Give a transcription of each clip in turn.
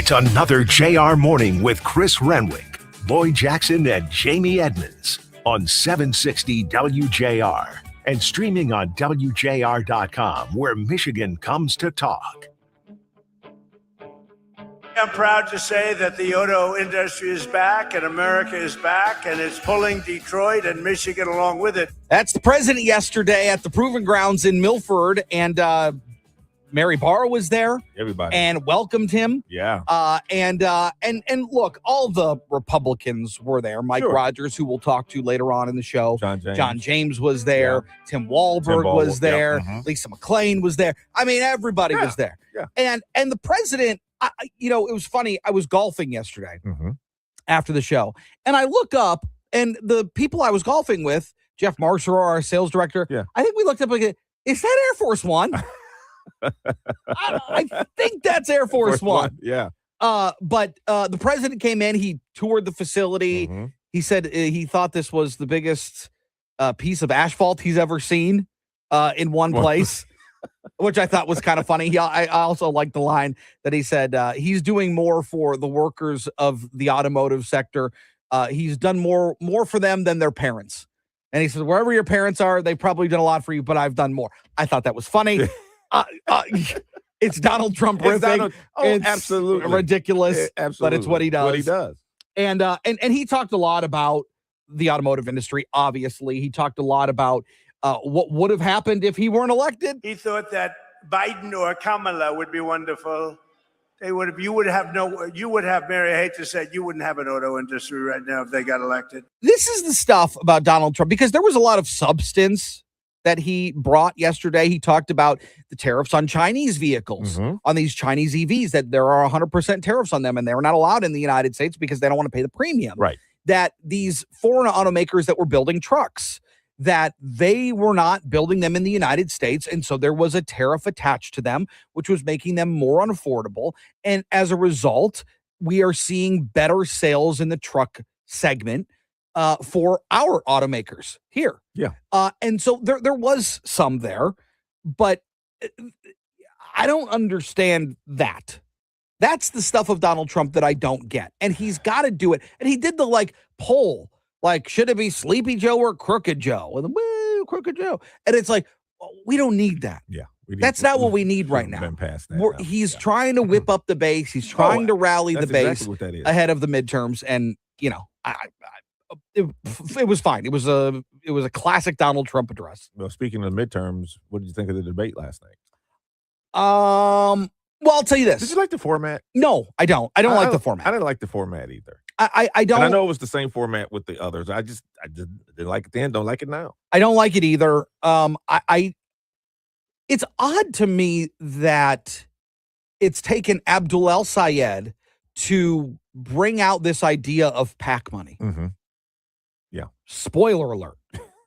It's another JR Morning with Chris Renwick, Lloyd Jackson, and Jamie Edmonds on 760 WJR and streaming on WJR.com, where Michigan comes to talk. I'm proud to say that the auto industry is back and America is back, and it's pulling Detroit and Michigan along with it. That's the president yesterday at the Proving Grounds in Milford, and Mary Barr was there. Everybody. And welcomed him. Yeah. And look, all the Republicans were there. Mike Rogers, who we'll talk to later on in the show. John James was there. Yeah. Tim Walberg was there. Yeah. Mm-hmm. Lisa McClain was there. I mean, everybody was there. Yeah. And the president, it was funny. I was golfing yesterday after the show, and I look up, and the people I was golfing with, Jeff Marshall, our sales director, I think we looked up like, is that Air Force One? I think that's Air Force One. Yeah. But the president came in. He toured the facility. Mm-hmm. He said he thought this was the biggest piece of asphalt he's ever seen in one place, which I thought was kind of funny. I also liked the line that he said he's doing more for the workers of the automotive sector. He's done more for them than their parents. And he said, wherever your parents are, they've probably done a lot for you, but I've done more. I thought that was funny. It's Donald Trump riffing. It's absolutely ridiculous, but it's what he does. What he does. And he talked a lot about the automotive industry. Obviously, he talked a lot about what would have happened if he weren't elected. He thought that Biden or Kamala would be wonderful. You would have, Mary, I hate to say it, you wouldn't have an auto industry right now if they got elected. This is the stuff about Donald Trump, because there was a lot of substance that he brought yesterday. He talked about the tariffs on Chinese vehicles, on these Chinese EVs, that there are 100% tariffs on them, and they're not allowed in the United States because they don't want to pay the premium. Right. That these foreign automakers that were building trucks, that they were not building them in the United States, and so there was a tariff attached to them, which was making them more unaffordable. And as a result, we are seeing better sales in the truck segment for our automakers here. Yeah. And so there was some there, but I don't understand that. That's the stuff of Donald Trump that I don't get. And he's got to do it. And he did the poll, should it be Sleepy Joe or Crooked Joe? And woo, Crooked Joe. And it's like, we don't need that. Yeah. That's not what we need right now. Been past that he's trying to whip up the base. He's trying to rally the base exactly what that is. Ahead of the midterms. And, it was fine. It was a classic Donald Trump address. Well, speaking of midterms, what did you think of the debate last night? Well, I'll tell you this. Did you like the format? No, I don't. I don't like the format. I didn't like the format either. I don't. And I know it was the same format with the others. I just didn't like it then. Don't like it now. I don't like it either. It's odd to me that it's taken Abdul El Sayed to bring out this idea of PAC money. Mm-hmm. Yeah. Spoiler alert.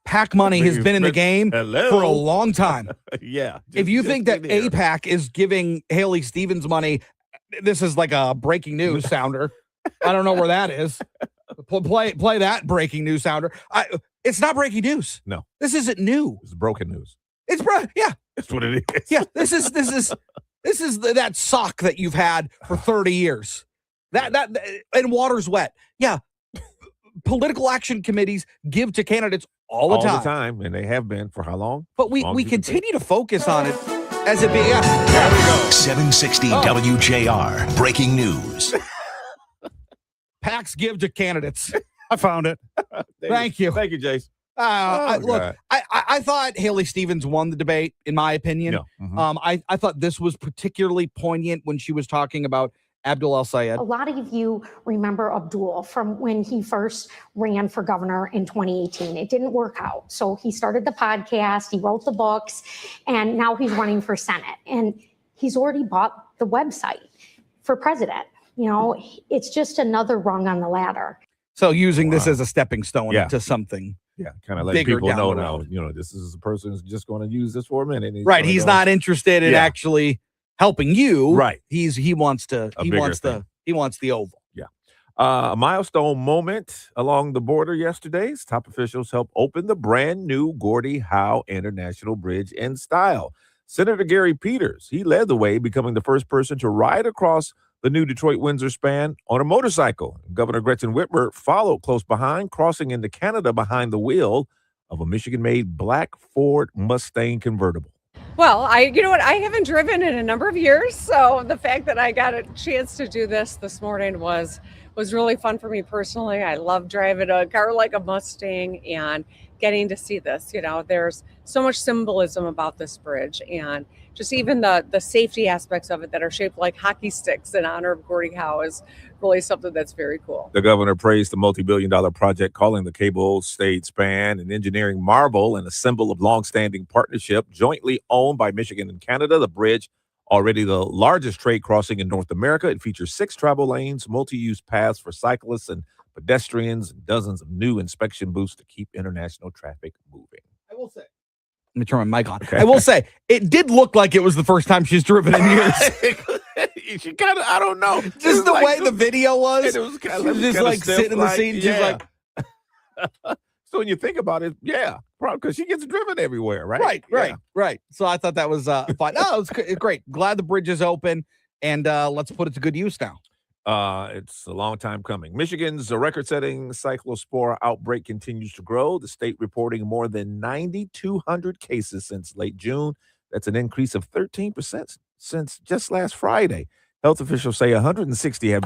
PAC money has been in the game for a long time. Yeah. If you think that AIPAC is giving Haley Stevens money, this is like a breaking news sounder. I don't know where that is. Play that breaking news sounder. It's not breaking news. No. This isn't new. It's broken news. Yeah. That's what it is. Yeah. This is that sock that you've had for 30 years. That and water's wet. Yeah. Political action committees give to candidates all the time. And they have been for how long? But we continue to focus on it as it being. Yeah, there we go. 760 WJR, breaking news. PACs give to candidates. I found it. Thank you. Thank you, Jace. I thought Haley Stevens won the debate, in my opinion. No. Mm-hmm. I thought this was particularly poignant when she was talking about Abdul El Sayed. A lot of you remember Abdul from when he first ran for governor in 2018. It didn't work out. So he started the podcast, he wrote the books, and now he's running for Senate. And he's already bought the website for president. It's just another rung on the ladder. So using this as a stepping stone to something. Yeah, kind of letting people know now, this is a person who's just going to use this for a minute. Right. He's not interested in actually helping you. Right. He wants the oval. Yeah. A milestone moment along the border yesterday. Top officials helped open the brand new Gordie Howe International Bridge in style. Senator Gary Peters, he led the way, becoming the first person to ride across the new Detroit-Windsor span on a motorcycle. Governor Gretchen Whitmer followed close behind, crossing into Canada behind the wheel of a Michigan-made black Ford Mustang convertible. Well, you know what? I haven't driven in a number of years, so the fact that I got a chance to do this morning was really fun for me personally. I love driving a car like a Mustang and getting to see this. You know, there's so much symbolism about this bridge, and just even the safety aspects of it that are shaped like hockey sticks in honor of Gordie Howe is really something that's very cool. The governor praised the multi-billion-dollar project, calling the cable-stayed span an engineering marvel and a symbol of long-standing partnership jointly owned by Michigan and Canada. The bridge, already the largest trade crossing in North America, it features 6 travel lanes, multi-use paths for cyclists and pedestrians, and dozens of new inspection booths to keep international traffic moving. I will say. Let me turn my mic on. Okay. I will say, it did look like it was the first time she's driven in years. She kind of, I don't know. Just the like way the video was. It was kind of just like sitting in the seat. Yeah. Just like. So when you think about it, yeah, probably because she gets driven everywhere, right? Right. So I thought that was fun. No, it's great. Glad the bridge is open, and let's put it to good use now. It's a long time coming. Michigan's record-setting cyclospora outbreak continues to grow. The state reporting more than 9,200 cases since late June. That's an increase of 13% since just last Friday. Health officials say 160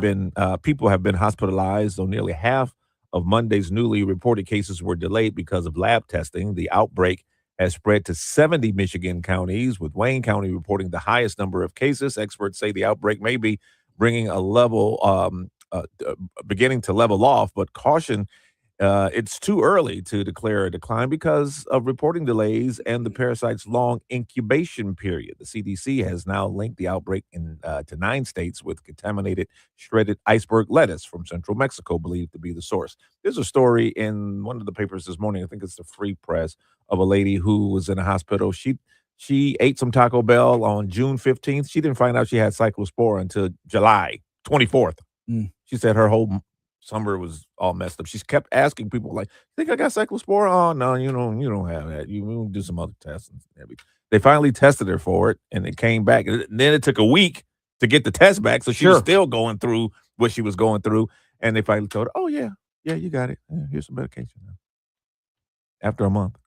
people have been hospitalized, though nearly half of Monday's newly reported cases were delayed because of lab testing. The outbreak has spread to 70 Michigan counties, with Wayne County reporting the highest number of cases. Experts say the outbreak may be bringing a level, beginning to level off, but caution, it's too early to declare a decline because of reporting delays and the parasite's long incubation period. The CDC has now linked the outbreak to 9 states with contaminated shredded iceberg lettuce from central Mexico, believed to be the source. There's a story in one of the papers this morning, I think it's the Free Press, of a lady who was in a hospital. She ate some Taco Bell on June 15th. She didn't find out she had cyclospora until July 24th. She said her whole summer was all messed up. She's kept asking people, like, think I got cyclospora? Oh, no, you don't have that. You will do some other tests and everything. They finally tested her for it, and it came back. And then it took a week to get the test back, so she was still going through what she was going through. And they finally told her, oh, yeah, you got it. Yeah, here's some medication now. After a month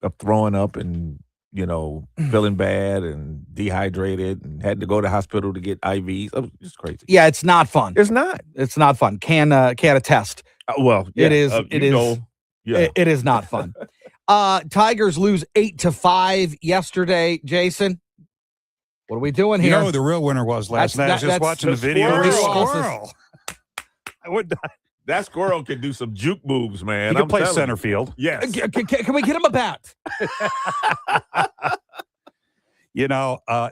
of throwing up and feeling bad and dehydrated and had to go to the hospital to get IVs. It was just crazy. Yeah, it's not fun. It's not. It's not fun. Can attest. Well, yeah, it is. It is not fun. Tigers lose 8-5 yesterday. Jason, what are we doing here? You know who the real winner was last night? I was just watching the video. Squirrel. I would not. That squirrel can do some juke moves, man. He can play center field. Yes. Can we get him a bat?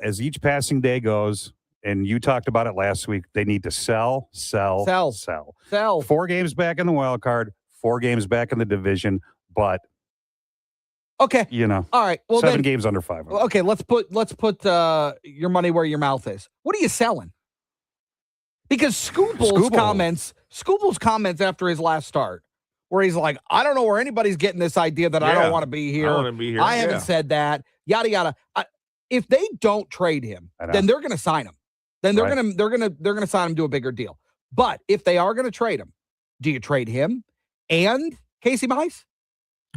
As each passing day goes, and you talked about it last week, they need to sell. 4 games back in the wild card, 4 games back in the division, but okay. All right. Well, 7 games under 500. Okay, let's put your money where your mouth is. What are you selling? Because Scooble's comments after his last start, where he's like, I don't know where anybody's getting this idea that I don't want to be here. I want to be here. I haven't said that. Yada yada. If they don't trade him, then they're going to sign him. Then they're going to sign him to a bigger deal. But if they are going to trade him, do you trade him and Casey Mize?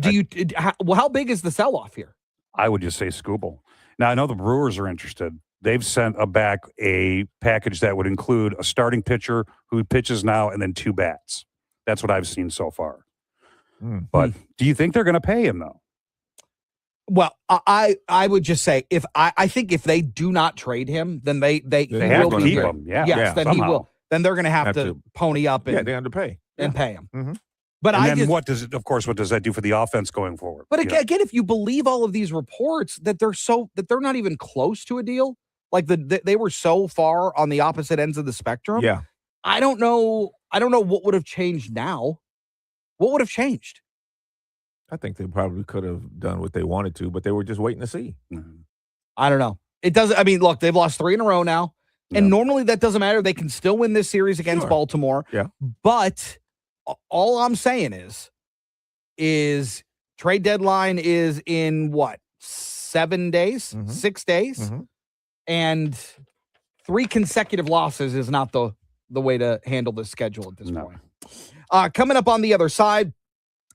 How big is the sell off here? I would just say Scooble. Now I know the Brewers are interested. They've sent back a package that would include a starting pitcher who pitches now and then 2 bats. That's what I've seen so far. But do you think they're going to pay him, though? Well, I would just say I think if they do not trade him, then they have to keep him. Then he will. Then they're going to have to pony up and they underpay and pay him. Mm-hmm. But what does that do for the offense going forward? But again, if you believe all of these reports that they're not even close to a deal. Like they were so far on the opposite ends of the spectrum. Yeah. I don't know what would have changed now. What would have changed? I think they probably could have done what they wanted to, but they were just waiting to see. Mm-hmm. I don't know. It doesn't. I mean, look, they've lost 3 in a row now. And normally that doesn't matter. They can still win this series against Baltimore. Yeah. But all I'm saying is trade deadline is in what? 7 days? 6 days? Mm-hmm. And 3 consecutive losses is not the way to handle this schedule at this point. Coming up on the other side,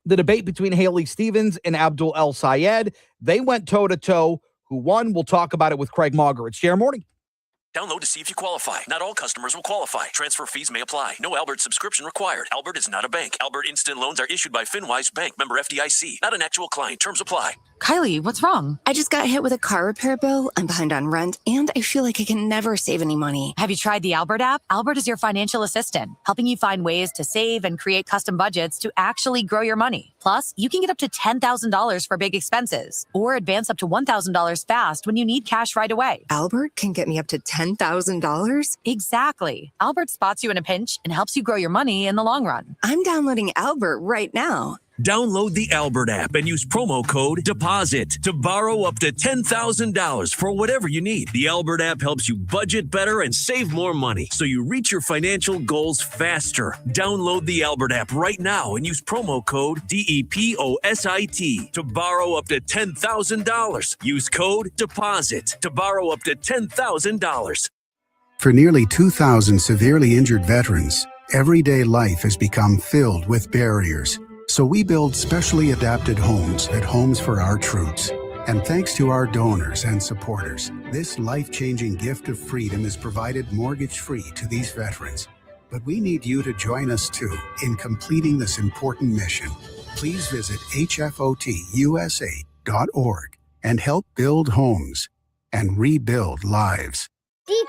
the debate between Haley Stevens and Abdul El Sayed. They went toe-to-toe. Who won? We'll talk about it with Craig Mauger. It's JR Morning. Download to see if you qualify. Not all customers will qualify. Transfer fees may apply. No Albert subscription required. Albert is not a bank. Albert Instant Loans are issued by FinWise Bank, member FDIC. Not an actual client. Terms apply. Kylie, what's wrong? I just got hit with a car repair bill. I'm behind on rent, and I feel like I can never save any money. Have you tried the Albert app? Albert is your financial assistant, helping you find ways to save and create custom budgets to actually grow your money. Plus, you can get up to $10,000 for big expenses, or advance up to $1,000 fast when you need cash right away. Albert can get me up to $10,000? Exactly. Albert spots you in a pinch and helps you grow your money in the long run. I'm downloading Albert right now. Download the Albert app and use promo code DEPOSIT to borrow up to $10,000 for whatever you need. The Albert app helps you budget better and save more money so you reach your financial goals faster. Download the Albert app right now and use promo code DEPOSIT to borrow up to $10,000. Use code DEPOSIT to borrow up to $10,000. For nearly 2,000 severely injured veterans, everyday life has become filled with barriers. So we build specially adapted homes at Homes for Our Troops. And thanks to our donors and supporters, this life-changing gift of freedom is provided mortgage-free to these veterans. But we need you to join us too in completing this important mission. Please visit hfotusa.org and help build homes and rebuild lives.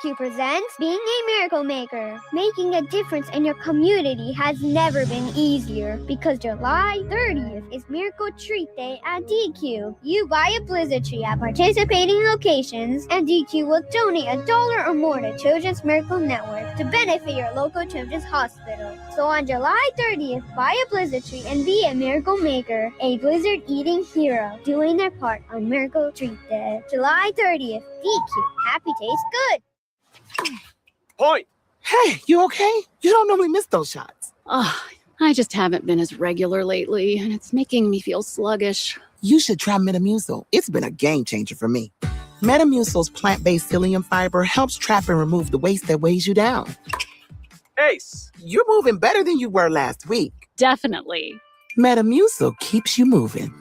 DQ presents Being a Miracle Maker. Making a difference in your community has never been easier because July 30th is Miracle Treat Day at DQ. You buy a blizzard tree at participating locations and DQ will donate $1 or more to Children's Miracle Network to benefit your local children's hospital. So on July 30th, buy a blizzard tree and be a miracle maker, a blizzard eating hero, doing their part on Miracle Treat Day. July 30th, DQ. Happy tastes good. Point. Hey, you okay? You don't normally miss those shots. Oh, I just haven't been as regular lately, and it's making me feel sluggish. You should try Metamucil. It's been a game changer for me. Metamucil's plant-based psyllium fiber helps trap and remove the waste that weighs you down. Ace, you're moving better than you were last week. Definitely. Metamucil keeps you moving.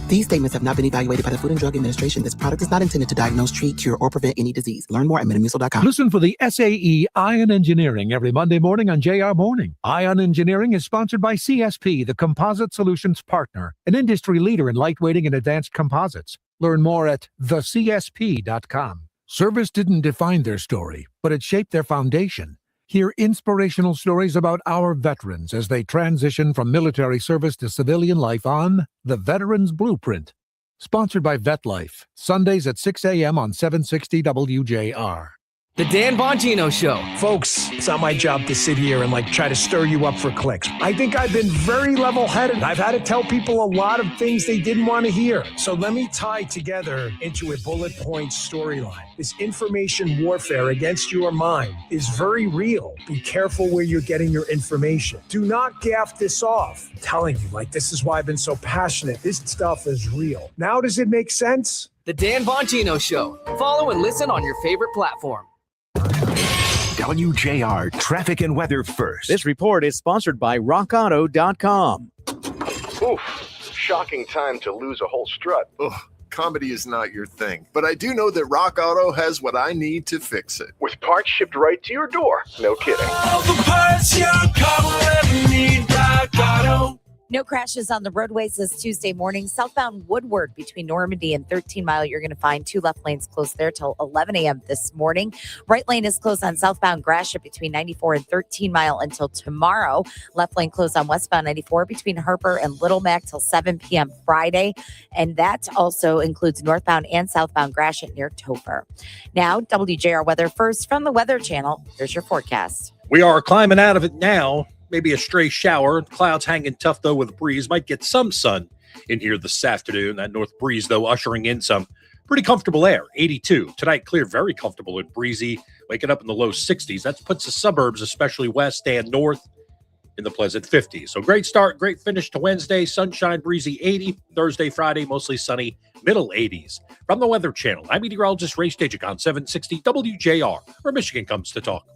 These statements have not been evaluated by the Food and Drug Administration. This product is not intended to diagnose, treat, cure, or prevent any disease. Learn more at metamucil.com. Listen for the SAE Ion Engineering every Monday morning on JR Morning. Ion Engineering is sponsored by CSP, the Composite Solutions Partner, an industry leader in lightweighting and advanced composites. Learn more at thecsp.com. Service didn't define their story, but it shaped their foundation. Hear inspirational stories about our veterans as they transition from military service to civilian life on The Veterans Blueprint. Sponsored by VetLife, Sundays at 6 a.m. on 760 WJR. The Dan Bongino Show. Folks, it's not my job to sit here and try to stir you up for clicks. I think I've been very level-headed. I've had to tell people a lot of things they didn't want to hear. So let me tie together into a bullet point storyline. This information warfare against your mind is very real. Be careful where you're getting your information. Do not gaff this off. I'm telling you, this is why I've been so passionate. This stuff is real. Now does it make sense? The Dan Bongino Show. Follow and listen on your favorite platform. WJR Traffic and Weather First. This report is sponsored by RockAuto.com. Oof, shocking time to lose a whole strut. Ugh, comedy is not your thing. But I do know that Rock Auto has what I need to fix it. With parts shipped right to your door. No kidding. All the parts your car will ever need, Rock Auto. No crashes on the roadways this Tuesday morning. Southbound Woodward between Normandy and 13 Mile. You're going to find 2 left lanes closed there till 11 a.m. this morning. Right lane is closed on southbound Gratiot between 94 and 13 Mile until tomorrow. Left lane closed on westbound 94 between Harper and Little Mac till 7 p.m. Friday. And that also includes northbound and southbound Gratiot near Topher. Now, WJR Weather First from the Weather Channel. Here's your forecast. We are climbing out of it now. Maybe a stray shower. Clouds hanging tough, though, with a breeze. Might get some sun in here this afternoon. That north breeze, though, ushering in some pretty comfortable air. 82. Tonight, clear, very comfortable and breezy. Waking up in the low 60s. That puts the suburbs, especially west and north, in the pleasant 50s. So great start, great finish to Wednesday. Sunshine, breezy 80. Thursday, Friday, mostly sunny, middle 80s. From the Weather Channel, I'm meteorologist Ray Stajic on 760 WJR, where Michigan comes to talk.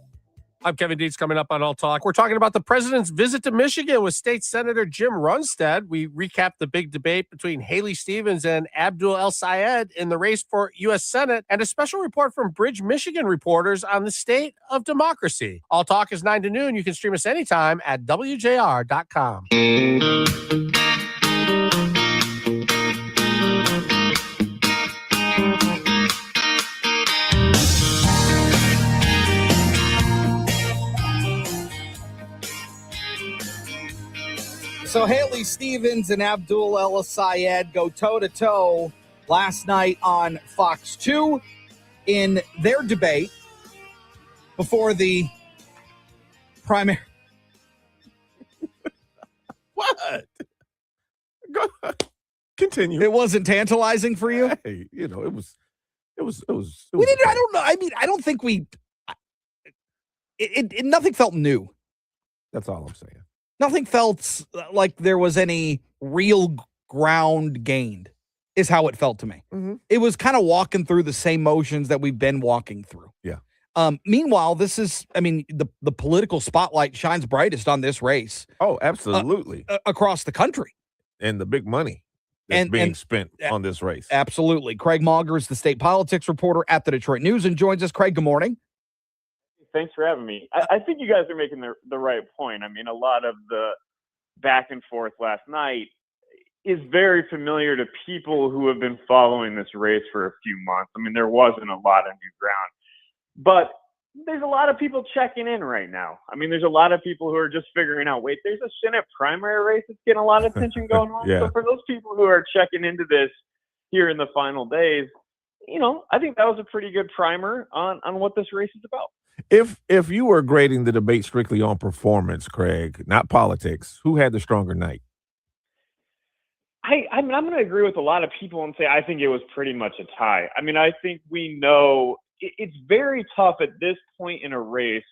I'm Kevin Dietz. Coming up on All Talk, we're talking about the president's visit to Michigan with State Senator Jim Runstad. We recapped the big debate between Haley Stevens and Abdul El Sayed in the race for U.S. Senate, and a special report from Bridge, Michigan reporters on the state of democracy. All Talk is 9 to noon. You can stream us anytime at WJR.com. So Haley Stevens and Abdul El Sayed go toe-to-toe last night on Fox 2 in their debate before the primary. What? Go continue. It wasn't tantalizing for you? Hey, it was. We didn't. I don't know. I mean, I don't think we. Nothing felt new. That's all I'm saying. Nothing felt like there was any real ground gained, is how it felt to me. Mm-hmm. It was kind of walking through the same motions that we've been walking through. Yeah. Meanwhile, this is, I mean, the political spotlight shines brightest on this race. Oh, absolutely. Across the country. And the big money that's being spent on this race. Absolutely. Craig Mauger is the state politics reporter at the Detroit News and joins us. Craig, good morning. Thanks for having me. I think you guys are making the right point. I mean, a lot of the back and forth last night is very familiar to people who have been following this race for a few months. I mean, there wasn't a lot of new ground. But there's a lot of people checking in right now. I mean, there's a lot of people who are just figuring out, wait, there's a Senate primary race that's getting a lot of attention going on. Yeah. So for those people who are checking into this here in the final days, I think that was a pretty good primer on what this race is about. If you were grading the debate strictly on performance, Craig, not politics, who had the stronger night? I mean, I'm going to agree with a lot of people and say I think it was pretty much a tie. I mean, I think we know it's very tough at this point in a race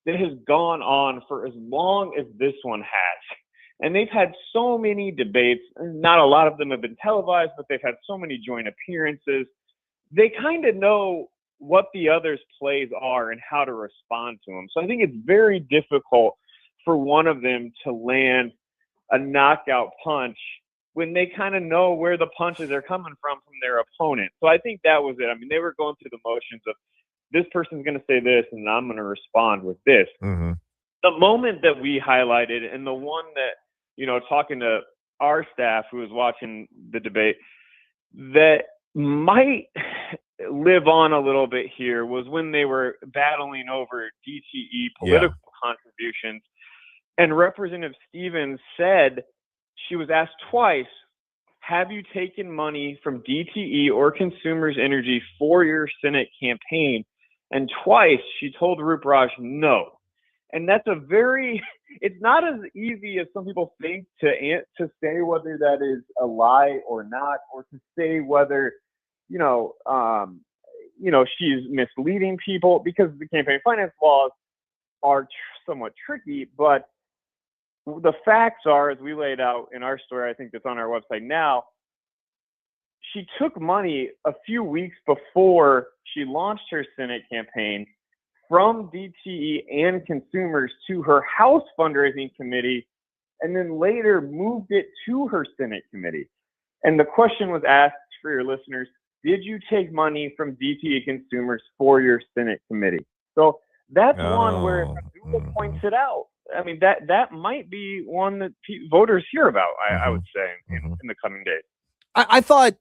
that has gone on for as long as this one has. And they've had so many debates. Not a lot of them have been televised, but they've had so many joint appearances. They kind of know what the others' plays are and how to respond to them. So I think it's very difficult for one of them to land a knockout punch when they kind of know where the punches are coming from their opponent. So I think that was it. I mean, they were going through the motions of this person's going to say this and I'm going to respond with this. Mm-hmm. The moment that we highlighted and the one that, talking to our staff who was watching the debate, that might live on a little bit here was when they were battling over DTE political contributions. And Representative Stevens said, she was asked twice, have you taken money from DTE or Consumers Energy for your Senate campaign? And twice she told Rup Raj no. And that's it's not as easy as some people think to say whether that is a lie or not, or to say whether, she's misleading people, because the campaign finance laws are somewhat tricky. But the facts are, as we laid out in our story, I think that's on our website now, she took money a few weeks before she launched her Senate campaign from DTE and Consumers to her House fundraising committee, and then later moved it to her Senate committee. And the question was asked for your listeners, did you take money from DTE Consumers for your Senate committee? So that's one where if Abdullah points it out, I mean, that might be one that voters hear about, I would say, in the coming days. I thought,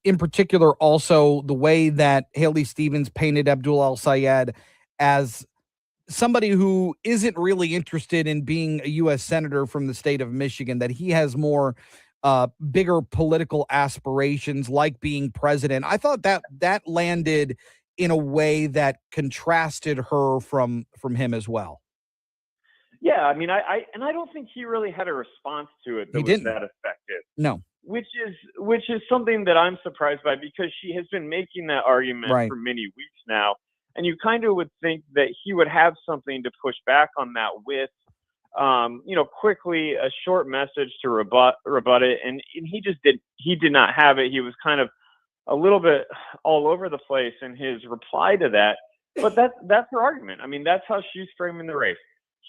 in particular, also the way that Haley Stevens painted Abdul El Sayed as somebody who isn't really interested in being a U.S. senator from the state of Michigan, that he has more bigger political aspirations, like being president. I thought that landed in a way that contrasted her from him as well. Yeah, I mean, I don't think he really had a response to it that was that effective. No. Which is something that I'm surprised by, because she has been making that argument for many weeks now. And you kind of would think that he would have something to push back on that with. quickly a short message to rebut it. And he did not have it. He was kind of a little bit all over the place in his reply to that. But that's her argument. I mean, that's how she's framing the race.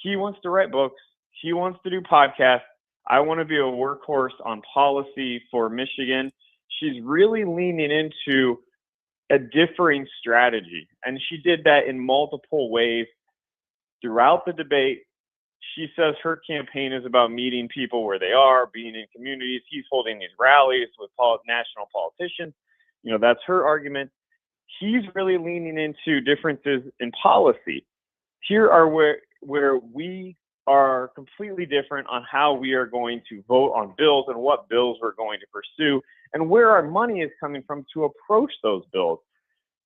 He wants to write books. He wants to do podcasts. I want to be a workhorse on policy for Michigan. She's really leaning into a differing strategy. And she did that in multiple ways throughout the debate. She says her campaign is about meeting people where they are, being in communities. He's holding these rallies with national politicians. That's her argument. He's really leaning into differences in policy. Here are where we are completely different on how we are going to vote on bills and what bills we're going to pursue and where our money is coming from to approach those bills.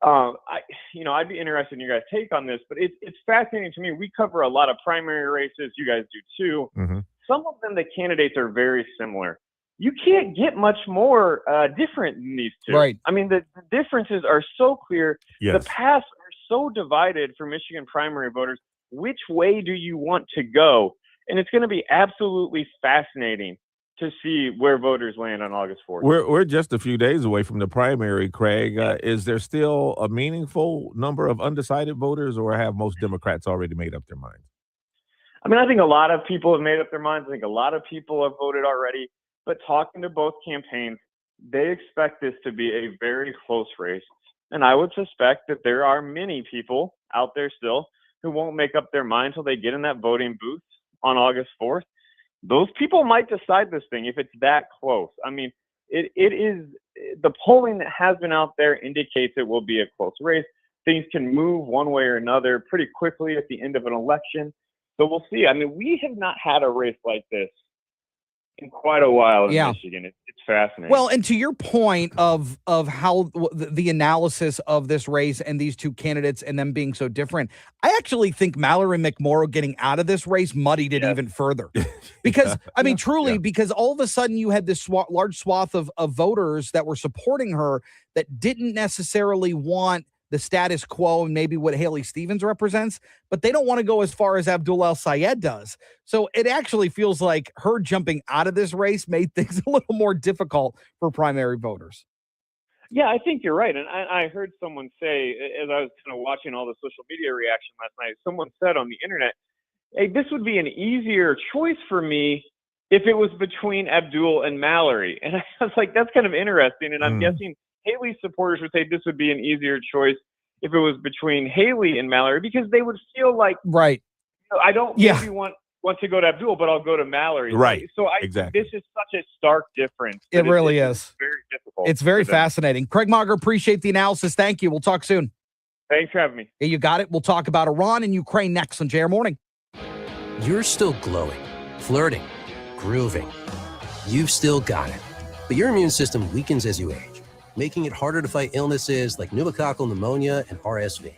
I'd be interested in your guys' take on this, but it's fascinating to me. We cover a lot of primary races. You guys do too. Mm-hmm. Some of them, the candidates are very similar. You can't get much more different than these two. Right. I mean, the differences are so clear. Yes. The paths are so divided for Michigan primary voters. Which way do you want to go? And it's going to be absolutely fascinating to see where voters land on August 4th. We're just a few days away from the primary, Craig. Is there still a meaningful number of undecided voters, or have most Democrats already made up their minds? I mean, I think a lot of people have made up their minds. I think a lot of people have voted already. But talking to both campaigns, they expect this to be a very close race. And I would suspect that there are many people out there still who won't make up their mind until they get in that voting booth on August 4th. Those people might decide this thing if it's that close. I mean, it is the polling that has been out there indicates it will be a close race. Things can move one way or another pretty quickly at the end of an election. So we'll see. I mean, we have not had a race like this in quite a while in Michigan. It's fascinating. Well, and to your point of how the analysis of this race and these two candidates and them being so different, I actually think Mallory McMorrow getting out of this race muddied it even further. Because, I mean, truly, because all of a sudden you had this large swath of voters that were supporting her that didn't necessarily want the status quo and maybe what Haley Stevens represents, but they don't want to go as far as Abdul El-Sayed does. So it actually feels like her jumping out of this race made things a little more difficult for primary voters. Yeah, I think you're right. And I heard someone say, as I was kind of watching all the social media reaction last night, someone said on the internet, hey, this would be an easier choice for me if it was between Abdul and Mallory. And I was like, that's kind of interesting. And I'm guessing Haley's supporters would say this would be an easier choice if it was between Haley and Mallory, because they would feel like, I don't maybe want to go to Abdul, but I'll go to Mallory. Right. So exactly. This is such a stark difference. It really is. Very difficult. It's very fascinating. Craig Mager, appreciate the analysis. Thank you. We'll talk soon. Thanks for having me. Yeah, you got it. We'll talk about Iran and Ukraine next on JR Morning. You're still glowing, flirting, grooving. You've still got it. But your immune system weakens as you age, making it harder to fight illnesses like pneumococcal pneumonia and RSV.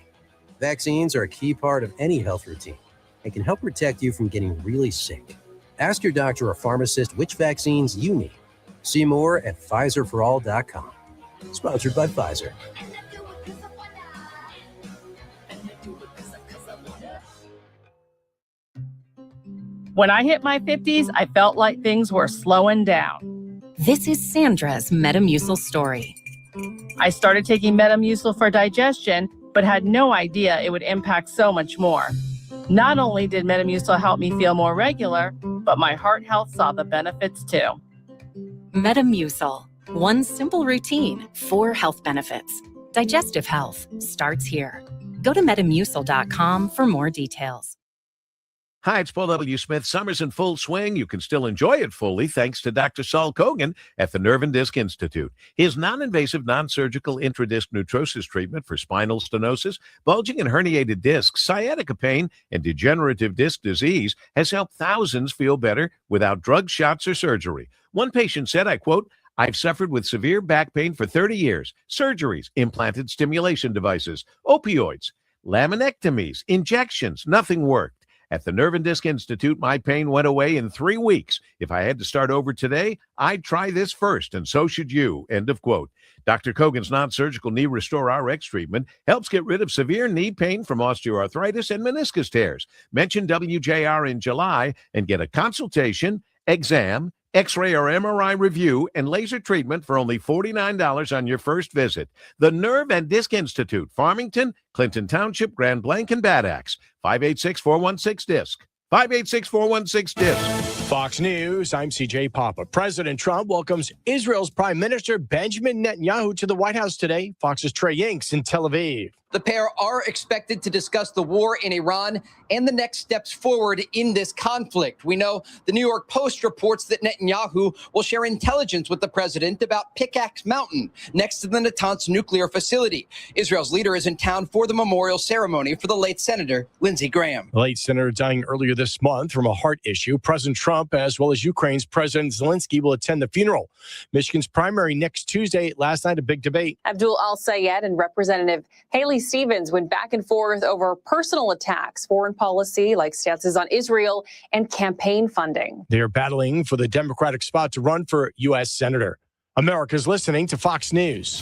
Vaccines are a key part of any health routine and can help protect you from getting really sick. Ask your doctor or pharmacist which vaccines you need. See more at PfizerForAll.com. Sponsored by Pfizer. When I hit my 50s, I felt like things were slowing down. This is Sandra's Metamucil story. I started taking Metamucil for digestion, but had no idea it would impact so much more. Not only did Metamucil help me feel more regular, but my heart health saw the benefits too. Metamucil. One simple routine, 4 health benefits. Digestive health starts here. Go to Metamucil.com for more details. Hi, it's Paul W. Smith. Summer's in full swing. You can still enjoy it fully thanks to Dr. Saul Kogan at the Nerve and Disc Institute. His non-invasive, non-surgical intradisc neutrosis treatment for spinal stenosis, bulging and herniated discs, sciatica pain, and degenerative disc disease has helped thousands feel better without drugs, shots, or surgery. One patient said, I quote, "I've suffered with severe back pain for 30 years, surgeries, implanted stimulation devices, opioids, laminectomies, injections, nothing worked. At the Nerve and Disc Institute, my pain went away in 3 weeks. If I had to start over today, I'd try this first, and so should you. End of quote. Dr. Kogan's non-surgical knee restore RX treatment helps get rid of severe knee pain from osteoarthritis and meniscus tears. Mention WJR in July and get a consultation, exam, X-ray or MRI review, and laser treatment for only $49 on your first visit. The Nerve and Disc Institute, Farmington, Clinton Township, Grand Blanc, and Bad Axe. 586-416-DISC. 586-416-DISC. Fox News, I'm CJ Papa. President Trump welcomes Israel's Prime Minister Benjamin Netanyahu to the White House today. Fox's Trey Yanks in Tel Aviv. The pair are expected to discuss the war in Iran and the next steps forward in this conflict. We know the New York Post reports that Netanyahu will share intelligence with the president about Pickaxe Mountain, next to the Natanz nuclear facility. Israel's leader is in town for the memorial ceremony for the late Senator Lindsey Graham. The late senator dying earlier this month from a heart issue. President Trump, as well as Ukraine's President Zelensky, will attend the funeral. Michigan's primary next Tuesday. Last night, a big debate. Abdul Al-Sayed and Representative Haley Stevens went back and forth over personal attacks, foreign policy like stances on Israel, and campaign funding. They are battling for the Democratic spot to run for U.S. Senator. America's listening to Fox News.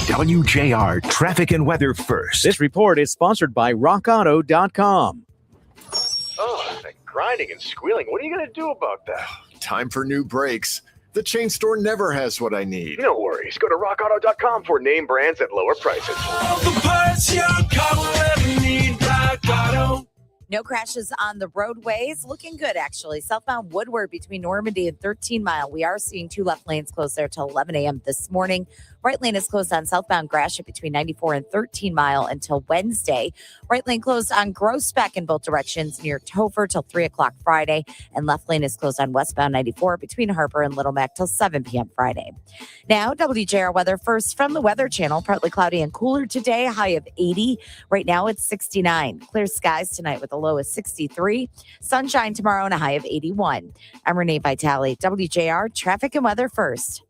WJR traffic and weather first. This report is sponsored by RockAuto.com. Oh, that grinding and squealing. What are you going to do about that? Time for new brakes. The chain store never has what I need. No worries. Go to rockauto.com for name brands at lower prices. All the parts your car will ever need, Rock Auto. No crashes on the roadways. Looking good, actually. Southbound Woodward between Normandy and 13 Mile. We are seeing 2 left lanes closed there till 11 a.m. this morning. Right lane is closed on southbound Gratiot between 94 and 13 Mile until Wednesday. Right lane closed on Groesbeck in both directions near Topher till 3 o'clock Friday. And left lane is closed on westbound 94 between Harper and Little Mac till 7 p.m. Friday. Now, WJR weather first from the Weather Channel. Partly cloudy and cooler today, high of 80. Right now it's 69. Clear skies tonight with a low of 63. Sunshine tomorrow and a high of 81. I'm Renee Vitale, WJR traffic and weather first.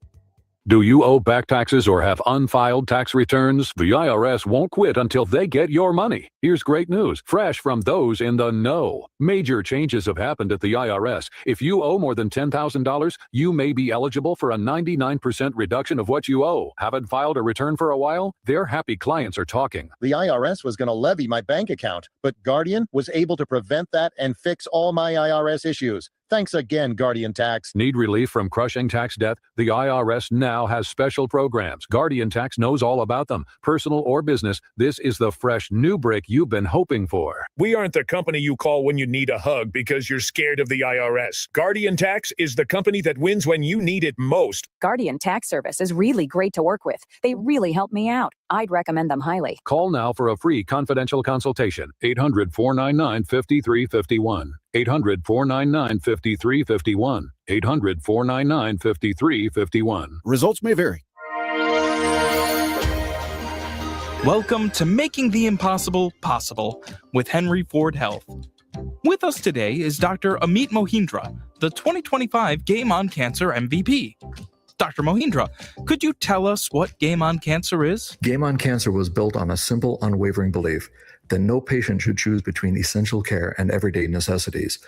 Do you owe back taxes or have unfiled tax returns? The IRS won't quit until they get your money. Here's great news, fresh from those in the know. Major changes have happened at the IRS. If you owe more than $10,000, you may be eligible for a 99% reduction of what you owe. Haven't filed a return for a while? Their happy clients are talking. The IRS was going to levy my bank account, but Guardian was able to prevent that and fix all my IRS issues. Thanks again, Guardian Tax. Need relief from crushing tax debt? The IRS now has special programs. Guardian Tax knows all about them. Personal or business, this is the fresh new break you've been hoping for. We aren't the company you call when you need a hug because you're scared of the IRS. Guardian Tax is the company that wins when you need it most. Guardian Tax Service is really great to work with. They really help me out. I'd recommend them highly. Call now for a free confidential consultation. 800-499-5351. 800-499-5351. 800-499-5351. Results may vary. Welcome to Making the Impossible Possible with Henry Ford Health. With us today is Dr. Amit Mohindra, the 2025 Game on Cancer MVP. Dr. Mohindra, could you tell us what Game on Cancer is? Game on Cancer was built on a simple, unwavering belief that no patient should choose between essential care and everyday necessities.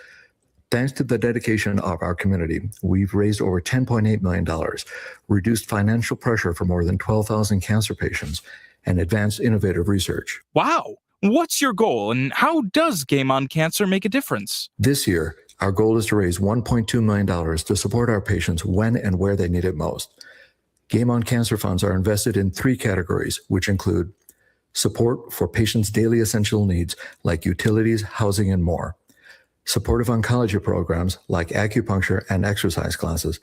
Thanks to the dedication of our community, we've raised over $10.8 million, reduced financial pressure for more than 12,000 cancer patients, and advanced innovative research. Wow! What's your goal, and how does Game on Cancer make a difference? This year, our goal is to raise $1.2 million to support our patients when and where they need it most. Game on Cancer funds are invested in 3 categories, which include support for patients' daily essential needs like utilities, housing, and more, supportive oncology programs like acupuncture and exercise classes,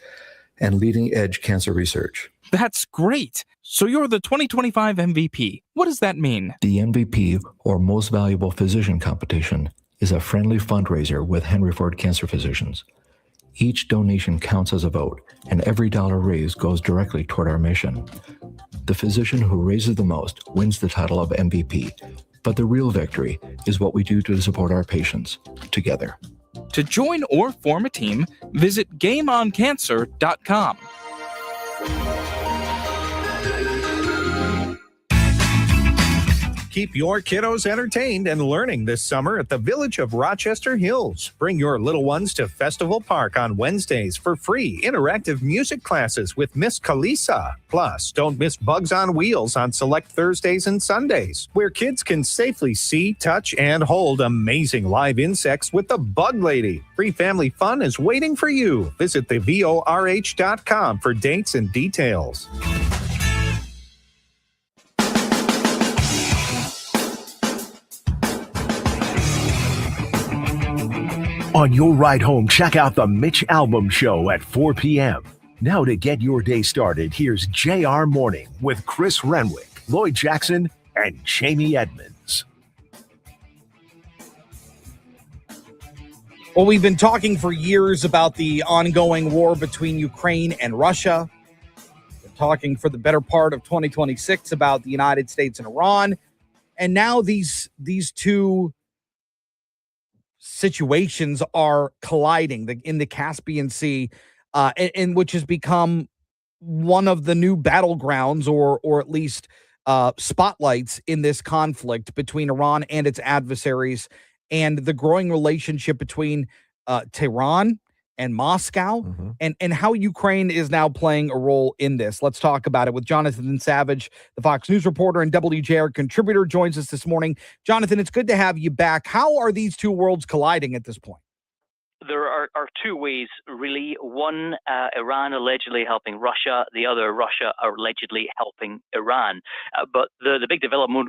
and leading-edge cancer research. That's great. So you're the 2025 MVP. What does that mean? The MVP, or Most Valuable Physician competition, is a friendly fundraiser with Henry Ford Cancer Physicians. Each donation counts as a vote, and every dollar raised goes directly toward our mission. The physician who raises the most wins the title of MVP, but the real victory is what we do to support our patients together. To join or form a team, visit GameOnCancer.com. Keep your kiddos entertained and learning this summer at the Village of Rochester Hills. Bring your little ones to Festival Park on Wednesdays for free interactive music classes with Miss Kalisa. Plus, don't miss Bugs on Wheels on select Thursdays and Sundays, where kids can safely see, touch, and hold amazing live insects with the Bug Lady. Free family fun is waiting for you. Visit thevorh.com for dates and details. On your ride home, check out the Mitch Albom Show at 4 p.m. Now to get your day started, here's JR Morning with Chris Renwick, Lloyd Jackson, and Jamie Edmonds. Well, we've been talking for years about the ongoing war between Ukraine and Russia. We're talking for the better part of 2026 about the United States and Iran. And now these two situations are colliding in the Caspian Sea, and which has become one of the new battlegrounds or at least spotlights in this conflict between Iran and its adversaries, and the growing relationship between Tehran and Moscow, and how Ukraine is now playing a role in this. Let's talk about it with Jonathan Savage, the Fox News reporter and WJR contributor, joins us this morning. Jonathan, it's good to have you back. How are these two worlds colliding at this point? There are two ways, really. One, Iran allegedly helping Russia. The other, Russia allegedly helping Iran. But the big development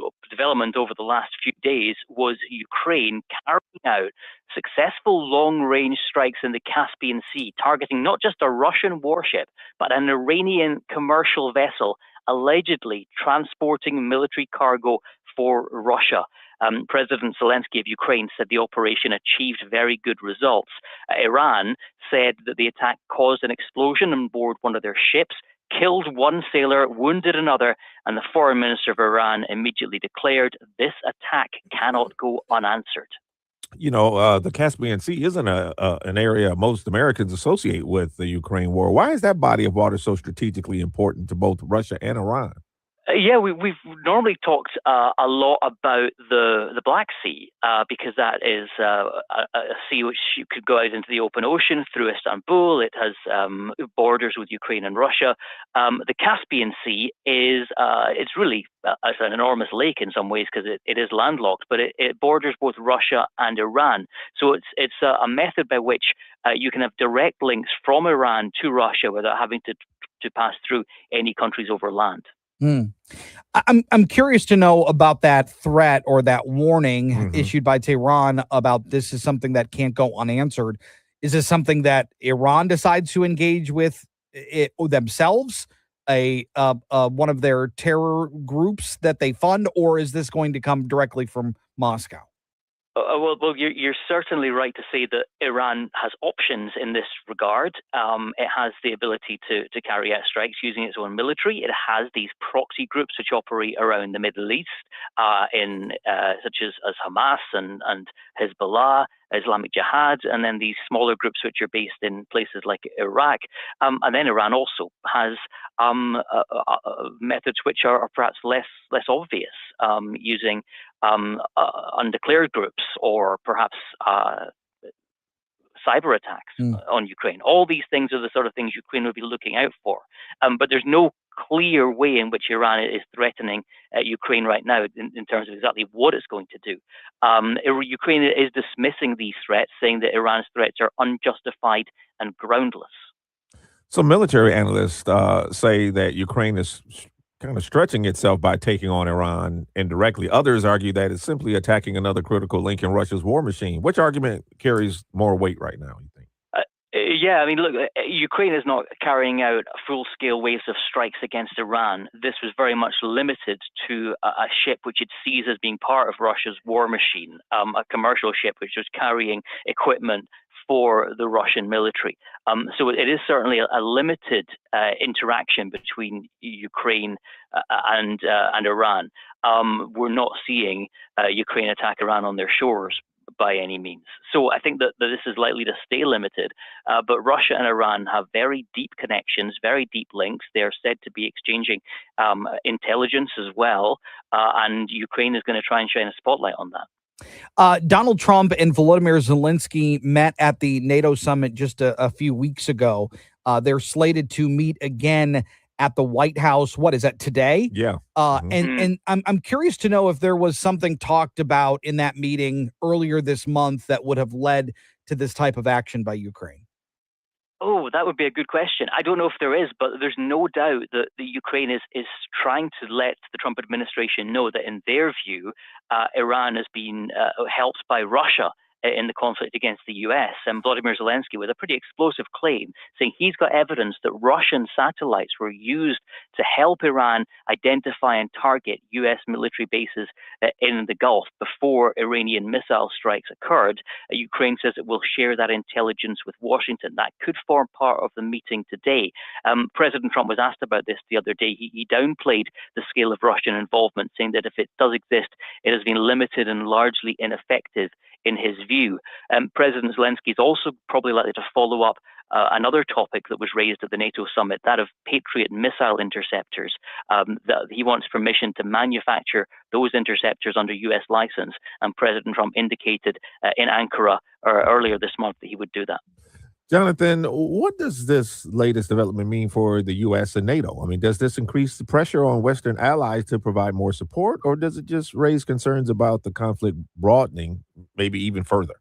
over the last few days was Ukraine carrying out successful long-range strikes in the Caspian Sea, targeting not just a Russian warship, but an Iranian commercial vessel allegedly transporting military cargo for Russia. President Zelensky of Ukraine said the operation achieved very good results. Iran said that the attack caused an explosion on board one of their ships, killed one sailor, wounded another, and the foreign minister of Iran immediately declared this attack cannot go unanswered. You know, the Caspian Sea isn't an area most Americans associate with the Ukraine war. Why is that body of water so strategically important to both Russia and Iran? Yeah, we've normally talked a lot about the Black Sea because that is a sea which you could go out into the open ocean through Istanbul. It has borders with Ukraine and Russia. The Caspian Sea is it's really it's an enormous lake in some ways because it is landlocked, but it borders both Russia and Iran. So it's a method by which you can have direct links from Iran to Russia without having to pass through any countries over land. I'm curious to know about that threat or that warning issued by Tehran about this is something that can't go unanswered. Is this something that Iran decides to engage with themselves, one of their terror groups that they fund, or is this going to come directly from Moscow? Well, you're certainly right to say that Iran has options in this regard. It has the ability to carry out strikes using its own military. It has these proxy groups which operate around the Middle East, such as Hamas and Hezbollah, Islamic Jihad, and then these smaller groups which are based in places like Iraq. And then Iran also has methods which are perhaps less obvious, using undeclared groups or perhaps cyber attacks on Ukraine. All these things are the sort of things Ukraine would be looking out for. But there's no clear way in which Iran is threatening Ukraine right now in terms of exactly what it's going to do. Ukraine is dismissing these threats, saying that Iran's threats are unjustified and groundless. Some military analysts say that Ukraine is kind of stretching itself by taking on Iran indirectly. Others argue that it's simply attacking another critical link in Russia's war machine. Which argument carries more weight right now, you think? Yeah, I mean, look, Ukraine is not carrying out full-scale waves of strikes against Iran. This was very much limited to a ship which it sees as being part of Russia's war machine, a commercial ship which was carrying equipment for the Russian military. So it is certainly a limited interaction between Ukraine and Iran. We're not seeing Ukraine attack Iran on their shores, by any means. So I think that this is likely to stay limited. But Russia and Iran have very deep connections, very deep links. They're said to be exchanging intelligence as well. And Ukraine is going to try and shine a spotlight on that. Donald Trump and Volodymyr Zelensky met at the NATO summit just a few weeks ago. They're slated to meet again at the White House. What is that, today? Yeah. And I'm curious to know if there was something talked about in that meeting earlier this month that would have led to this type of action by Ukraine. Oh, that would be a good question. I don't know if there is, but there's no doubt that the Ukraine is trying to let the Trump administration know that, in their view, Iran has been helped by Russia in the conflict against the U.S. And Volodymyr Zelensky with a pretty explosive claim saying he's got evidence that Russian satellites were used to help Iran identify and target U.S. military bases in the Gulf before Iranian missile strikes occurred. Ukraine says it will share that intelligence with Washington. That could form part of the meeting today. President Trump was asked about this the other day. He downplayed the scale of Russian involvement, saying that if it does exist, it has been limited and largely ineffective in his view. President Zelensky is also probably likely to follow up another topic that was raised at the NATO summit, that of Patriot missile interceptors. That he wants permission to manufacture those interceptors under U.S. license, and President Trump indicated in Ankara earlier this month that he would do that. Jonathan, what does this latest development mean for the U.S. and NATO? I mean, does this increase the pressure on Western allies to provide more support, or does it just raise concerns about the conflict broadening, maybe even further?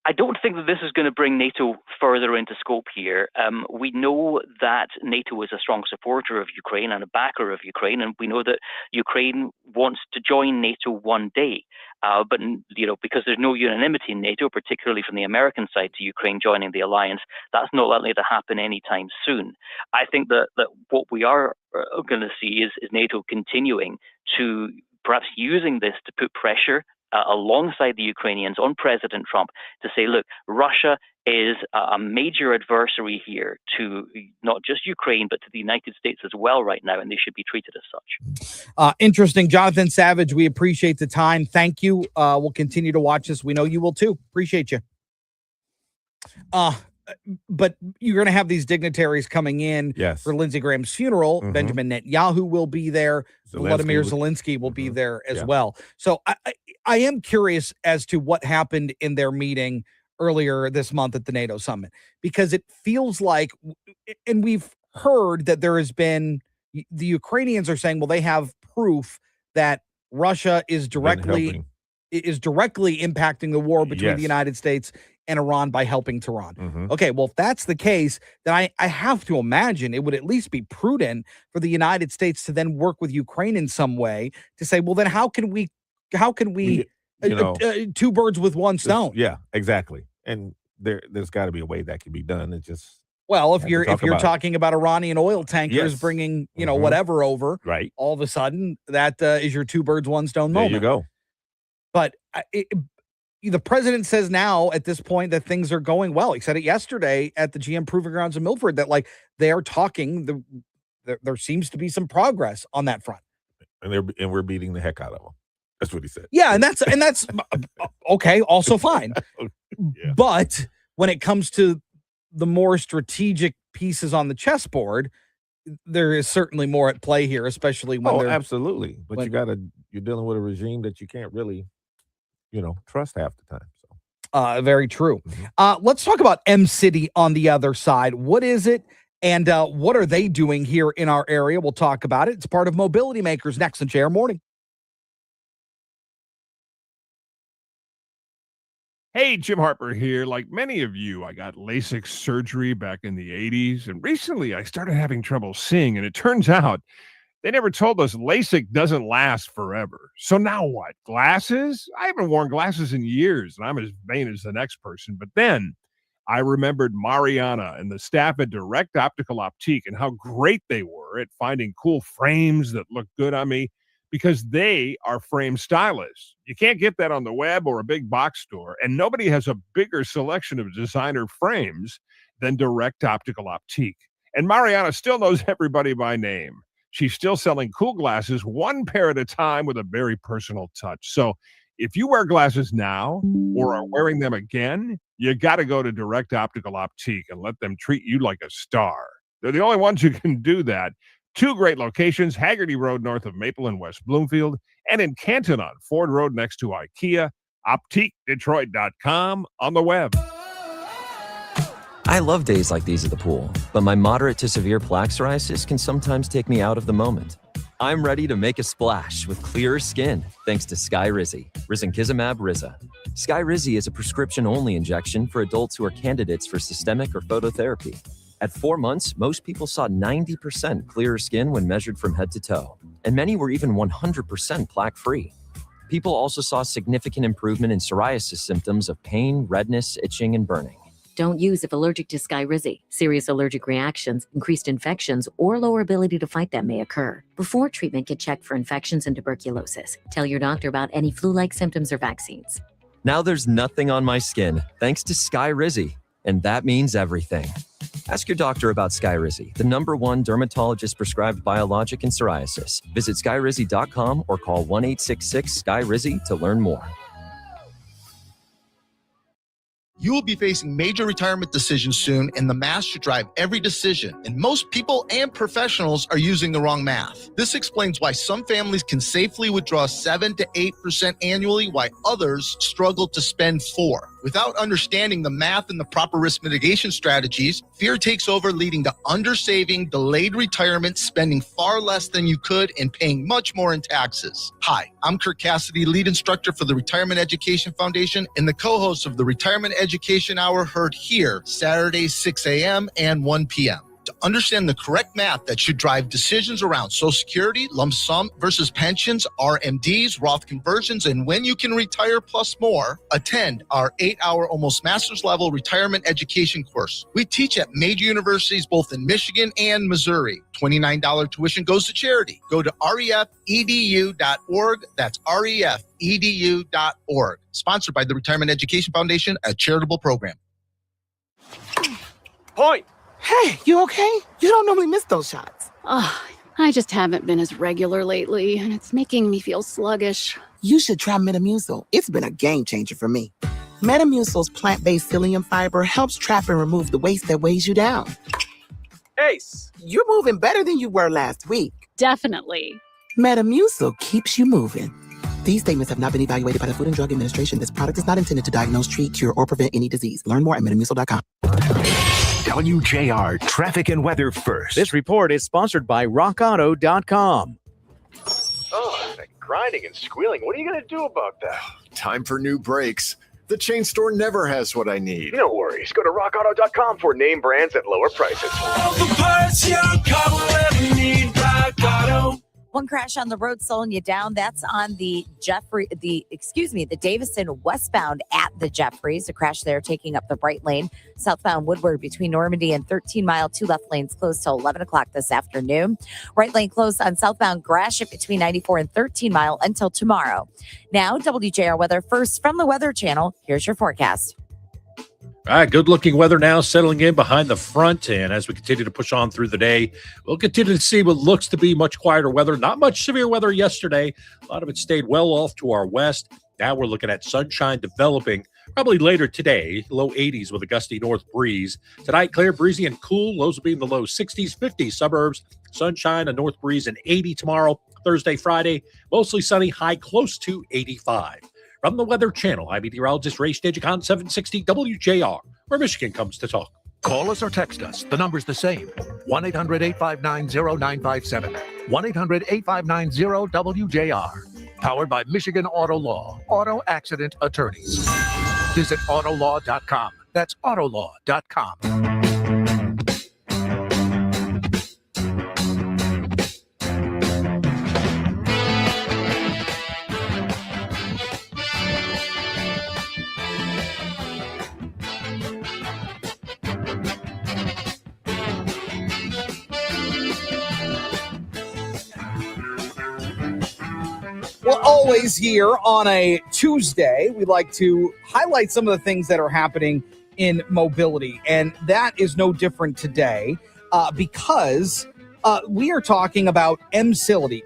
I don't think that this is going to bring NATO further into scope here. We know that NATO is a strong supporter of Ukraine and a backer of Ukraine, and we know that Ukraine wants to join NATO one day. But because there's no unanimity in NATO, particularly from the American side to Ukraine joining the alliance, that's not likely to happen anytime soon. I think that what we are going to see is NATO continuing to perhaps using this to put pressure alongside the Ukrainians on President Trump to say, look, Russia is a major adversary here to not just Ukraine, but to the United States as well right now, and they should be treated as such. Interesting. Jonathan Savage, we appreciate the time. Thank you. We'll continue to watch this. We know you will too. Appreciate you. But you're going to have these dignitaries coming in for Lindsey Graham's funeral. Benjamin Netanyahu will be there. Volodymyr Zelensky will be there as well. So I am curious as to what happened in their meeting earlier this month at the NATO summit, because it feels like, and we've heard that there has been, the Ukrainians are saying, well, they have proof that Russia is directly impacting the war between the United States and Iran by helping Tehran. Okay, well, if that's the case, then I have to imagine it would at least be prudent for the United States to then work with Ukraine in some way to say, well, then how can we two birds with one stone? Yeah, exactly. And there's got to be a way that can be done. It just if you're talking about Iranian oil tankers bringing whatever over, right? All of a sudden that is your two birds one stone moment. There you go. But the president says now at this point that things are going well. He said it yesterday at the GM Proving Grounds in Milford that they are talking. There seems to be some progress on that front, and we're beating the heck out of them. That's what he said. Yeah, and that's okay. Also fine, but when it comes to the more strategic pieces on the chessboard, there is certainly more at play here, especially when absolutely. But you're dealing with a regime that you can't really, trust half the time. So very true. Let's talk about M-City on the other side. What is it? And what are they doing here in our area? We'll talk about it. It's part of Mobility Makers next on JR Morning. Hey, Jim Harper here. Like many of you, I got LASIK surgery back in the 80s, and recently I started having trouble seeing, and it turns out they never told us LASIK doesn't last forever. So now what? Glasses? I haven't worn glasses in years, and I'm as vain as the next person. But then I remembered Mariana and the staff at Direct Optical Optique and how great they were at finding cool frames that look good on me, because they are frame stylists. You can't get that on the web or a big box store, and nobody has a bigger selection of designer frames than Direct Optical Optique. And Mariana still knows everybody by name. She's still selling cool glasses, one pair at a time with a very personal touch. So If you wear glasses now or are wearing them again, you got to go to Direct Optical Optique and let them treat you like a star. They're the only ones who can do that. 2 great locations, Haggerty Road north of Maple and West Bloomfield, and in Canton on Ford Road next to IKEA. OptiqueDetroit.com on the web. I love days like these at the pool, but my moderate to severe plaque psoriasis can sometimes take me out of the moment. I'm ready to make a splash with clearer skin thanks to Skyrizi, risankizumab Riza. Skyrizi is a prescription-only injection for adults who are candidates for systemic or phototherapy. At 4 months, most people saw 90% clearer skin when measured from head to toe, and many were even 100% plaque-free. People also saw significant improvement in psoriasis symptoms of pain, redness, itching, and burning. Don't use if allergic to Skyrizi. Serious allergic reactions, increased infections, or lower ability to fight them may occur. Before treatment, get checked for infections and tuberculosis. Tell your doctor about any flu-like symptoms or vaccines. Now there's nothing on my skin thanks to Skyrizi, and that means everything. Ask your doctor about Skyrizi, the #1 dermatologist-prescribed biologic in psoriasis. Visit skyrizi.com or call 1-866-SKYRIZI to learn more. You will be facing major retirement decisions soon, and the math should drive every decision. And most people and professionals are using the wrong math. This explains why some families can safely withdraw 7 to 8% annually, while others struggle to spend 4%. Without understanding the math and the proper risk mitigation strategies, fear takes over, leading to undersaving, delayed retirement, spending far less than you could, and paying much more in taxes. Hi, I'm Kirk Cassidy, lead instructor for the Retirement Education Foundation and the co-host of the Retirement Education Hour, heard here Saturdays 6 a.m. and 1 p.m. To understand the correct math that should drive decisions around Social Security, lump sum versus pensions, RMDs, Roth conversions, and when you can retire plus more, attend our 8-hour, almost master's level retirement education course. We teach at major universities both in Michigan and Missouri. $29 tuition goes to charity. Go to refedu.org. That's refedu.org. Sponsored by the Retirement Education Foundation, a charitable program. Point. Hey, you okay? You don't normally miss those shots. Oh, I just haven't been as regular lately, and it's making me feel sluggish. You should try Metamucil. It's been a game changer for me. Metamucil's plant-based psyllium fiber helps trap and remove the waste that weighs you down. Ace, you're moving better than you were last week. Definitely. Metamucil keeps you moving. These statements have not been evaluated by the Food and Drug Administration. This product is not intended to diagnose, treat, cure, or prevent any disease. Learn more at metamucil.com. WJR Traffic and Weather First. This report is sponsored by RockAuto.com. Oh, that grinding and squealing. What are you going to do about that? Time for new brakes. The chain store never has what I need. No worries. Go to RockAuto.com for name brands at lower prices. All the parts your car will ever need, Rock Auto. One crash on the road slowing you down. That's on the Davison westbound at the Jeffries. A crash there taking up the right lane. Southbound Woodward between Normandy and 13 Mile. 2 left lanes closed till 11 o'clock this afternoon. Right lane closed on southbound Gratiot between 94 and 13 Mile until tomorrow. Now, WJR weather first from the Weather Channel. Here's your forecast. All right, good-looking weather now settling in behind the front, and as we continue to push on through the day, we'll continue to see what looks to be much quieter weather. Not much severe weather yesterday. A lot of it stayed well off to our west. Now we're looking at sunshine developing probably later today, low 80s with a gusty north breeze. Tonight, clear, breezy, and cool. Lows will be in the low 60s, 50s, suburbs. Sunshine, a north breeze, and 80 tomorrow, Thursday, Friday. Mostly sunny, high close to 85. From the Weather Channel, I'm meteorologist Ray Stagik on 760 WJR, where Michigan comes to talk. Call us or text us. The number's the same. 1-800-859-0957. 1-800-859-0WJR. Powered by Michigan Auto Law. Auto Accident Attorneys. Visit autolaw.com. That's autolaw.com. Well, always here on a Tuesday, we like to highlight some of the things that are happening in mobility. And that is no different today because we are talking about M-City,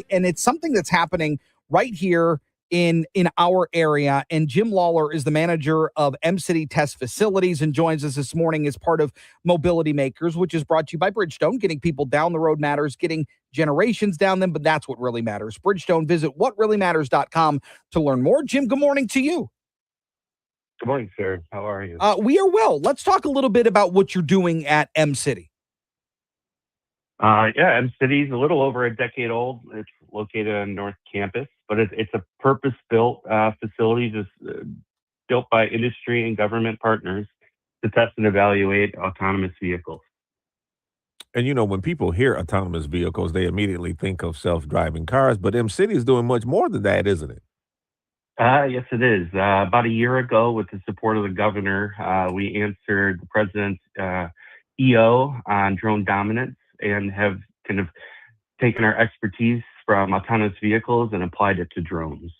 and it's something that's happening right here in our area. And Jim Lawler is the manager of M-City Test Facilities and joins us this morning as part of Mobility Makers, which is brought to you by Bridgestone. Getting people down the road matters, getting generations down them, but that's what really matters. Bridgestone, visit whatreallymatters.com to learn more. Jim, good morning to you. Good morning, sir. How are you? We are well. Let's talk a little bit about what you're doing at M-City. M-City is a little over a decade old. It's located on North Campus, but it's a purpose-built facility just built by industry and government partners to test and evaluate autonomous vehicles. And when people hear autonomous vehicles, they immediately think of self-driving cars, but M-City is doing much more than that, isn't it? Yes, it is. About a year ago, with the support of the governor, we answered the president's EO on drone dominance and have kind of taken our expertise from autonomous vehicles and applied it to drones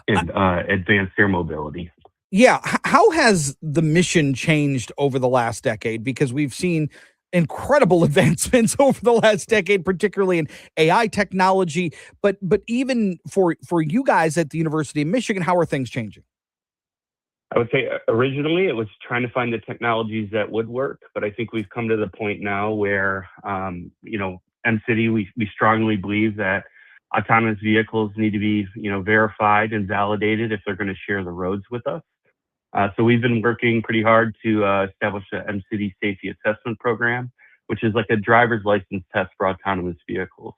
and advanced air mobility. Yeah. How has the mission changed over the last decade? Because we've seen incredible advancements over the last decade, particularly in AI technology. But even for you guys at the University of Michigan, how are things changing? I would say originally it was trying to find the technologies that would work, but I think we've come to the point now where, M-City, we strongly believe that autonomous vehicles need to be, verified and validated if they're going to share the roads with us. So we've been working pretty hard to establish the M-City Safety Assessment Program, which is like a driver's license test for autonomous vehicles.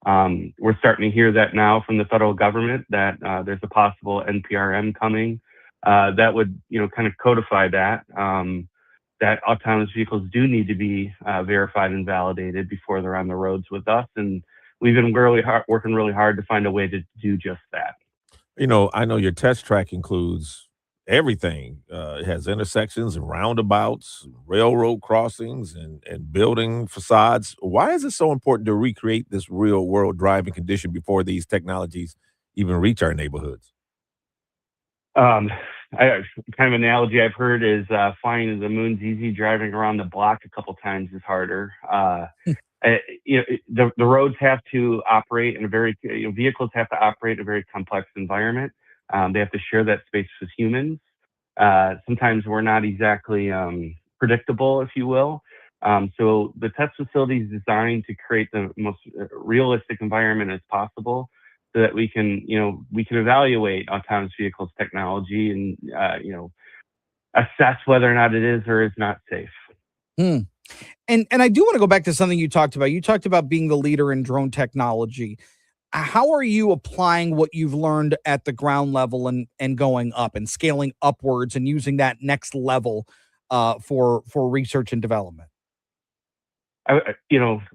We're starting to hear that now from the federal government that there's a possible NPRM coming that would, kind of codify that, that autonomous vehicles do need to be verified and validated before they're on the roads with us. And we've been working really hard to find a way to do just that. I know your test track includes everything. It has intersections and roundabouts, railroad crossings, and building facades. Why is it so important to recreate this real world driving condition before these technologies even reach our neighborhoods? Kind of analogy I've heard is flying to the moon's easy, driving around the block a couple times is harder. The roads have to operate in a very, vehicles have to operate in a very complex environment. They have to share that space with humans. Sometimes we're not exactly predictable, if you will. So the test facility is designed to create the most realistic environment as possible, so that we can evaluate autonomous vehicles technology and assess whether or not it is or is not safe. And I do want to go back to something you talked about. You talked about being the leader in drone technology. How are you applying what you've learned at the ground level and going up and scaling upwards and using that next level for research and development? A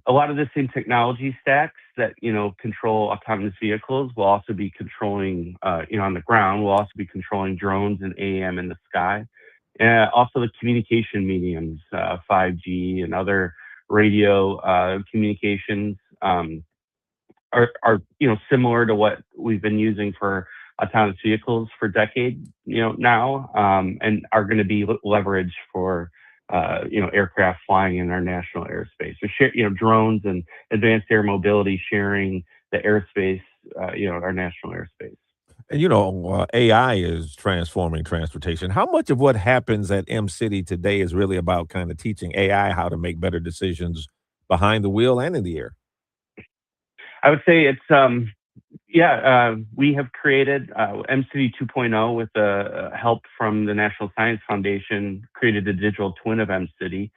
lot of the same technology stacks that, control autonomous vehicles will also be controlling, on the ground, will also be controlling drones and AAM in the sky. Also the communication mediums, 5G and other radio communications are similar to what we've been using for autonomous vehicles for decades, now, and are going to be leveraged for aircraft flying in our national airspace. So, drones and advanced air mobility sharing the airspace, our national airspace. And AI is transforming transportation. How much of what happens at M-City today is really about kind of teaching AI how to make better decisions behind the wheel and in the air? I would say it's, we have created M-City 2.0 with the help from the National Science Foundation, created a digital twin of M-City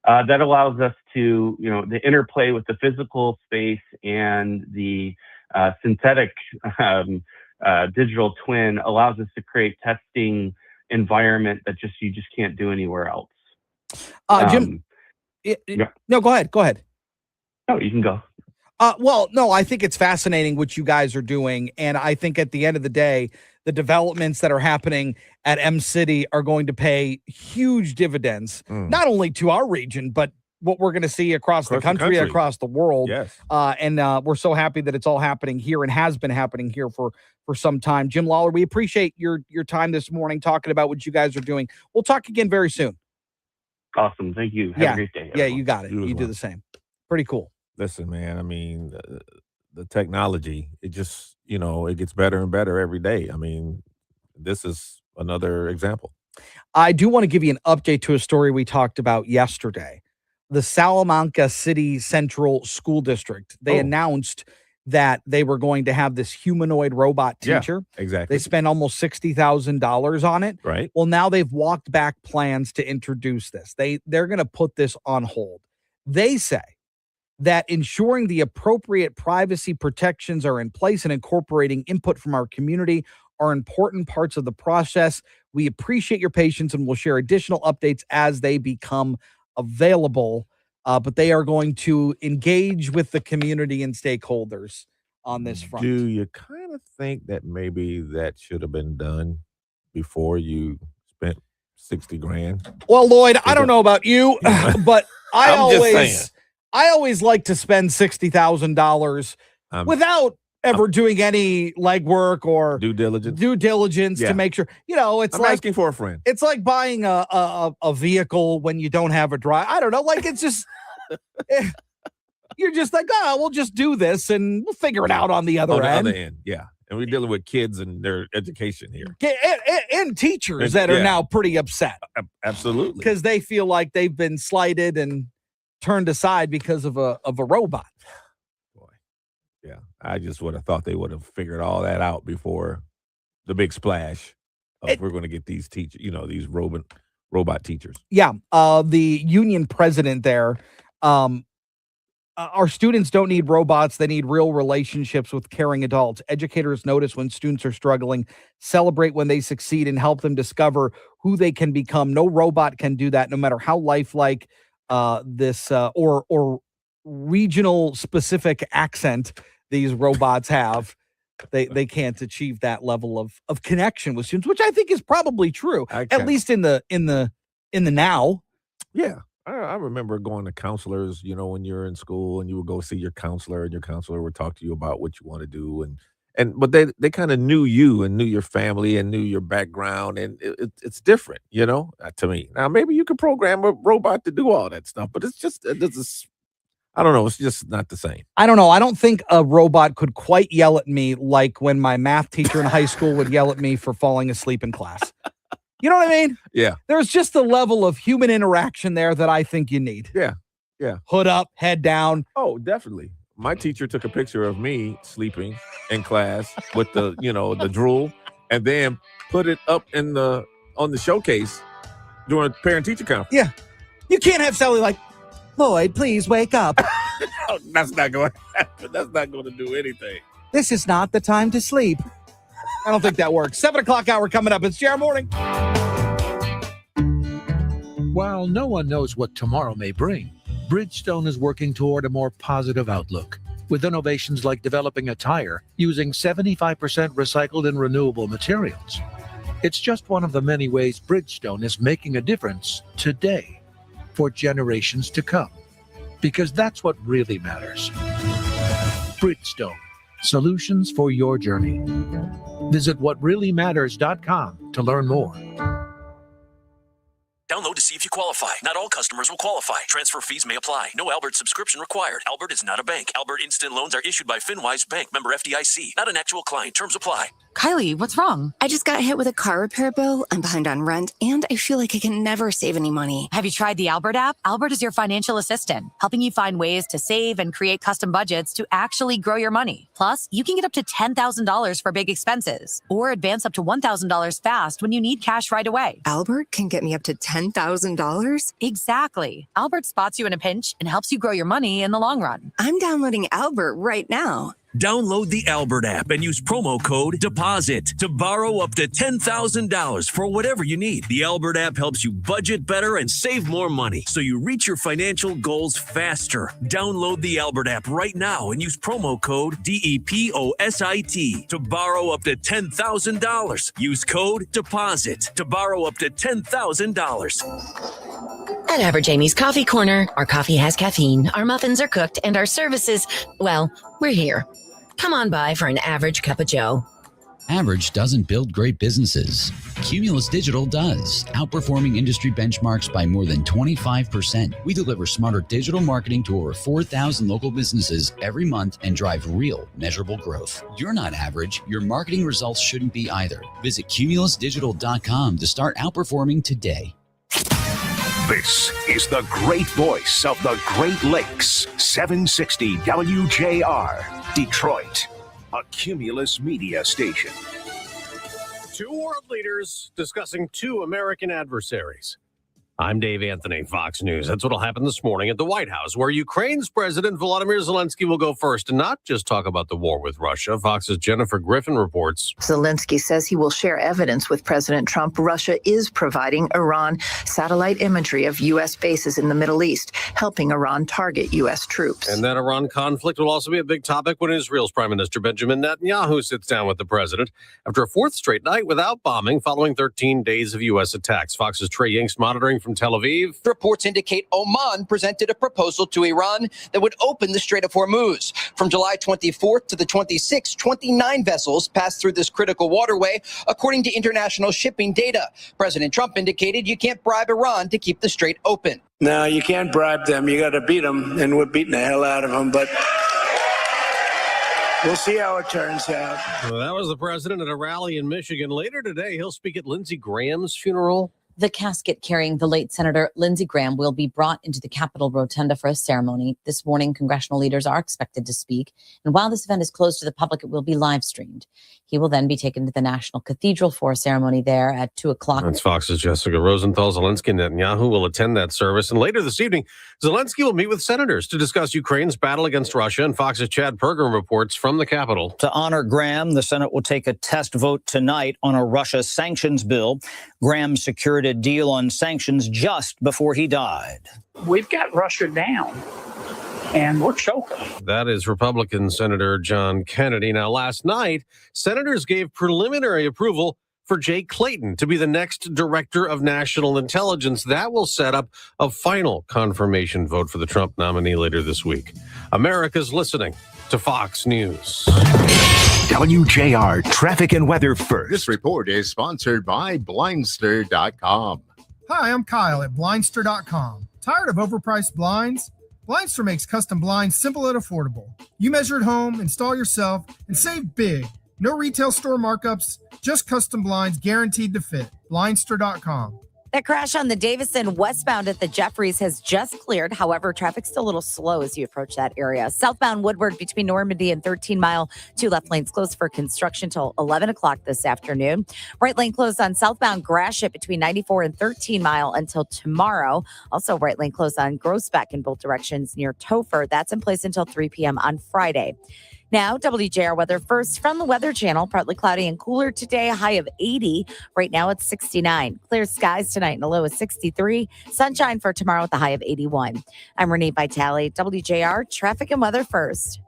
that allows us to, the interplay with the physical space and the synthetic digital twin allows us to create testing environment that you just can't do anywhere else. Jim, no, go ahead. No, you can go. Well, no, I think it's fascinating what you guys are doing. And I think at the end of the day, the developments that are happening at M-City are going to pay huge dividends, not only to our region, but what we're going to see across the country, across the world. Yes. And we're so happy that it's all happening here and has been happening here for some time. Jim Lawler, we appreciate your time this morning talking about what you guys are doing. We'll talk again very soon. Awesome. Thank you. Have a great day. Yeah, you got it. You do the same. Pretty cool. Listen, man, I mean, the technology, it just, it gets better and better every day. I mean, this is another example. I do want to give you an update to a story we talked about yesterday. The Salamanca City Central School District, they announced that they were going to have this humanoid robot teacher. Yeah, exactly. They spent almost $60,000 on it. Right. Well, now they've walked back plans to introduce this. They're going to put this on hold. They say that ensuring the appropriate privacy protections are in place and incorporating input from our community are important parts of the process. We appreciate your patience and we'll share additional updates as they become available. But they are going to engage with the community and stakeholders on this front. Do you kind of think that maybe that should have been done before you spent $60,000? Well, Lloyd, I don't know about you, but I saying. always like to spend $60,000 without ever doing any legwork or due diligence to make sure, it's I'm like asking for a friend. It's like buying a vehicle when you don't have a drive. I don't know. Like, it's just, you're just like, we'll just do this and we'll figure it out on the other end. Yeah. And we're dealing with kids and their education here. And teachers that are now pretty upset. Absolutely. Because they feel like they've been slighted and turned aside because of a robot. Yeah, I just would have thought they would have figured all that out before the big splash of we're going to get these teachers, these robot teachers. Yeah, the union president there, our students don't need robots. They need real relationships with caring adults. Educators notice when students are struggling, celebrate when they succeed, and help them discover who they can become. No robot can do that, no matter how lifelike this or regional specific accent these robots have. They can't achieve that level of connection with students, which I think is probably true, at least in the now. Yeah, I remember going to counselors, when you're in school and you would go see your counselor and your counselor would talk to you about what you want to do, but they kind of knew you and knew your family and knew your background, and it's different, to me. Now maybe you could program a robot to do all that stuff, but it's just I don't know. It's just not the same. I don't know. I don't think a robot could quite yell at me like when my math teacher in high school would yell at me for falling asleep in class. You know what I mean? Yeah. There's just the level of human interaction there that I think you need. Yeah. Hood up, head down. Oh, definitely. My teacher took a picture of me sleeping in class with the, the drool, and then put it up on the showcase during parent-teacher conference. Yeah. You can't have Sally like, Lloyd, please wake up. No, that's not going to happen. That's not going to do anything. This is not the time to sleep. I don't think that works. 7 o'clock hour coming up. It's JR Morning. While no one knows what tomorrow may bring, Bridgestone is working toward a more positive outlook with innovations like developing a tire using 75% recycled and renewable materials. It's just one of the many ways Bridgestone is making a difference today for generations to come, because that's what really matters. Bridgestone, solutions for your journey. Visit whatreallymatters.com to learn more. Download to see if you qualify. Not all customers will qualify. Transfer fees may apply. No Albert subscription required. Albert is not a bank. Albert Instant Loans are issued by FinWise Bank, member FDIC. Not an actual client. Terms apply. Kylie, what's wrong? I just got hit with a car repair bill. I'm behind on rent, and I feel like I can never save any money. Have you tried the Albert app? Albert is your financial assistant, helping you find ways to save and create custom budgets to actually grow your money. Plus, you can get up to $10,000 for big expenses, or advance up to $1,000 fast when you need cash right away. Albert can get me up to $10,000? Exactly. Albert spots you in a pinch and helps you grow your money in the long run. I'm downloading Albert right now. Download the Albert app and use promo code DEPOSIT to borrow up to $10,000 for whatever you need. The Albert app helps you budget better and save more money so you reach your financial goals faster. Download the Albert app right now and use promo code DEPOSIT to borrow up to $10,000. Use code DEPOSIT to borrow up to $10,000. At Average Amy's Coffee Corner, our coffee has caffeine, our muffins are cooked, and our services, well, we're here. Come on by for an average cup of joe. Average doesn't build great businesses. Cumulus Digital does, outperforming industry benchmarks by more than 25%. We deliver smarter digital marketing to over 4,000 local businesses every month and drive real, measurable growth. You're not average. Your marketing results shouldn't be either. Visit cumulusdigital.com to start outperforming today. This is the great voice of the Great Lakes, 760 WJR, Detroit, a Cumulus media station. Two world leaders discussing two American adversaries. I'm Dave Anthony, Fox News. That's what'll happen this morning at the White House, where Ukraine's President Volodymyr Zelensky will go first and not just talk about the war with Russia. Fox's Jennifer Griffin reports. Zelensky says he will share evidence with President Trump. Russia is providing Iran satellite imagery of U.S. bases in the Middle East, helping Iran target U.S. troops. And that Iran conflict will also be a big topic when Israel's Prime Minister Benjamin Netanyahu sits down with the president after a fourth straight night without bombing following 13 days of U.S. attacks. Fox's Trey Yanks monitoring from Tel Aviv. Reports indicate Oman presented a proposal to Iran that would open the Strait of Hormuz. From July 24th to the 26th, 29 vessels passed through this critical waterway, according to international shipping data. President Trump indicated you can't bribe Iran to keep the strait open. No, you can't bribe them. You got to beat them, and we're beating the hell out of them. But we'll see how it turns out. Well, that was the president at a rally in Michigan. Later today, he'll speak at Lindsey Graham's funeral. The casket carrying the late Senator Lindsey Graham will be brought into the Capitol Rotunda for a ceremony. This morning, congressional leaders are expected to speak. And while this event is closed to the public, it will be live streamed. He will then be taken to the National Cathedral for a ceremony there at 2 o'clock. That's Fox's Jessica Rosenthal. Zelensky and Netanyahu will attend that service. And later this evening, Zelensky will meet with senators to discuss Ukraine's battle against Russia. And Fox's Chad Pergram reports from the Capitol. To honor Graham, the Senate will take a test vote tonight on a Russia sanctions bill. Graham secured a deal on sanctions just before he died. We've got Russia down, and we're choking. That is Republican Senator John Kennedy. Now, last night, senators gave preliminary approval for Jay Clayton to be the next director of national intelligence. That will set up a final confirmation vote for the Trump nominee later this week. America's listening to Fox News. WJR traffic and weather first. This report is sponsored by Blindster.com. Hi, I'm Kyle at Blindster.com. Tired of overpriced blinds? Blindster makes custom blinds simple and affordable. You measure at home, install yourself, and save big. No retail store markups, just custom blinds guaranteed to fit. Blindster.com. That crash on the Davison westbound at the Jeffries has just cleared. However, traffic's still a little slow as you approach that area. Southbound Woodward between Normandy and 13 Mile, 2 left lanes closed for construction till 11 o'clock this afternoon. Right lane closed on southbound Gratiot between 94 and 13 Mile until tomorrow. Also, right lane closed on Groesbeck in both directions near Topher. That's in place until 3 p.m. on Friday. Now, WJR weather first from the Weather Channel. Partly cloudy and cooler today, a high of 80. Right now it's 69. Clear skies tonight and a low of 63. Sunshine for tomorrow with a high of 81. I'm Renee Vitale, WJR traffic and weather first.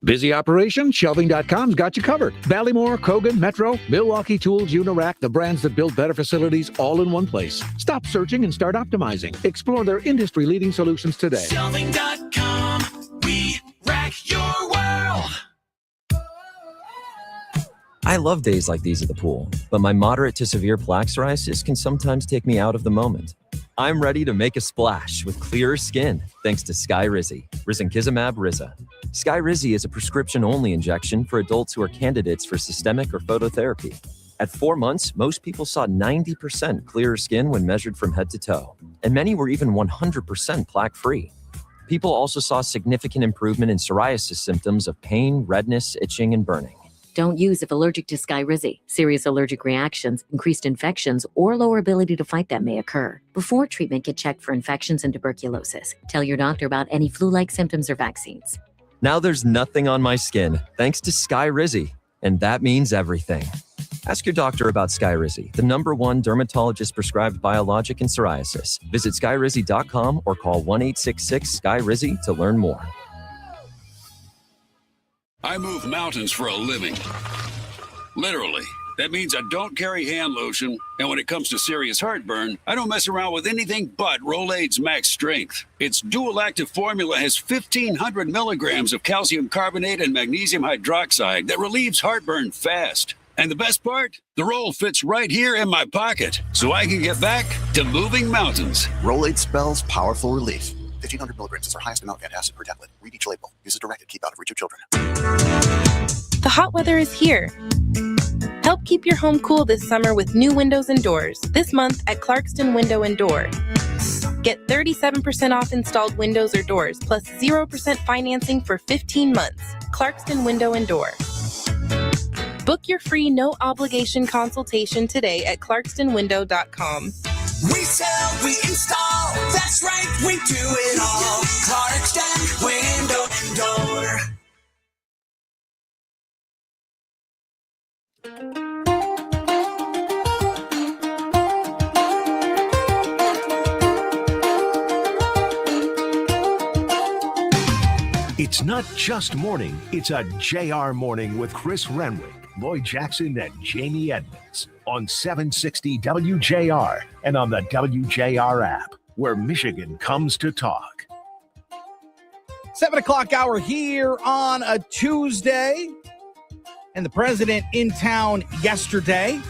Busy operation? Shelving.com's got you covered. Ballymore, Kogan, Metro, Milwaukee Tools, Unirac, the brands that build better facilities all in one place. Stop searching and start optimizing. Explore their industry-leading solutions today. Shelving.com, we rack your world. I love days like these at the pool, but my moderate to severe plaque psoriasis can sometimes take me out of the moment. I'm ready to make a splash with clearer skin thanks to Skyrizi, risankizumab Riza. Skyrizi is a prescription-only injection for adults who are candidates for systemic or phototherapy. At 4 months, most people saw 90% clearer skin when measured from head to toe, and many were even 100% plaque-free. People also saw significant improvement in psoriasis symptoms of pain, redness, itching, and burning. Don't use if allergic to Skyrizi. Serious allergic reactions, increased infections, or lower ability to fight them may occur. Before treatment, get checked for infections and tuberculosis. Tell your doctor about any flu-like symptoms or vaccines. Now there's nothing on my skin thanks to Skyrizi, and that means everything. Ask your doctor about Skyrizi, the #1 dermatologist-prescribed biologic in psoriasis. Visit Skyrizi.com or call 1-866-SKYRIZI to learn more. I move mountains for a living. Literally. That means I don't carry hand lotion, and when it comes to serious heartburn, I don't mess around with anything but Rolaids Max Strength. Its dual-active formula has 1,500 milligrams of calcium carbonate and magnesium hydroxide that relieves heartburn fast. And the best part? The roll fits right here in my pocket, so I can get back to moving mountains. Rolade spells powerful relief. 1,500 milligrams is our highest amount of antacid per tablet. Read each label. Use as directed. Keep out of reach of children. The hot weather is here. Help keep your home cool this summer with new windows and doors. This month at Clarkston Window and Door. Get 37% off installed windows or doors, plus 0% financing for 15 months. Clarkston Window and Door. Book your free no-obligation consultation today at clarkstonwindow.com. We sell, we install. That's right, we do it all. Clarkston Window and Door. It's not just morning, it's a JR morning with Chris Renwick, Lloyd Jackson, and Jamie Edmonds on 760 WJR and on the WJR app, where Michigan comes to talk. 7 o'clock hour here on a Tuesday. And the president in town yesterday.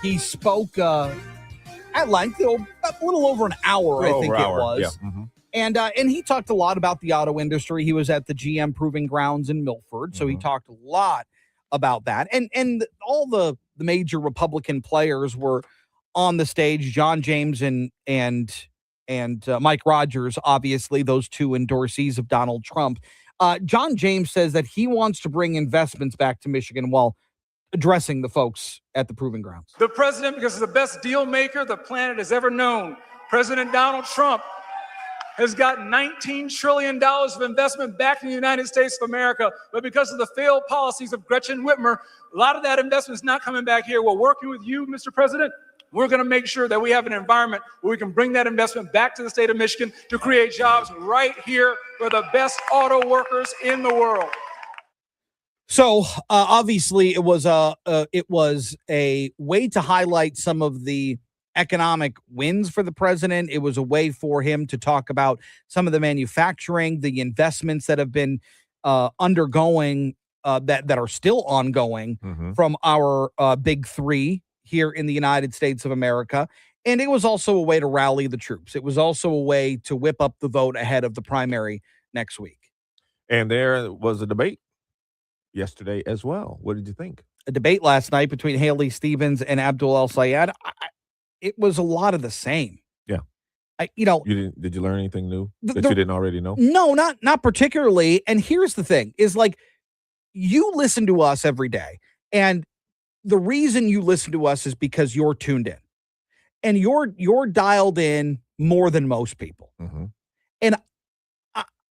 He spoke at length, a little over an hour, I think it was. Yeah. Mm-hmm. And he talked a lot about the auto industry. He was at the GM Proving Grounds in Milford, so he talked a lot about that. And all the major Republican players were on the stage. John James and Mike Rogers, obviously, those two endorsees of Donald Trump. John James says that he wants to bring investments back to Michigan while addressing the folks at the Proving Grounds. The president, because he's the best deal maker the planet has ever known, President Donald Trump, has got $19 trillion of investment back in the United States of America. But because of the failed policies of Gretchen Whitmer, a lot of that investment is not coming back here. We're working with you, Mr. President. We're going to make sure that we have an environment where we can bring that investment back to the state of Michigan to create jobs right here for the best auto workers in the world. So obviously it was a way to highlight some of the economic wins for the president. It was a way for him to talk about some of the manufacturing, the investments that have been undergoing, that are still ongoing from our big three here in the United States of America. And it was also a way to rally the troops. It was also a way to whip up the vote ahead of the primary next week. And there was a debate yesterday as well. What did you think? A debate last night between Haley Stevens and Abdul El-Sayed. It was a lot of the same. Yeah. Did you learn anything new that you didn't already know? No, not particularly. And here's the thing is, like, you listen to us every day, and the reason you listen to us is because you're tuned in and you're dialed in more than most people. And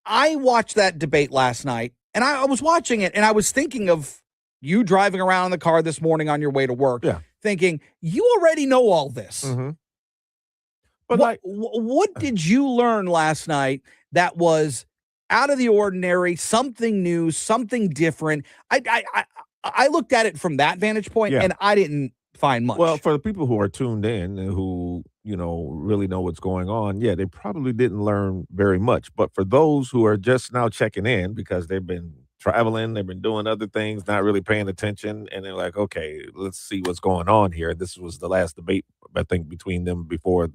I watched that debate last night, and I was watching it and I was thinking of you driving around in the car this morning on your way to work, thinking you already know all this. But what did you learn last night that was out of the ordinary, something new, something different? I looked at it from that vantage point, and I didn't find much. Well, for the people who are tuned in and who, really know what's going on, they probably didn't learn very much. But for those who are just now checking in because they've been traveling, they've been doing other things, not really paying attention, and they're like, okay, let's see what's going on here. This was the last debate, I think, between them before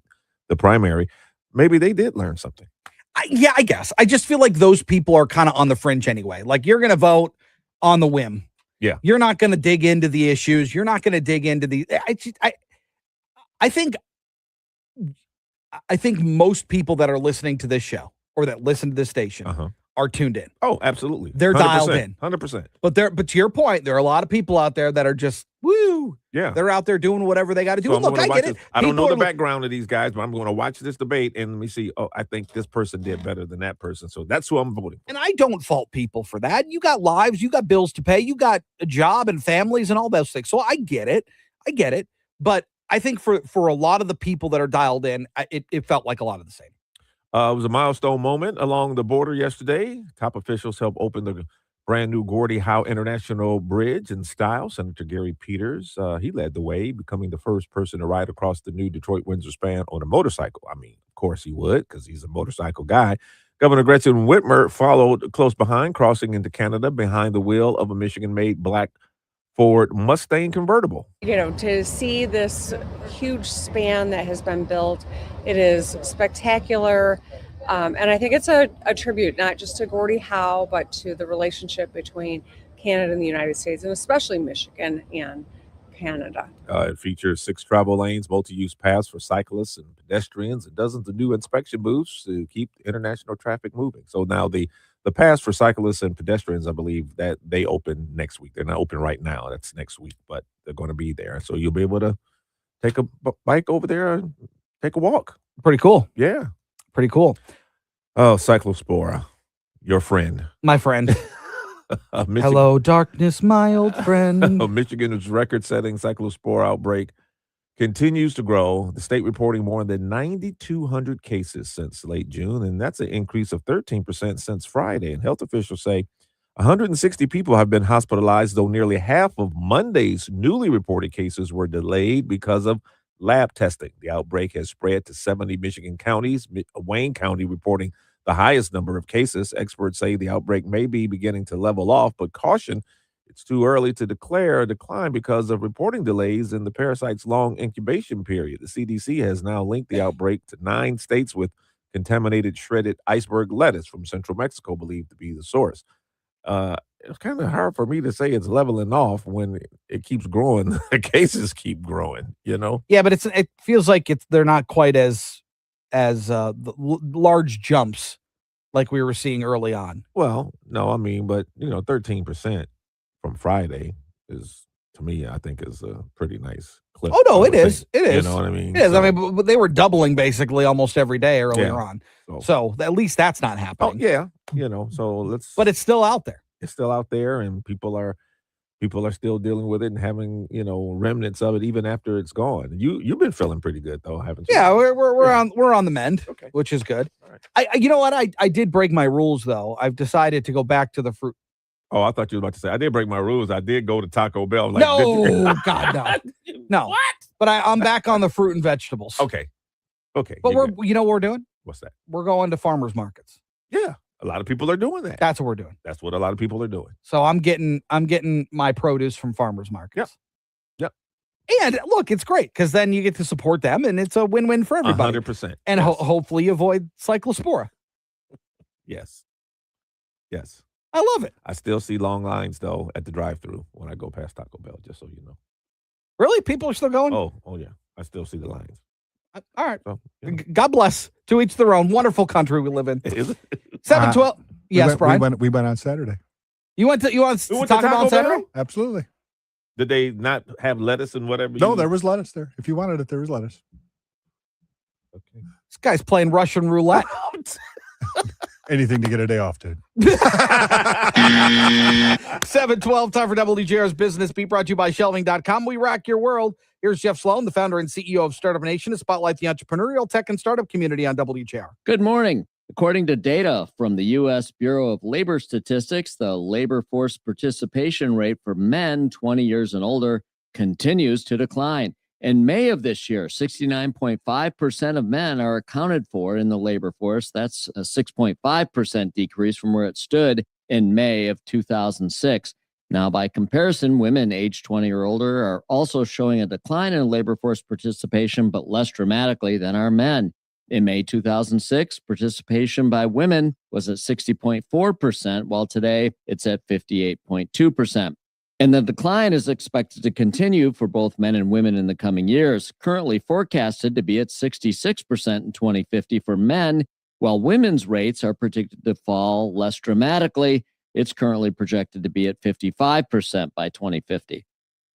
the primary. Maybe they did learn something. I guess. I just feel like those people are kind of on the fringe anyway. Like, you're going to vote on the whim. Yeah. You're not going to dig into the issues. You're not going to dig into the I think most people that are listening to this show or that listen to this station are tuned in. Oh, absolutely. They're dialed in. 100%. But to your point, there are a lot of people out there that are just woo. Yeah. They're out there doing whatever they got to do. So Look, I get it. I don't know the background of these guys, but I'm going to watch this debate and let me see. Oh, I think this person did better than that person. So that's who I'm voting for. And I don't fault people for that. You got lives, you got bills to pay, you got a job and families and all those things. So I get it. But I think for a lot of the people that are dialed in, it felt like a lot of the same. It was a milestone moment along the border yesterday. Top officials helped open the brand new Gordie Howe International Bridge in style. Senator Gary Peters, he led the way, becoming the first person to ride across the new Detroit-Windsor span on a motorcycle. I mean, of course he would, because he's a motorcycle guy. Governor Gretchen Whitmer followed close behind, crossing into Canada behind the wheel of a Michigan-made black Ford Mustang convertible. You know, to see this huge span that has been built, it is spectacular. And I think it's a tribute not just to Gordie Howe, but to the relationship between Canada and the United States, and especially Michigan and Canada. It features 6 travel lanes, multi-use paths for cyclists and pedestrians, and dozens of new inspection booths to keep international traffic moving. So now the paths for cyclists and pedestrians, I believe that they open next week. They're not open right now. That's next week, but they're going to be there. So you'll be able to take a bike over there and take a walk. Pretty cool. Yeah. Pretty cool. Oh, Cyclospora, your friend. My friend. Michigan, Hello, darkness, my old friend. Michigan's record-setting cyclospora outbreak continues to grow. The state reporting more than 9,200 cases since late June, and that's an increase of 13% since Friday. And health officials say 160 people have been hospitalized, though nearly half of Monday's newly reported cases were delayed because of lab testing. The outbreak has spread to 70 Michigan counties, Wayne County reporting the highest number of cases. Experts say the outbreak may be beginning to level off, but caution it's too early to declare a decline because of reporting delays in the parasite's long incubation period. The CDC has now linked the outbreak to 9 states with contaminated shredded iceberg lettuce from central Mexico, believed to be the source. It's kind of hard for me to say it's leveling off when it keeps growing. The cases keep growing, you know? Yeah, but it feels like they're not quite as large jumps like we were seeing early on. Well, no, I mean, but 13% from Friday is, to me, I think is a pretty nice clip. Oh no, it is. It is. You know what I mean? It is. So, I mean, but they were doubling basically almost every day earlier on. So, So at least that's not happening. yeah, so let's. But it's still out there. It's still out there, and people are still dealing with it and having remnants of it even after it's gone. You've been feeling pretty good though, haven't you? Yeah, we're on the mend, which is good. Right. You know what? I did break my rules though. I've decided to go back to the fruit. Oh, I thought you were about to say I did break my rules. I did go to Taco Bell. Like, no, God, no, no. What? But I'm back on the fruit and vegetables. Okay. But you know what we're doing? What's that? We're going to farmers markets. Yeah, a lot of people are doing that. That's what we're doing. That's what a lot of people are doing. So I'm getting my produce from farmers markets. Yep. And look, it's great because then you get to support them, and it's a win-win for everybody. 100%. And hopefully avoid cyclospora. Yes. I love it. I still see long lines though at the drive-thru when I go past Taco Bell. Just so you know. Really, people are still going? Oh yeah. I still see the lines. All right. So, God bless. To each their own. Wonderful country we live in. 712. Yes, Brian. We went on Saturday. You went to Taco Bell on Saturday? Absolutely. Did they not have lettuce and whatever? No, there was lettuce there. If you wanted it, there was lettuce. Okay. This guy's playing Russian roulette. Anything to get a day off, dude. 712, time for WJR's Business Beat, brought to you by Shelving.com. We rock your world. Here's Jeff Sloan, the founder and CEO of Startup Nation, to spotlight the entrepreneurial tech and startup community on WJR. Good morning. According to data from the U.S. Bureau of Labor Statistics, the labor force participation rate for men 20 years and older continues to decline. In May of this year, 69.5% of men are accounted for in the labor force. That's a 6.5% decrease from where it stood in May of 2006. Now, by comparison, women aged 20 or older are also showing a decline in labor force participation, but less dramatically than our men. In May 2006, participation by women was at 60.4%, while today it's at 58.2%. And the decline is expected to continue for both men and women in the coming years, currently forecasted to be at 66% in 2050 for men, while women's rates are predicted to fall less dramatically. It's currently projected to be at 55% by 2050.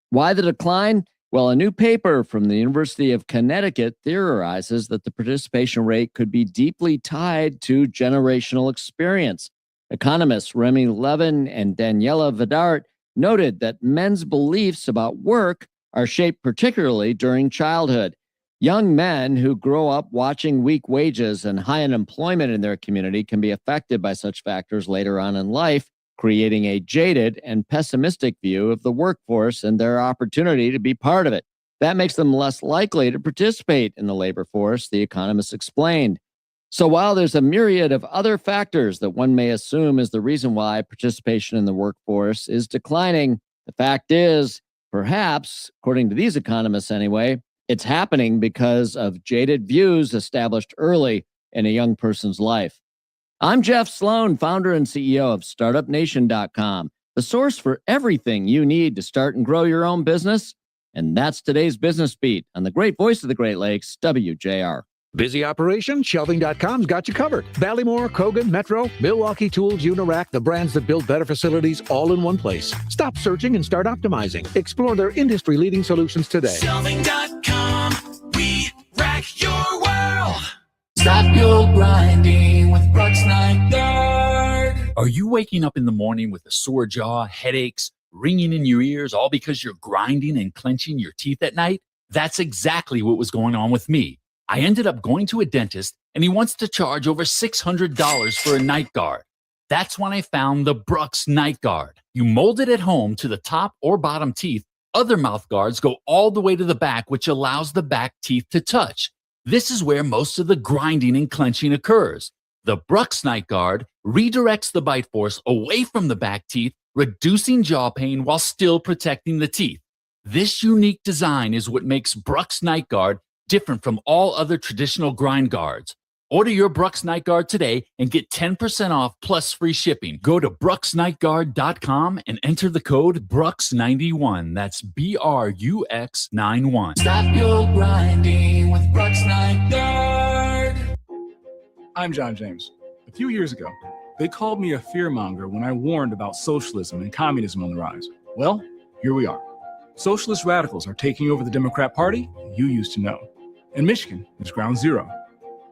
Why the decline? Well, a new paper from the University of Connecticut theorizes that the participation rate could be deeply tied to generational experience. Economists Remy Levin and Daniela Vidart noted that men's beliefs about work are shaped particularly during childhood. Young men who grow up watching weak wages and high unemployment in their community can be affected by such factors later on in life, creating a jaded and pessimistic view of the workforce and their opportunity to be part of it. That makes them less likely to participate in the labor force, the economists explained. So while there's a myriad of other factors that one may assume is the reason why participation in the workforce is declining, The fact is, perhaps, according to these economists anyway, it's happening because of jaded views established early in a young person's life. I'm Jeff Sloan, founder and CEO of StartupNation.com, the source for everything you need to start and grow your own business. And that's today's Business Beat on the great voice of the Great Lakes, WJR. Busy operation? Shelving.com's got you covered. Ballymore, Kogan, Metro, Milwaukee Tools, Unirac, the brands that build better facilities all in one place. Stop searching and start optimizing. Explore their industry-leading solutions today. Shelving.com, we rack your world. Stop your grinding with Brooks Night Guard. Are you waking up in the morning with a sore jaw, headaches, ringing in your ears, all because you're grinding and clenching your teeth at night? That's exactly what was going on with me. I ended up going to a dentist, and he wants to charge over $600 for a night guard. That's when I found the Brooks Night Guard. You mold it at home to the top or bottom teeth. Other mouth guards go all the way to the back, which allows the back teeth to touch. This is where most of the grinding and clenching occurs. The Brooks Night Guard redirects the bite force away from the back teeth, reducing jaw pain while still protecting the teeth. This unique design is what makes Brooks Night Guard different from all other traditional grind guards. Order your Brooks Night Guard today and get 10% off plus free shipping. Go to brooksnightguard.com and enter the code BRUX91. That's BRUX91. Stop your grinding with Brooks Night Guard. I'm John James. A few years ago, they called me a fearmonger when I warned about socialism and communism on the rise. Well, here we are. Socialist radicals are taking over the Democrat Party you used to know. And Michigan is ground zero.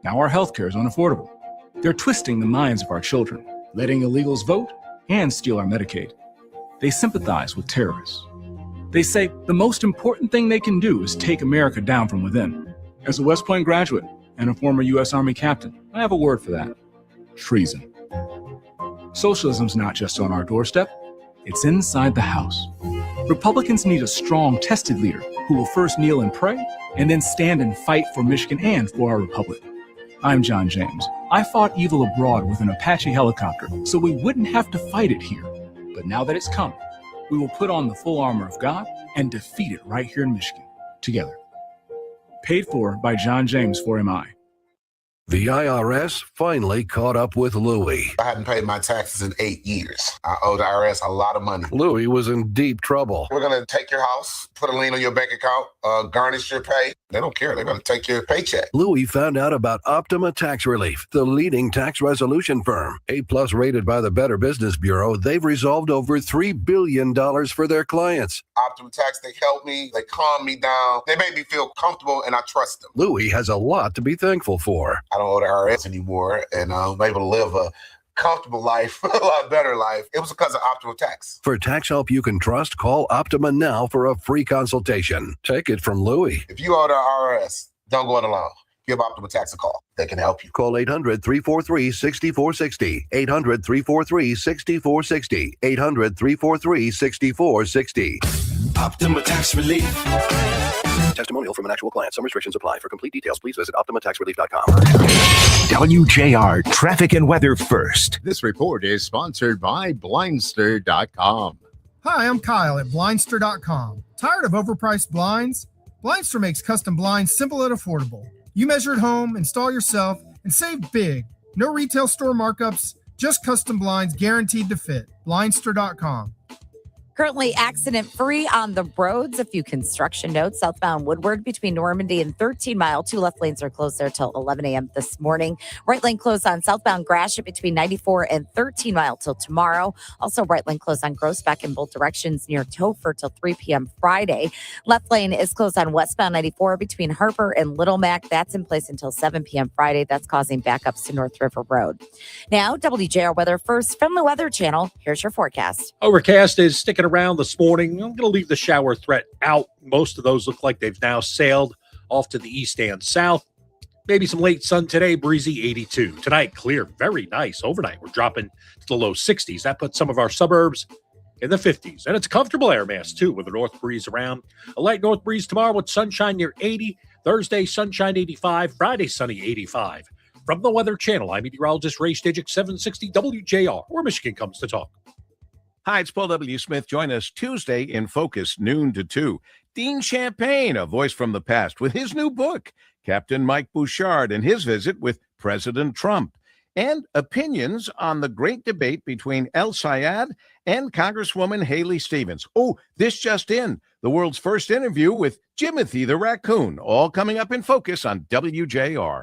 Now our healthcare is unaffordable. They're twisting the minds of our children, letting illegals vote and steal our Medicaid. They sympathize with terrorists. They say the most important thing they can do is take America down from within. As a West Point graduate and a former U.S. Army captain, I have a word for that: treason. Socialism's not just on our doorstep, it's inside the house. Republicans need a strong, tested leader who will first kneel and pray, and then stand and fight for Michigan and for our republic. I'm John James. I fought evil abroad with an Apache helicopter so we wouldn't have to fight it here. But now that it's come, we will put on the full armor of God and defeat it right here in Michigan, together. Paid for by John James for MI. The IRS finally caught up with Louie. I hadn't paid my taxes in 8 years. I owe the IRS a lot of money. Louie was in deep trouble. We're going to take your house, put a lien on your bank account, garnish your pay. They don't care. They're going to take your paycheck. Louie found out about Optima Tax Relief, the leading tax resolution firm. A+ rated by the Better Business Bureau, they've resolved over $3 billion for their clients. Optima Tax, they help me. They calm me down. They make me feel comfortable, and I trust them. Louie has a lot to be thankful for. I don't owe the IRS anymore, and I'm able to live a comfortable life, a lot better life. It was because of Optima Tax. For tax help you can trust, call Optima now for a free consultation. Take it from Louie. If you owe the IRS, don't go it alone. Give Optima Tax a call. They can help you. Call 800-343-6460. 800-343-6460. 800-343-6460. Optima Tax Relief. Testimonial from an actual client. Some restrictions apply. For complete details, please visit OptimaTaxRelief.com. WJR Traffic and Weather First. This report is sponsored by Blindster.com. Hi, I'm Kyle at Blindster.com. Tired of overpriced blinds? Blindster makes custom blinds simple and affordable. You measure at home, install yourself, and save big. No retail store markups, just custom blinds guaranteed to fit. Blindster.com. Currently accident-free on the roads. A few construction notes. Southbound Woodward between Normandy and 13 Mile. 2 left lanes are closed there till 11 a.m. this morning. Right lane closed on southbound Gratiot between 94 and 13 Mile till tomorrow. Also right lane closed on Groesbeck in both directions near Topher till 3 p.m. Friday. Left lane is closed on westbound 94 between Harper and Little Mac. That's in place until 7 p.m. Friday. That's causing backups to North River Road. Now, WJR Weather First from the Weather Channel. Here's your forecast. Overcast is sticking around this morning. I'm going to leave the shower threat out. Most of those look like they've now sailed off to the east and south. Maybe some late sun today, breezy 82. Tonight, clear, very nice. Overnight, we're dropping to the low 60s. That puts some of our suburbs in the 50s. And it's a comfortable air mass, too, with a north breeze around. A light north breeze tomorrow with sunshine near 80. Thursday, sunshine 85. Friday, sunny 85. From the Weather Channel, I'm meteorologist Ray Stidgick, 760 WJR, where Michigan comes to talk. Hi, it's Paul W. Smith. Join us Tuesday in Focus, noon to 2. Dean Champagne, a voice from the past, with his new book, Captain Mike Bouchard, and his visit with President Trump. And opinions on the great debate between El Sayed and Congresswoman Haley Stevens. Oh, this just in, the world's first interview with Jimothy the Raccoon, all coming up in Focus on WJR.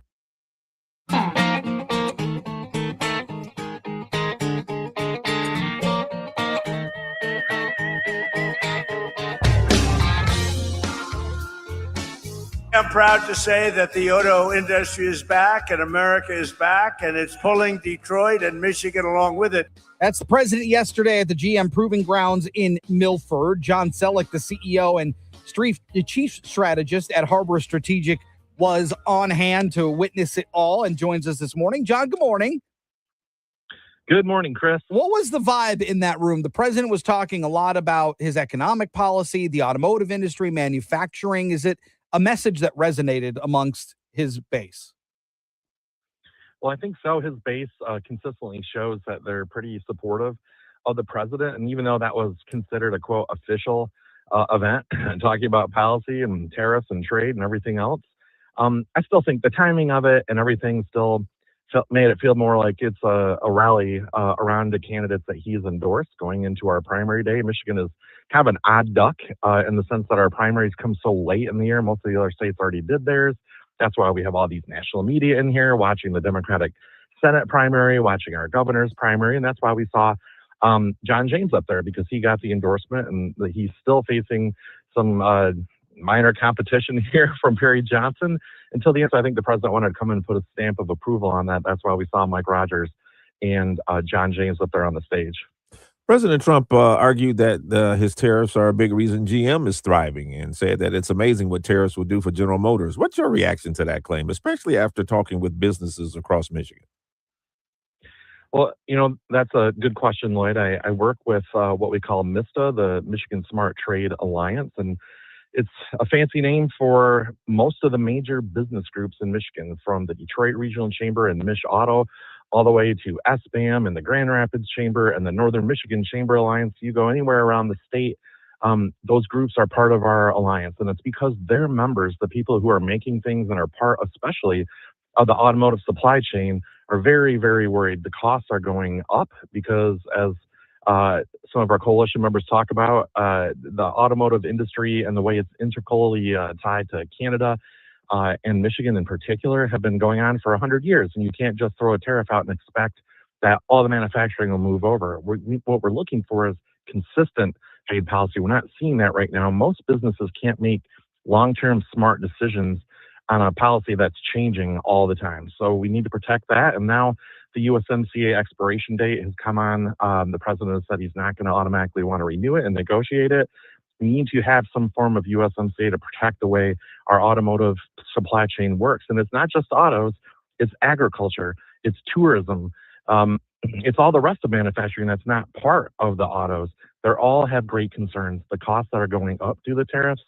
I'm proud to say that the auto industry is back and America is back, and it's pulling Detroit and Michigan along with it. That's the president yesterday at the GM Proving Grounds in Milford. John Selleck, the CEO and the chief strategist at Harbor Strategic, was on hand to witness it all and joins us this morning. John, good morning. Good morning, Chris. What was the vibe in that room? The president was talking a lot about his economic policy, the automotive industry, manufacturing. Is it a message that resonated amongst his base? Well, I think so. His base consistently shows that they're pretty supportive of the president. And even though that was considered a, quote, official event, talking about policy and tariffs and trade and everything else, I still think the timing of it and everything still made it feel more like it's a rally around the candidates that he's endorsed going into our primary day. Michigan is kind of an odd duck in the sense that our primaries come so late in the year. Most of the other states already did theirs. That's why we have all these national media in here watching the Democratic Senate primary, watching our governor's primary. And that's why we saw John James up there, because he got the endorsement, and he's still facing some minor competition here from Perry Johnson until the end. So I think the president wanted to come in and put a stamp of approval on that. That's why we saw Mike Rogers and John James up there on the stage. President Trump argued that his tariffs are a big reason GM is thriving, and said that it's amazing what tariffs will do for General Motors. What's your reaction to that claim, especially after talking with businesses across Michigan? Well, that's a good question, Lloyd. I work with what we call MISTA, the Michigan Smart Trade Alliance, and it's a fancy name for most of the major business groups in Michigan, from the Detroit Regional Chamber and Mich Auto, all the way to SBAM and the Grand Rapids Chamber and the Northern Michigan Chamber Alliance. You go anywhere around the state, those groups are part of our alliance. And it's because their members, the people who are making things and are part, especially of the automotive supply chain, are very, very worried. The costs are going up because, as some of our coalition members talk about, the automotive industry and the way it's integrally tied to Canada and Michigan in particular have been going on for 100 years. And you can't just throw a tariff out and expect that all the manufacturing will move over. What we're looking for is consistent trade policy. We're not seeing that right now. Most businesses can't make long-term smart decisions on a policy that's changing all the time. So we need to protect that. And now the USMCA expiration date has come on. The president has said he's not going to automatically want to renew it and negotiate it. We need to have some form of USMCA to protect the way our automotive supply chain works. And it's not just autos, it's agriculture, it's tourism, it's all the rest of manufacturing that's not part of the autos. They all have great concerns. The costs that are going up due to the tariffs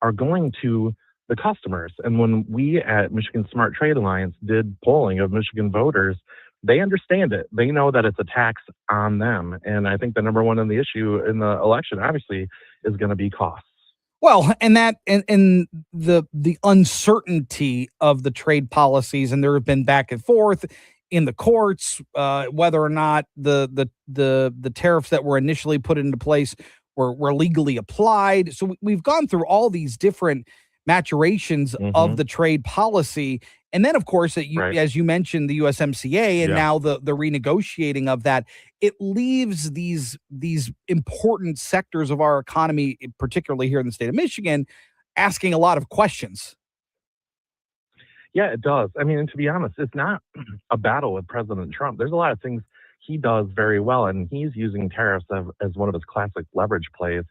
are going to the customers. And when we at Michigan Smart Trade Alliance did polling of Michigan voters, they understand it. They know that it's a tax on them. And I think the number one on the issue in the election, obviously, is going to be costs. Well, and that and the uncertainty of the trade policies, and there have been back and forth in the courts whether or not the tariffs that were initially put into place were legally applied. So we've gone through all these different maturations of the trade policy. And then, of course, as you mentioned, the USMCA and now the renegotiating of that, it leaves these important sectors of our economy, particularly here in the state of Michigan, asking a lot of questions. Yeah, it does. I mean, and to be honest, it's not a battle with President Trump. There's a lot of things he does very well, and he's using tariffs as one of his classic leverage plays.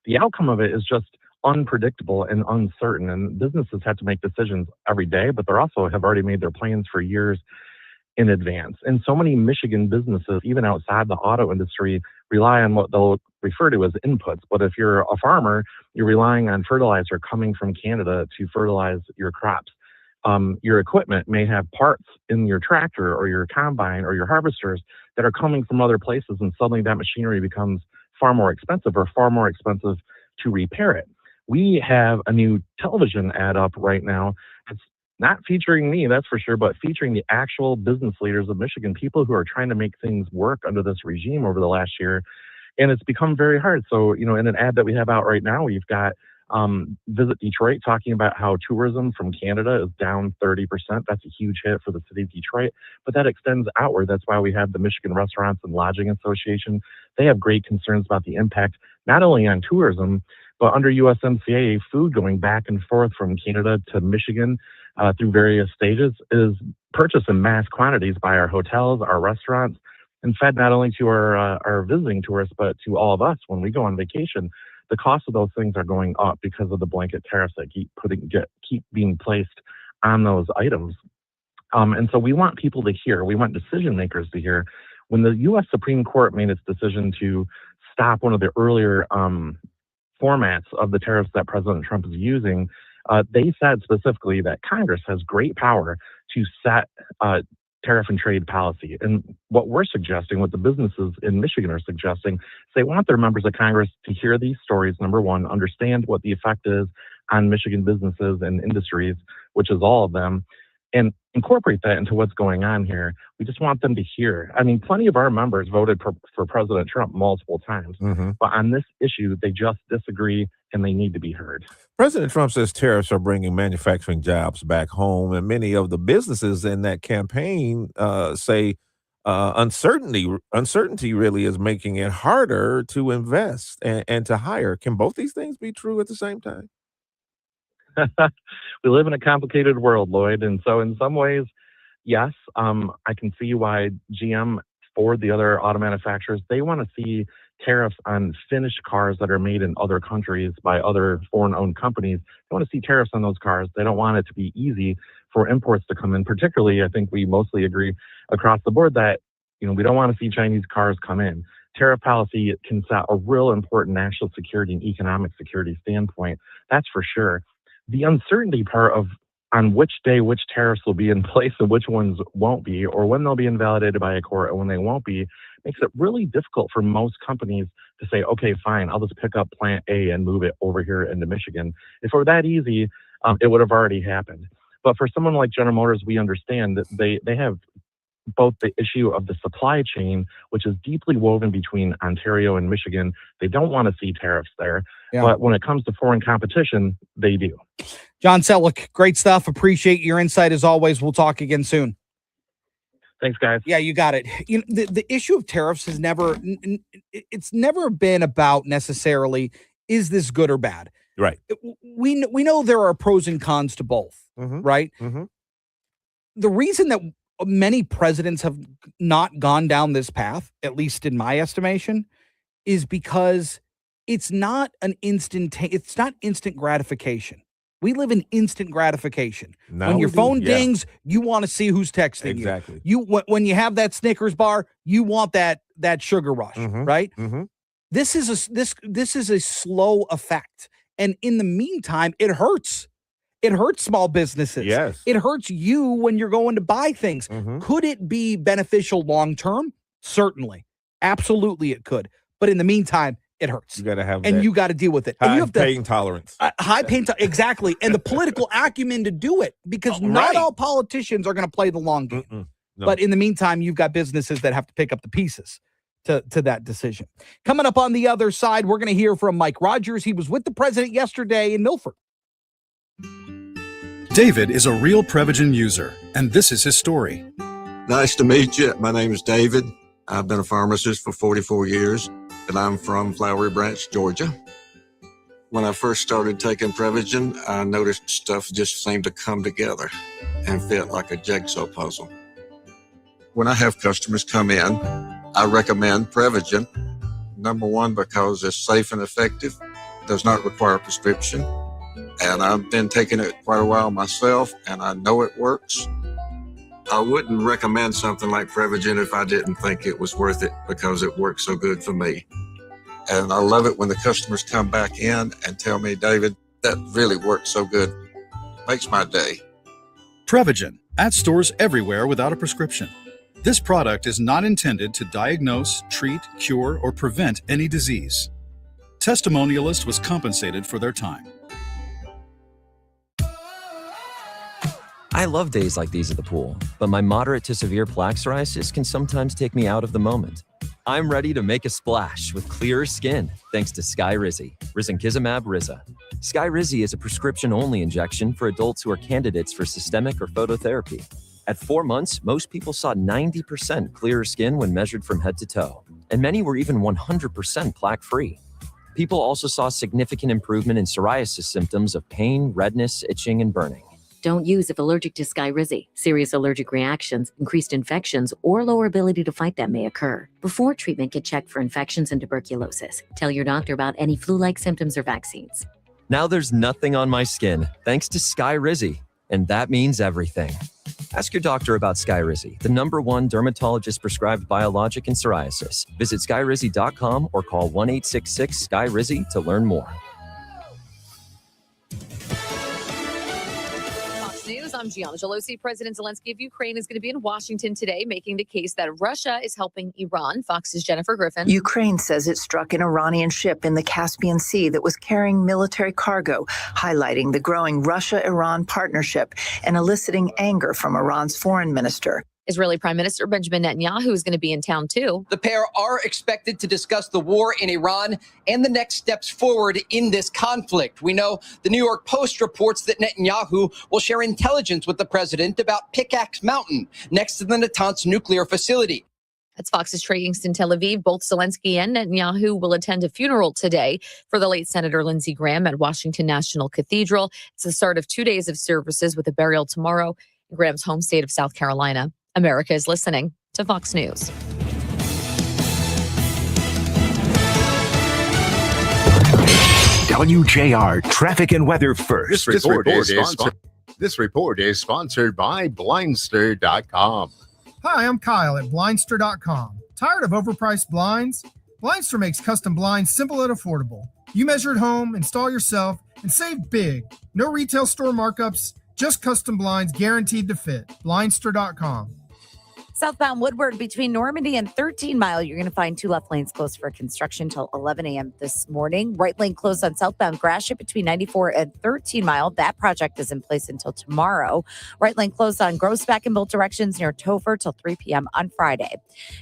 The outcome of it is just unpredictable and uncertain, and businesses have to make decisions every day, but they also have already made their plans for years in advance. And so many Michigan businesses, even outside the auto industry, rely on what they'll refer to as inputs. But if you're a farmer, you're relying on fertilizer coming from Canada to fertilize your crops. Your equipment may have parts in your tractor or your combine or your harvesters that are coming from other places, and suddenly that machinery becomes far more expensive or far more expensive to repair it. We have a new television ad up right now. It's not featuring me, that's for sure, but featuring the actual business leaders of Michigan, people who are trying to make things work under this regime over the last year. And it's become very hard. So, in an ad that we have out right now, we've got Visit Detroit talking about how tourism from Canada is down 30%. That's a huge hit for the city of Detroit, but that extends outward. That's why we have the Michigan Restaurants and Lodging Association. They have great concerns about the impact, not only on tourism, but under USMCA, food going back and forth from Canada to Michigan through various stages is purchased in mass quantities by our hotels, our restaurants, and fed not only to our visiting tourists, but to all of us when we go on vacation. The cost of those things are going up because of the blanket tariffs that keep being placed on those items. And so we want people to hear, we want decision makers to hear. When the U.S. Supreme Court made its decision to stop one of the earlier formats of the tariffs that President Trump is using, they said specifically that Congress has great power to set tariff and trade policy. And what we're suggesting, what the businesses in Michigan are suggesting, is they want their members of Congress to hear these stories, number one, understand what the effect is on Michigan businesses and industries, which is all of them, and incorporate that into what's going on here. We just want them to hear. I mean, plenty of our members voted for President Trump multiple times, but on this issue, they just disagree and they need to be heard. President Trump says tariffs are bringing manufacturing jobs back home, and many of the businesses in that campaign say uncertainty really is making it harder to invest and to hire. Can both these things be true at the same time? We live in a complicated world, Lloyd. And so in some ways, yes, I can see why GM, Ford, the other auto manufacturers, they want to see tariffs on finished cars that are made in other countries by other foreign-owned companies. They want to see tariffs on those cars. They don't want it to be easy for imports to come in. Particularly, I think we mostly agree across the board that, we don't want to see Chinese cars come in. Tariff policy can set a real important national security and economic security standpoint. That's for sure. The uncertainty part of on which day which tariffs will be in place and which ones won't be, or when they'll be invalidated by a court and when they won't be, makes it really difficult for most companies to say, okay, fine, I'll just pick up plant A and move it over here into Michigan. If it were that easy, it would have already happened. But for someone like General Motors, we understand that they have both the issue of the supply chain, which is deeply woven between Ontario and Michigan. They don't want to see tariffs there. Yeah. But when it comes to foreign competition, they do. John Selleck, great stuff. Appreciate your insight as always. We'll talk again soon. Thanks, guys. Yeah, you got it. The issue of tariffs has never been about necessarily, is this good or bad? Right. We know there are pros and cons to both, right? The reason that many presidents have not gone down this path, at least in my estimation, is because it's not instant gratification. We live in instant gratification. Now when your phone dings, you want to see who's texting exactly. you. When you have that Snickers bar, you want that sugar rush, right? This is a slow effect, and in the meantime, it hurts. It hurts small businesses. Yes. It hurts you when you're going to buy things. Could it be beneficial long term? Certainly. Absolutely it could. But in the meantime, it hurts. You got to have and you got to deal with it. High and you have pain tolerance. High pain exactly. And the political acumen to do it, because not all politicians are going to play the long game. No. But in the meantime, you've got businesses that have to pick up the pieces to that decision. Coming up on the other side, we're going to hear from Mike Rogers. He was with the president yesterday in Milford. David is a real Prevagen user, and this is his story. Nice to meet you. My name is David. I've been a pharmacist for 44 years, and I'm from Flowery Branch, Georgia. When I first started taking Prevagen, I noticed stuff just seemed to come together and fit like a jigsaw puzzle. When I have customers come in, I recommend Prevagen. Number one, because it's safe and effective, does not require a prescription. And I've been taking it quite a while myself, and I know it works. I wouldn't recommend something like Prevagen if I didn't think it was worth it, because it works so good for me. And I love it when the customers come back in and tell me, David, that really works so good. Makes my day. Prevagen, at stores everywhere without a prescription. This product is not intended to diagnose, treat, cure, or prevent any disease. Testimonialist was compensated for their time. I love days like these at the pool, but my moderate to severe plaque psoriasis can sometimes take me out of the moment. I'm ready to make a splash with clearer skin thanks to Skyrizi, risankizumab Riza. Skyrizi is a prescription-only injection for adults who are candidates for systemic or phototherapy. At 4 months, most people saw 90% clearer skin when measured from head to toe, and many were even 100% plaque-free. People also saw significant improvement in psoriasis symptoms of pain, redness, itching, and burning. Don't use if allergic to Skyrizi. Serious allergic reactions, increased infections, or lower ability to fight them may occur. Before treatment, get checked for infections and tuberculosis. Tell your doctor about any flu-like symptoms or vaccines. Now there's nothing on my skin thanks to Skyrizi, and that means everything. Ask your doctor about Skyrizi, the #1 dermatologist-prescribed biologic in psoriasis. Visit skyrizi.com or call 1-866-SKY-RIZI to learn more. News. I'm Gianna Gelosi. President Zelensky of Ukraine is going to be in Washington today, making the case that Russia is helping Iran. Fox's Jennifer Griffin. Ukraine says it struck an Iranian ship in the Caspian Sea that was carrying military cargo, highlighting the growing Russia-Iran partnership and eliciting anger from Iran's foreign minister. Israeli Prime Minister Benjamin Netanyahu is going to be in town, too. The pair are expected to discuss the war in Iran and the next steps forward in this conflict. We know the New York Post reports that Netanyahu will share intelligence with the president about Pickaxe Mountain, next to the Natanz nuclear facility. That's Fox's Trey Inkster, Tel Aviv. Both Zelensky and Netanyahu will attend a funeral today for the late Senator Lindsey Graham at Washington National Cathedral. It's the start of 2 days of services with a burial tomorrow in Graham's home state of South Carolina. America is listening to Fox News. WJR Traffic and Weather First. This report is sponsored by Blindster.com. Hi, I'm Kyle at Blindster.com. Tired of overpriced blinds? Blindster makes custom blinds simple and affordable. You measure at home, install yourself, and save big. No retail store markups, just custom blinds guaranteed to fit. Blindster.com. Southbound Woodward between Normandy and 13 Mile. You're going to find 2 left lanes closed for construction till 11 a.m. this morning. Right lane closed on southbound Gratiot between 94 and 13 Mile. That project is in place until tomorrow. Right lane closed on Grossback in both directions near Topher till 3 p.m. on Friday.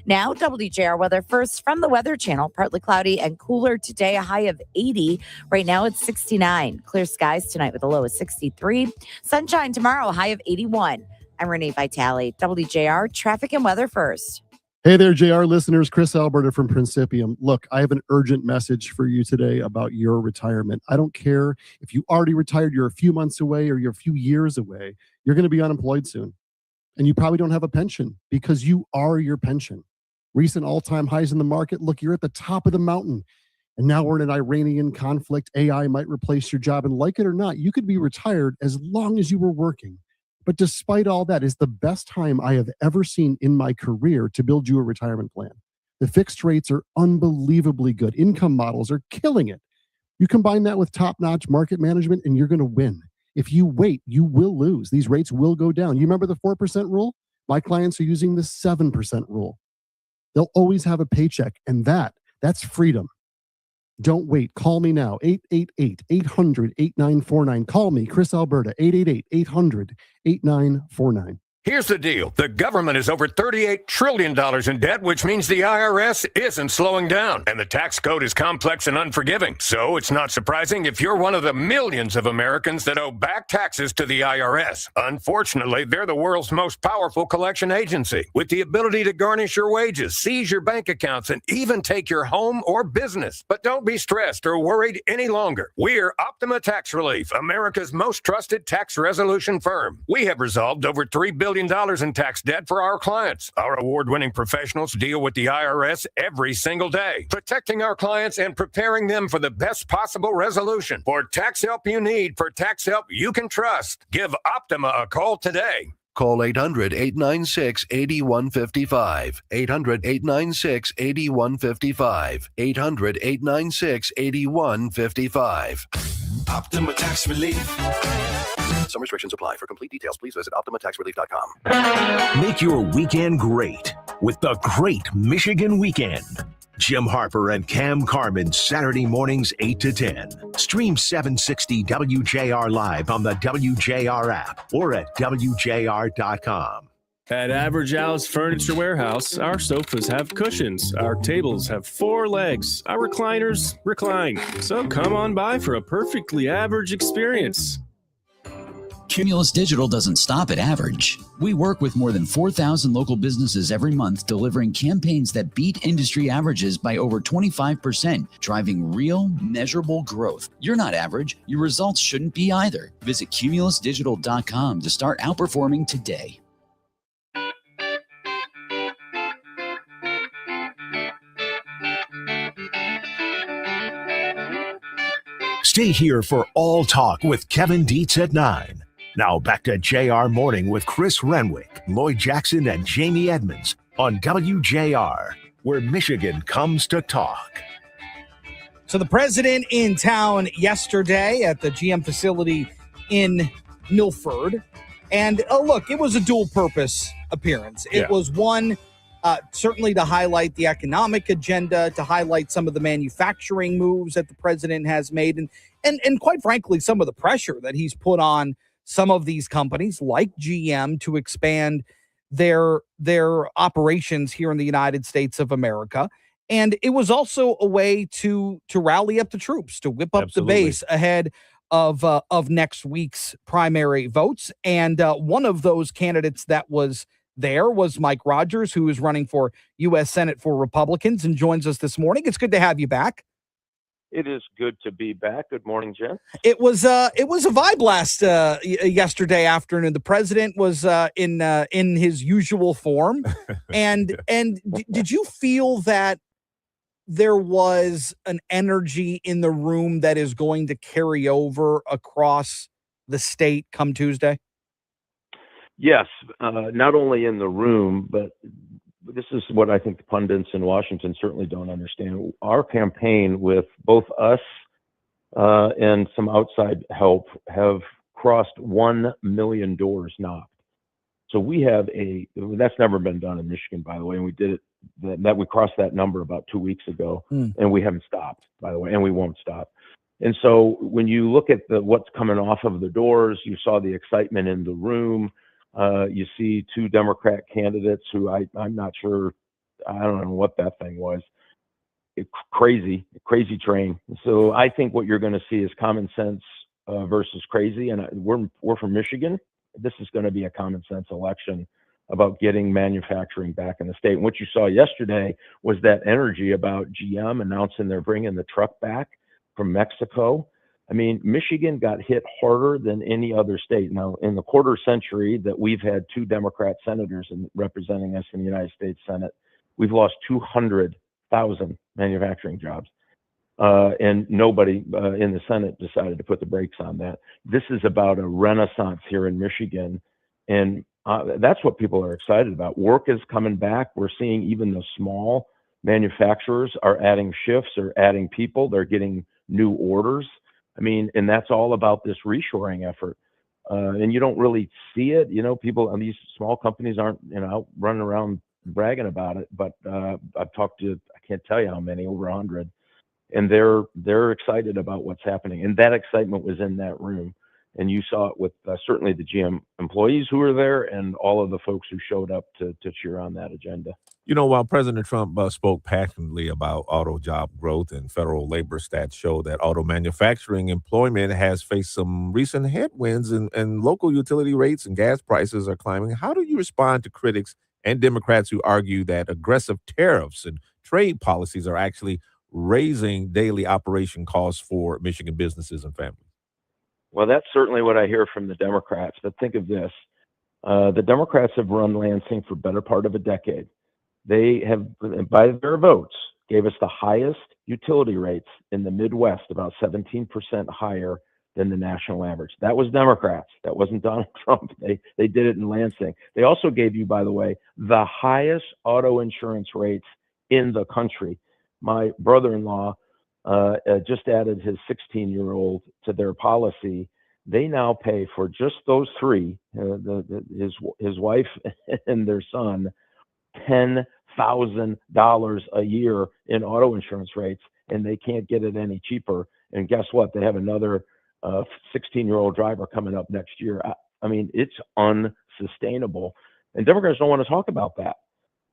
Now, WJR weather first from the Weather Channel. Partly cloudy and cooler today, a high of 80. Right now it's 69. Clear skies tonight with a low of 63. Sunshine tomorrow, a high of 81. I'm Renee Vitale, WJR Traffic and Weather First. Hey there, JR listeners. Chris Alberta from Principium. Look, I have an urgent message for you today about your retirement. I don't care if you already retired, you're a few months away, or you're a few years away. You're going to be unemployed soon. And you probably don't have a pension because you are your pension. Recent all-time highs in the market. Look, you're at the top of the mountain. And now we're in an Iranian conflict. AI might replace your job. And like it or not, you could be retired as long as you were working. But despite all that, it's the best time I have ever seen in my career to build you a retirement plan. The fixed rates are unbelievably good. Income models are killing it. You combine that with top-notch market management, and you're going to win. If you wait, you will lose. These rates will go down. You remember the 4% rule? My clients are using the 7% rule. They'll always have a paycheck, and that's freedom. Don't wait. Call me now. 888-800-8949. Call me, Chris Alberta, 888-800-8949. Here's the deal. The government is over $38 trillion in debt, which means the IRS isn't slowing down. And the tax code is complex and unforgiving. So it's not surprising if you're one of the millions of Americans that owe back taxes to the IRS. Unfortunately, they're the world's most powerful collection agency, with the ability to garnish your wages, seize your bank accounts, and even take your home or business. But don't be stressed or worried any longer. We're Optima Tax Relief, America's most trusted tax resolution firm. We have resolved over $3 billion in tax debt for our clients. Our award-winning professionals deal with the IRS every single day, protecting our clients and preparing them for the best possible resolution. For tax help you need, for tax help you can trust, give Optima a call today. Call 800-896-8155. 800-896-8155. 800-896-8155. Optima Tax Relief. Some restrictions apply. For complete details, please visit OptimaTaxRelief.com. Make your weekend great with the Great Michigan Weekend. Jim Harper and Cam Carmen, Saturday mornings 8 to 10. Stream 760 WJR live on the WJR app or at WJR.com. At Average Alice Furniture Warehouse, our sofas have cushions, our tables have 4 legs, our recliners recline. So come on by for a perfectly average experience. Cumulus Digital doesn't stop at average. We work with more than 4,000 local businesses every month, delivering campaigns that beat industry averages by over 25%, driving real, measurable growth. You're not average. Your results shouldn't be either. Visit cumulusdigital.com to start outperforming today. Stay here for All Talk with Kevin Dietz at 9. Now back to JR Morning with Chris Renwick, Lloyd Jackson, and Jamie Edmonds on WJR, where Michigan comes to talk. So the president in town yesterday at the GM facility in Milford. And look, it was a dual purpose appearance. It was one, certainly to highlight the economic agenda, to highlight some of the manufacturing moves that the president has made, and quite frankly, some of the pressure that he's put on some of these companies like GM to expand their operations here in the United States of America. And it was also a way to rally up the troops, to whip up the base ahead of next week's primary votes. And one of those candidates that was there was Mike Rogers, who is running for U.S. Senate for Republicans and joins us this morning. It's good to have you back. It is good to be back. Good morning, Jen. It was a vibe blast yesterday afternoon. The president was in his usual form, and did you feel that there was an energy in the room that is going to carry over across the state come Tuesday? Yes, not only in the room, but this is what I think the pundits in Washington certainly don't understand. Our campaign with both us and some outside help have crossed 1 million doors knocked. So we have that's never been done in Michigan, by the way, and we did it, we crossed that number about 2 weeks ago, and we haven't stopped, by the way, and we won't stop. And so when you look at what's coming off of the doors, you saw the excitement in the room. You see 2 Democrat candidates who I'm not sure, I don't know what that thing was. Crazy train. So I think what you're going to see is common sense versus crazy. And we're from Michigan. This is going to be a common sense election about getting manufacturing back in the state. And what you saw yesterday was that energy about GM announcing they're bringing the truck back from Mexico. I mean, Michigan got hit harder than any other state. Now, in the quarter century that we've had 2 Democrat senators representing us in the United States Senate, we've lost 200,000 manufacturing jobs. And nobody in the Senate decided to put the brakes on that. This is about a renaissance here in Michigan. And that's what people are excited about. Work is coming back. We're seeing even the small manufacturers are adding shifts or adding people. They're getting new orders. I mean, and that's all about this reshoring effort. And you don't really see it. You know, people on these small companies aren't, out running around bragging about it. But I've talked to, I can't tell you how many, over 100. And they're excited about what's happening. And that excitement was in that room. And you saw it with certainly the GM employees who were there and all of the folks who showed up to cheer on that agenda. You know, while President Trump spoke passionately about auto job growth and federal labor stats show that auto manufacturing employment has faced some recent headwinds and local utility rates and gas prices are climbing, how do you respond to critics and Democrats who argue that aggressive tariffs and trade policies are actually raising daily operation costs for Michigan businesses and families? Well, that's certainly what I hear from the Democrats. But think of this. The Democrats have run Lansing for better part of a decade. They have, by their votes, gave us the highest utility rates in the Midwest, about 17% higher than the national average. That was Democrats. That wasn't Donald Trump. They did it in Lansing. They also gave you, by the way, the highest auto insurance rates in the country. My brother-in-law just added his 16-year-old to their policy. They now pay for just those three, his wife and their son, $10,000 a year in auto insurance rates, and they can't get it any cheaper. And guess what? They have another 16-year-old driver coming up next year. I mean, it's unsustainable. And Democrats don't want to talk about that.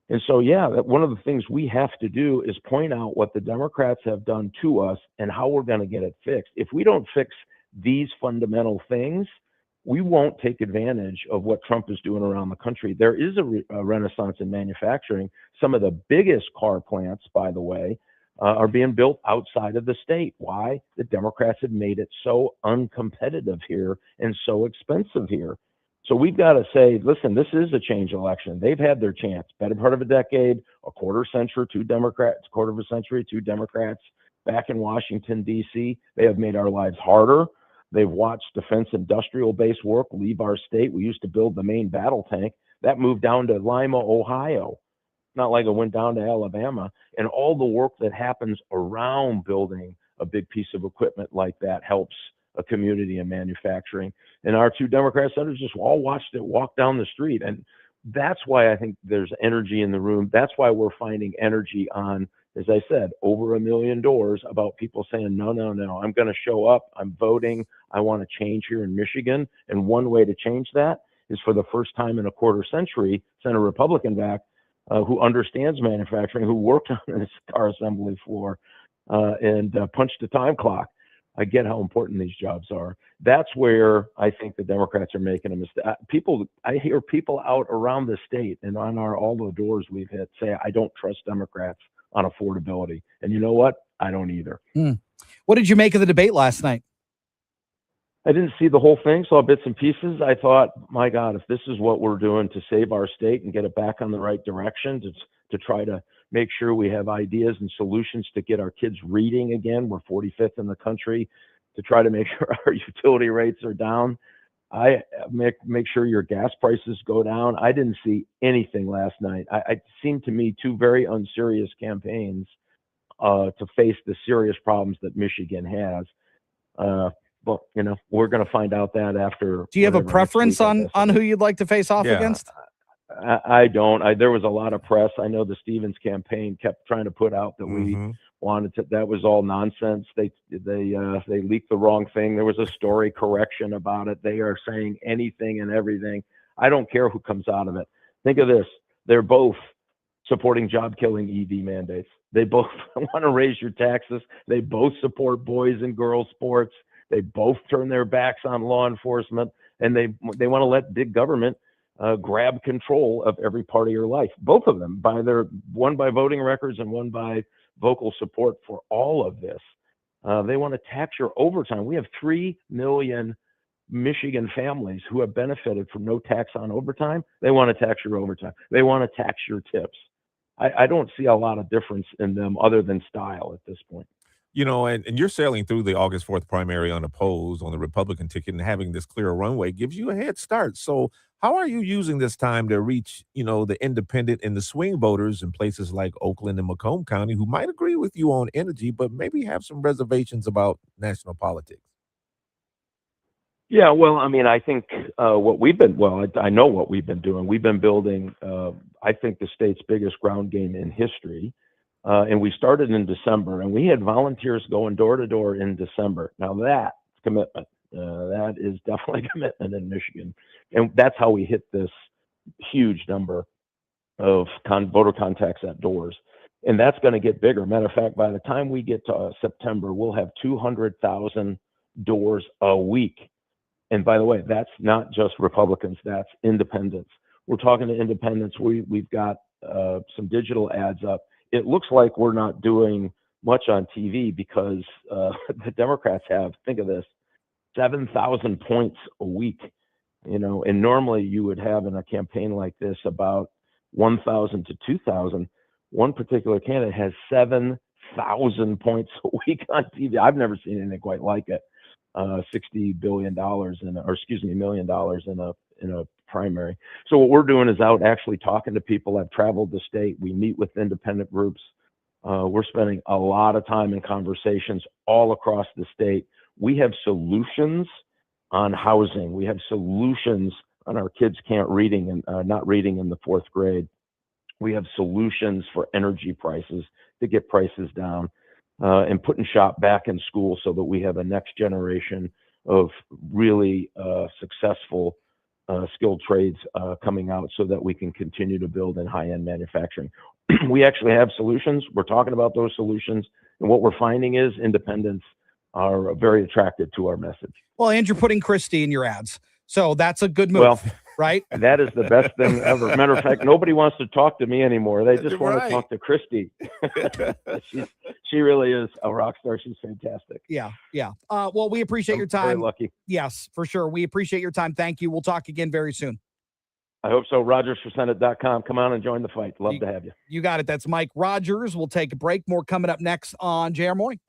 And so, yeah, one of the things we have to do is point out what the Democrats have done to us and how we're going to get it fixed. If we don't fix these fundamental things, we won't take advantage of what Trump is doing around the country. There is a renaissance in manufacturing. Some of the biggest car plants, by the way, are being built outside of the state. Why? The Democrats have made it so uncompetitive here and so expensive here. So we've got to say, listen, this is a change election. They've had their chance. Better part of a decade, a quarter century, two Democrats back in Washington, D.C. They have made our lives harder. They've watched defense industrial base work leave our state. We used to build the main battle tank. That moved down to Lima, Ohio. Not like it went down to Alabama. And all the work that happens around building a big piece of equipment like that helps a community in manufacturing. And our two Democrat senators just all watched it walk down the street. And that's why I think there's energy in the room. That's why we're finding energy on, as I said, over 1 million doors about people saying, no, I'm going to show up. I'm voting. I want to change here in Michigan. And one way to change that is, for the first time in a quarter century, send a Republican back who understands manufacturing, who worked on this car assembly floor and punched a time clock. I get how important these jobs are. That's where I think the Democrats are making a mistake. I hear people out around the state and on all the doors we've hit say, I don't trust Democrats on affordability. And you know what? I don't either. What did you make of the debate last night? I didn't see the whole thing, saw bits and pieces. I thought, my God, if this is what we're doing to save our state and get it back on the right direction, to try to make sure we have ideas and solutions to get our kids reading again. We're 45th in the country. To try to make sure our utility rates are down. I make sure your gas prices go down. I didn't see anything last night. It seemed to me two very unserious campaigns to face the serious problems that Michigan has. Well, we're going to find out that after. Do you have a preference on who you'd like to face off against? I don't. There was a lot of press. I know the Stevens campaign kept trying to put out that we wanted to. That was all nonsense. They leaked the wrong thing. There was a story correction about it. They are saying anything and everything. I don't care who comes out of it. Think of this. They're both supporting job-killing EV mandates. They both want to raise your taxes. They both support boys and girls sports. They both turn their backs on law enforcement, and they want to let big government grab control of every part of your life. Both of them, one by voting records and one by vocal support for all of this. They want to tax your overtime. We have 3 million Michigan families who have benefited from no tax on overtime. They want to tax your overtime. They want to tax your tips. I don't see a lot of difference in them other than style at this point. And you're sailing through the August 4th primary unopposed on the Republican ticket, and having this clear runway gives you a head start. So how are you using this time to reach, the independent and the swing voters in places like Oakland and Macomb County who might agree with you on energy, but maybe have some reservations about national politics? Yeah, well, I mean, I think I know what we've been doing. We've been building, I think, the state's biggest ground game in history. And we started in December, and we had volunteers going door to door in December. Now that's commitment. That is definitely commitment in Michigan. And that's how we hit this huge number of voter contacts at doors. And that's going to get bigger. Matter of fact, by the time we get to September, we'll have 200,000 doors a week. And by the way, that's not just Republicans, that's independents. We're talking to independents. We've got some digital ads up. It looks like we're not doing much on TV because the Democrats have, think of this, 7,000 points a week, and normally you would have in a campaign like this about 1,000 to 2,000. One particular candidate has 7,000 points a week on TV. I've never seen anything quite like it. $60 billion million in a primary. So what we're doing is out actually talking to people. I've traveled the state. We meet with independent groups. We're spending a lot of time in conversations all across the state. We have solutions on housing. We have solutions on our kids not reading in the 4th grade. We have solutions for energy prices to get prices down, and putting SHOP back in school so that we have a next generation of really successful skilled trades coming out so that we can continue to build in high-end manufacturing. We actually have solutions. We're talking about those solutions. And what we're finding is independents are very attracted to our message. Well, and you're putting Christie in your ads. So that's a good move, Well, right? That is the best thing ever. Matter of fact, nobody wants to talk to me anymore. They just want to talk to Christie. She really is a rock star. She's fantastic. Yeah. Well, we appreciate your time. Very lucky. Yes, for sure. We appreciate your time. Thank you. We'll talk again very soon. I hope so. RogersForSenate.com. Come on and join the fight. Love to have you. You got it. That's Mike Rogers. We'll take a break. More coming up next on JR Morning.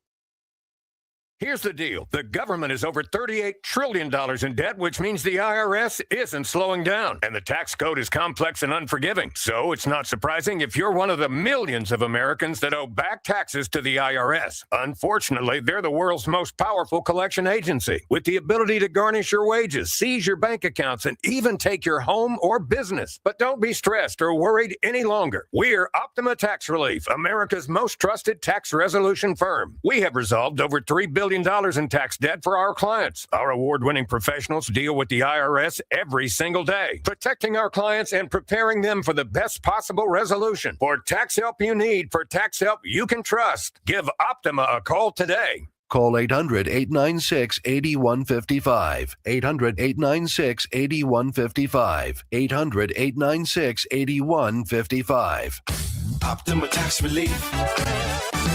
Here's the deal. The government is over $38 trillion in debt, which means the IRS isn't slowing down. And the tax code is complex and unforgiving. So it's not surprising if you're one of the millions of Americans that owe back taxes to the IRS. Unfortunately, they're the world's most powerful collection agency, with the ability to garnish your wages, seize your bank accounts, and even take your home or business. But don't be stressed or worried any longer. We're Optima Tax Relief, America's most trusted tax resolution firm. We have resolved over $3 billion in tax debt for our clients. Our award-winning professionals deal with the IRS every single day, protecting our clients and preparing them for the best possible resolution. For tax help you need, for tax help you can trust, give Optima a call today. Call 800-896-8155. 800-896-8155. 800-896-8155. Optima Tax Relief.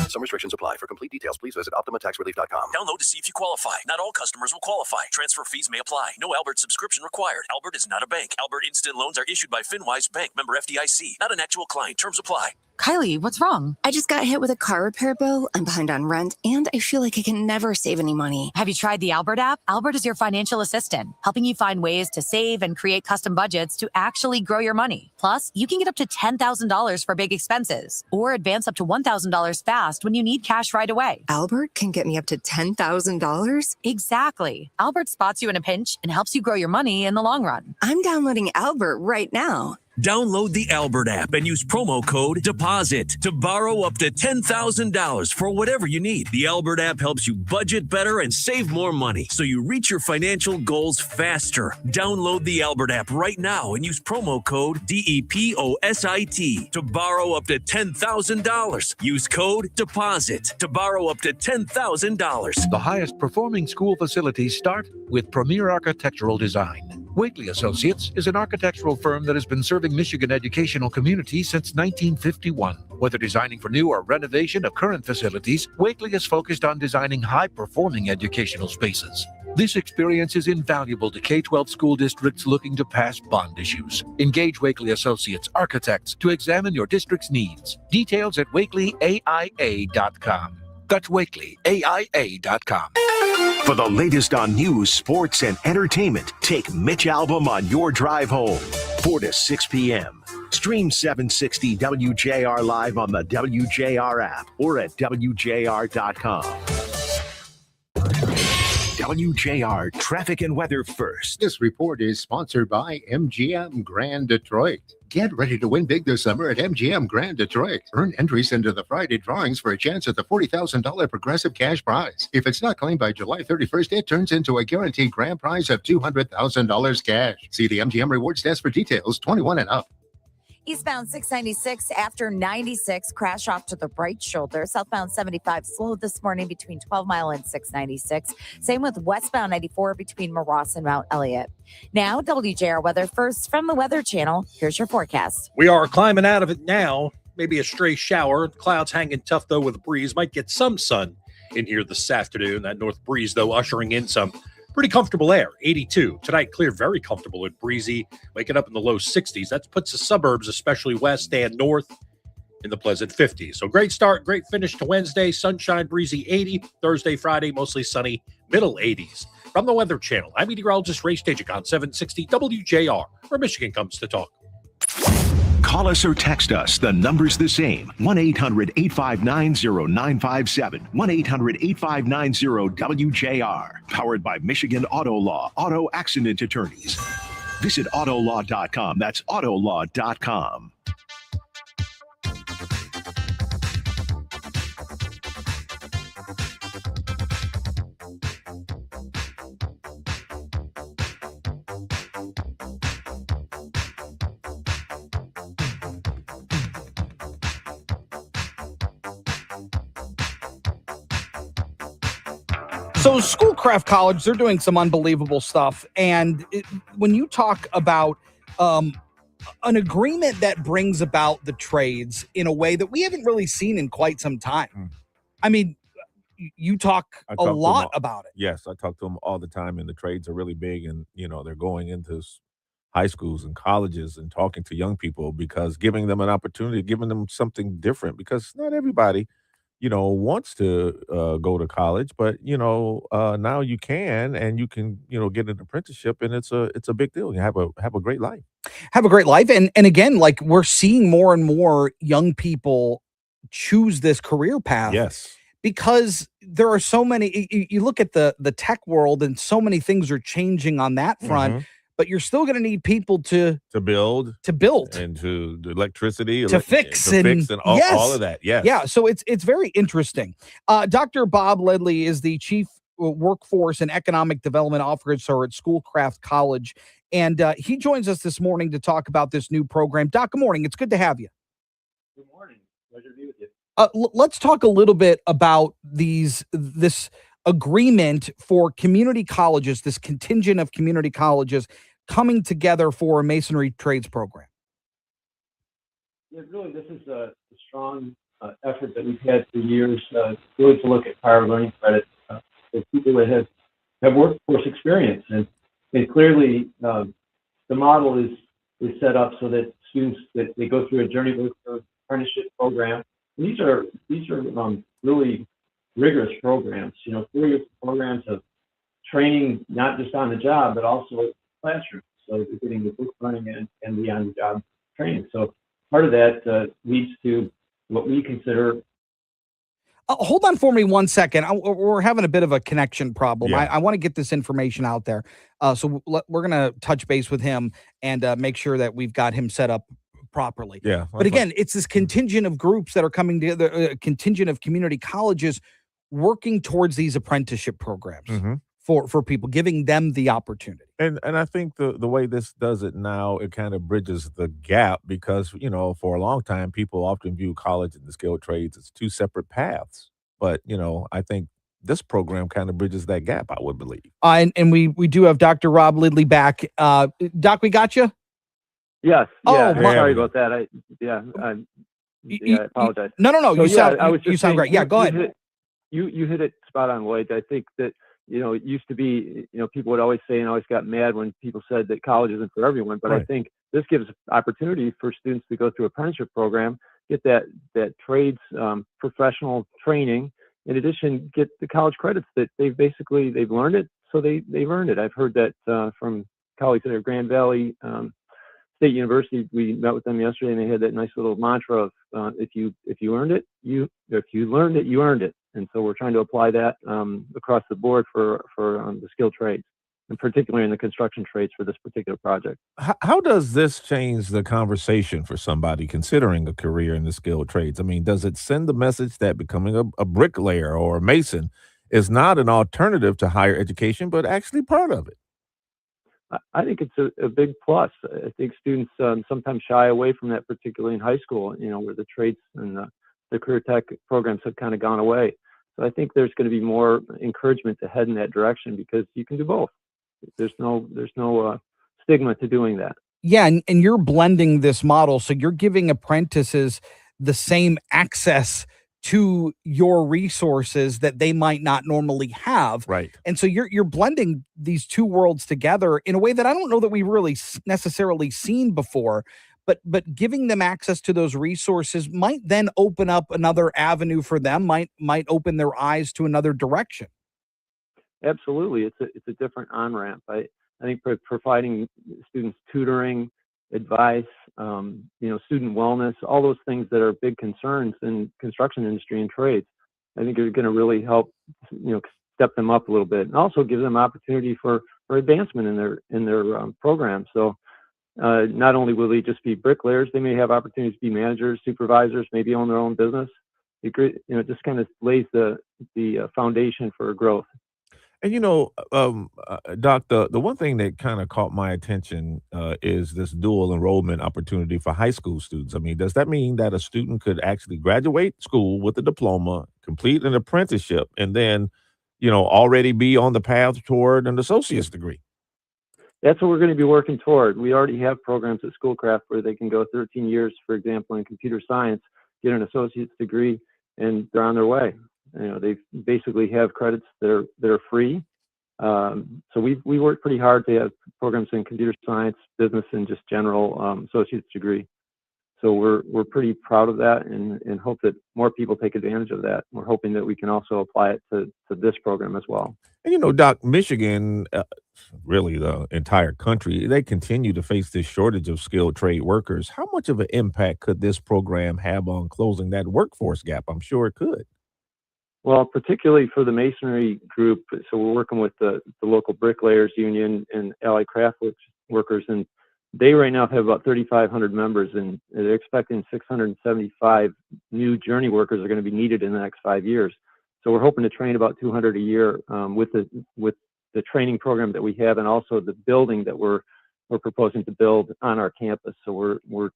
Some restrictions apply. For complete details, please visit OptimaTaxRelief.com. Download to see if you qualify. Not all customers will qualify. Transfer fees may apply. No Albert subscription required. Albert is not a bank. Albert Instant Loans are issued by FinWise Bank, member FDIC. Not an actual client. Terms apply. Kylie, what's wrong? I just got hit with a car repair bill. I'm behind on rent, and I feel like I can never save any money. Have you tried the Albert app? Albert is your financial assistant, helping you find ways to save and create custom budgets to actually grow your money. Plus, you can get up to $10,000 for big expenses, or advance up to $1,000 fast when you need cash right away. Albert can get me up to $10,000? Exactly. Albert spots you in a pinch and helps you grow your money in the long run. I'm downloading Albert right now. Download the Albert app and use promo code DEPOSIT to borrow up to $10,000 for whatever you need. The Albert app helps you budget better and save more money so you reach your financial goals faster. Download the Albert app right now and use promo code DEPOSIT to borrow up to $10,000. Use code DEPOSIT to borrow up to $10,000. The highest performing school facilities start with premier architectural design. Wakely Associates is an architectural firm that has been serving Michigan educational communities since 1951. Whether designing for new or renovation of current facilities, Wakely is focused on designing high-performing educational spaces. This experience is invaluable to K-12 school districts looking to pass bond issues. Engage Wakely Associates Architects to examine your district's needs. Details at wakelyaia.com. That's wakelyaia.com. For the latest on news, sports, and entertainment, take Mitch Albom on your drive home, 4 to 6 p.m. Stream 760 WJR live on the WJR app or at WJR.com. WJR traffic and weather first. This report is sponsored by MGM Grand Detroit. Get ready to win big this summer at MGM Grand Detroit. Earn entries into the Friday drawings for a chance at the $40,000 progressive cash prize. If it's not claimed by July 31st, it turns into a guaranteed grand prize of $200,000 cash. See the MGM Rewards desk for details. 21 and up. Eastbound 696 after 96, crash off to the right shoulder. Southbound 75 slowed this morning between 12 Mile and 696. Same with westbound 94 between Maross and Mount Elliott. Now, WJR weather first from the Weather Channel. Here's your forecast. We are climbing out of it now. Maybe a stray shower. Clouds hanging tough, though, with a breeze. Might get some sun in here this afternoon. That north breeze, though, ushering in some pretty comfortable air. 82. Tonight, clear, very comfortable and breezy. Waking up in the low 60s. That puts the suburbs, especially west and north, in the pleasant 50s. So great start, great finish to Wednesday. Sunshine, breezy 80. Thursday, Friday, mostly sunny, middle 80s. From the Weather Channel, I'm meteorologist Ray Stagik on 760 WJR, where Michigan comes to talk. Call us or text us. The number's the same. 1-800-859-0957. 1-800-859-WJR. Powered by Michigan Auto Law, Auto Accident Attorneys. Visit autolaw.com. That's autolaw.com. So Schoolcraft College, they're doing some unbelievable stuff. And when you talk about an agreement that brings about the trades in a way that we haven't really seen in quite some time. I mean, you talk a lot about it. Yes, I talk to them all the time, and the trades are really big, and, they're going into high schools and colleges and talking to young people, because giving them an opportunity, giving them something different, because not everybody wants to go to college, but now you can, and you can get an apprenticeship, and it's a big deal. You have a great life. Have a great life, and again, like, we're seeing more and more young people choose this career path. Yes, because there are so many. You look at the tech world, and so many things are changing on that front. But you're still going to need people to build, and to the electricity, to fix and all of that. Yes. Yeah. So it's very interesting. Dr. Bob Ledley is the Chief Workforce and Economic Development Officer at Schoolcraft College. And he joins us this morning to talk about this new program. Doc, good morning. It's good to have you. Good morning. Pleasure to be with you. Let's talk a little bit about this agreement for community colleges, this contingent of community colleges coming together for a masonry trades program. Yeah, really, this is a strong effort that we've had for years, really to look at prior learning credit for people that have workforce experience. And clearly, the model is set up so that students, that they go through a journey apprenticeship program. And these are really rigorous programs, 4-year programs of training, not just on the job, but also classroom. So they're getting the book learning and the on-the-job training. So part of that leads to what we consider. Hold on for me 1 second. We're having a bit of a connection problem. Yeah. I want to get this information out there. So we're going to touch base with him and make sure that we've got him set up properly. Yeah. But again, it's this contingent of groups that are coming together, a contingent of community colleges working towards these apprenticeship programs for people, giving them the opportunity. And I think the way this does it now, it kind of bridges the gap, because, for a long time, people often view college and the skilled trades as two separate paths. But, I think this program kind of bridges that gap, I would believe. And we do have Dr. Rob Lidley back. Doc, we got you? Yes. Yeah. Oh, sorry about that. I apologize. No. So, You sound great. Yeah, go ahead. You hit it spot on, Lloyd. I think that, it used to be, people would always say, and always got mad when people said that college isn't for everyone. But Right. I think this gives opportunity for students to go through an apprenticeship program, get that trades professional training. In addition, get the college credits that they've learned it, so they've earned it. I've heard that from colleagues at Grand Valley State University. We met with them yesterday, and they had that nice little mantra of if you learned it, you earned it. And so we're trying to apply that across the board for the skilled trades, and particularly in the construction trades for this particular project. How does this change the conversation for somebody considering a career in the skilled trades? I mean, does it send the message that becoming a bricklayer or a mason is not an alternative to higher education, but actually part of it? I think it's a big plus. I think students sometimes shy away from that, particularly in high school, where the trades and the career tech programs have kind of gone away. So I think there's going to be more encouragement to head in that direction, because you can do both. There's no stigma to doing that. Yeah, and you're blending this model, so you're giving apprentices the same access to your resources that they might not normally have. Right. And so you're blending these two worlds together in a way that I don't know that we've really necessarily seen before. But giving them access to those resources might then open up another avenue for them, might open their eyes to another direction. Absolutely. It's a different on-ramp. I think providing students tutoring, advice, student wellness, all those things that are big concerns in construction industry and trades. I think are going to really help, step them up a little bit, and also give them opportunity for advancement in their program. So not only will they just be bricklayers, they may have opportunities to be managers, supervisors, maybe own their own business. It just kind of lays the foundation for growth. And Doc, the one thing that kind of caught my attention is this dual enrollment opportunity for high school students. I mean, does that mean that a student could actually graduate school with a diploma, complete an apprenticeship, and then, already be on the path toward an associate's degree? That's what we're going to be working toward. We already have programs at Schoolcraft where they can go 13 years, for example, in computer science, get an associate's degree, and they're on their way. They basically have credits that are free. So we work pretty hard to have programs in computer science, business, and just general associate's degree. So we're pretty proud of that and hope that more people take advantage of that. We're hoping that we can also apply it to this program as well. And Doc, Michigan, really the entire country, they continue to face this shortage of skilled trade workers. How much of an impact could this program have on closing that workforce gap? I'm sure it could. Well, particularly for the masonry group, so we're working with the local bricklayers union and allied craft workers, and they right now have about 3,500 members, and they're expecting 675 new journey workers are going to be needed in the next 5 years. So we're hoping to train about 200 a year with the training program that we have, and also the building that we're proposing to build on our campus. So we're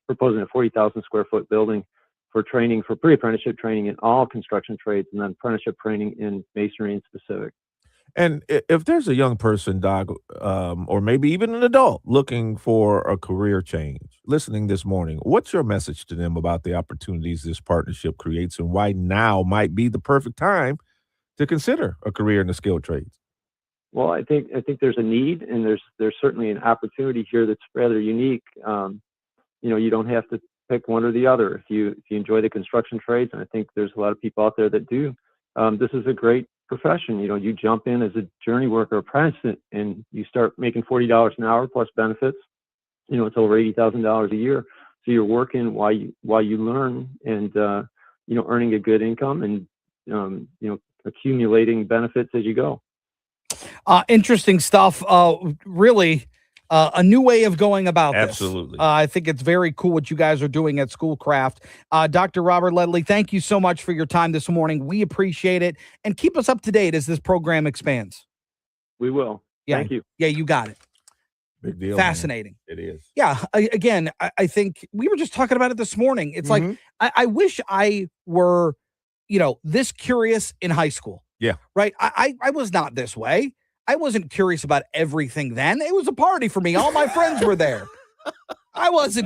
proposing a 40,000 square foot building for training, for pre-apprenticeship training in all construction trades, and then apprenticeship training in masonry in specific. And if there's a young person, Doc, or maybe even an adult looking for a career change, listening this morning, what's your message to them about the opportunities this partnership creates and why now might be the perfect time to consider a career in the skilled trades? Well, I think there's a need, and there's certainly an opportunity here that's rather unique. You don't have to pick one or the other. If you enjoy the construction trades, and I think there's a lot of people out there that do, this is a great profession. You jump in as a journey worker apprentice and you start making $40 an hour plus benefits. It's over $80,000 a year. So you're working while you learn, and earning a good income and accumulating benefits as you go. Interesting stuff. Really, a new way of going about this. Absolutely. I think it's very cool what you guys are doing at Schoolcraft. Dr. Robert Ledley, thank you so much for your time this morning. We appreciate it. And keep us up to date as this program expands. We will. Yeah. Thank you. Yeah, you got it. Big deal. Fascinating. Man. It is. Yeah. I think we were just talking about it this morning. It's like, I wish I were, this curious in high school. Yeah. Right. I was not this way. I wasn't curious about everything then. It was a party for me. All my friends were there. All this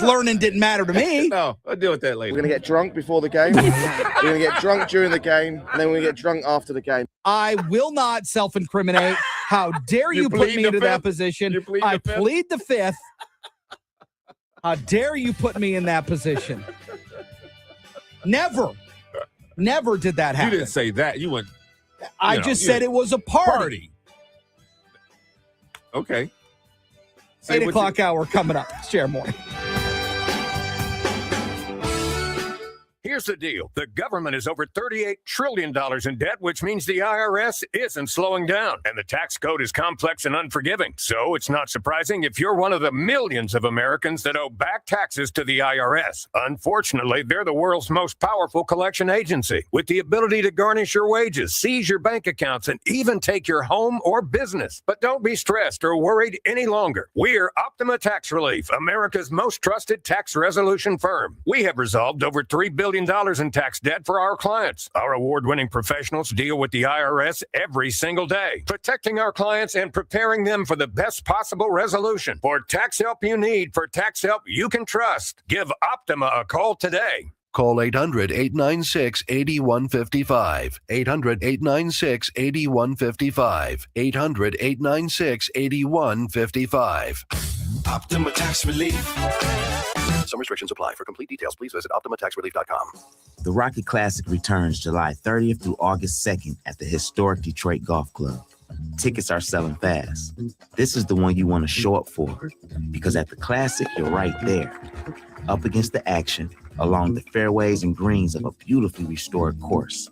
learning didn't matter to me. No, I'll deal with that later. We're going to get drunk before the game. We're going to get drunk during the game. And then we're going to get drunk after the game. I will not self-incriminate. How dare you put me into that position? I plead the fifth. How dare you put me in that position? Never did that happen. You didn't say that. You went... I just said it was a party. Okay. 8 o'clock hour coming up. Share morning. Here's the deal. The government is over $38 trillion in debt, which means the IRS isn't slowing down. And the tax code is complex and unforgiving. So it's not surprising if you're one of the millions of Americans that owe back taxes to the IRS. Unfortunately, they're the world's most powerful collection agency, with the ability to garnish your wages, seize your bank accounts, and even take your home or business. But don't be stressed or worried any longer. We're Optima Tax Relief, America's most trusted tax resolution firm. We have resolved over $3 billion in tax debt for our clients. Our award-winning professionals deal with the IRS every single day, protecting our clients and preparing them for the best possible resolution. For tax help you need, for tax help you can trust, give Optima a call today. Call 800-896-8155. 800-896-8155. 800-896-8155. Optima Tax Relief. Some restrictions apply. For complete details, please visit OptimaTaxRelief.com. The Rocket Classic returns July 30th through August 2nd at the historic Detroit Golf Club. tickets are selling fast. This is the one you want to show up for, because at the Classic, you're right there, up against the action, along the fairways and greens of a beautifully restored course.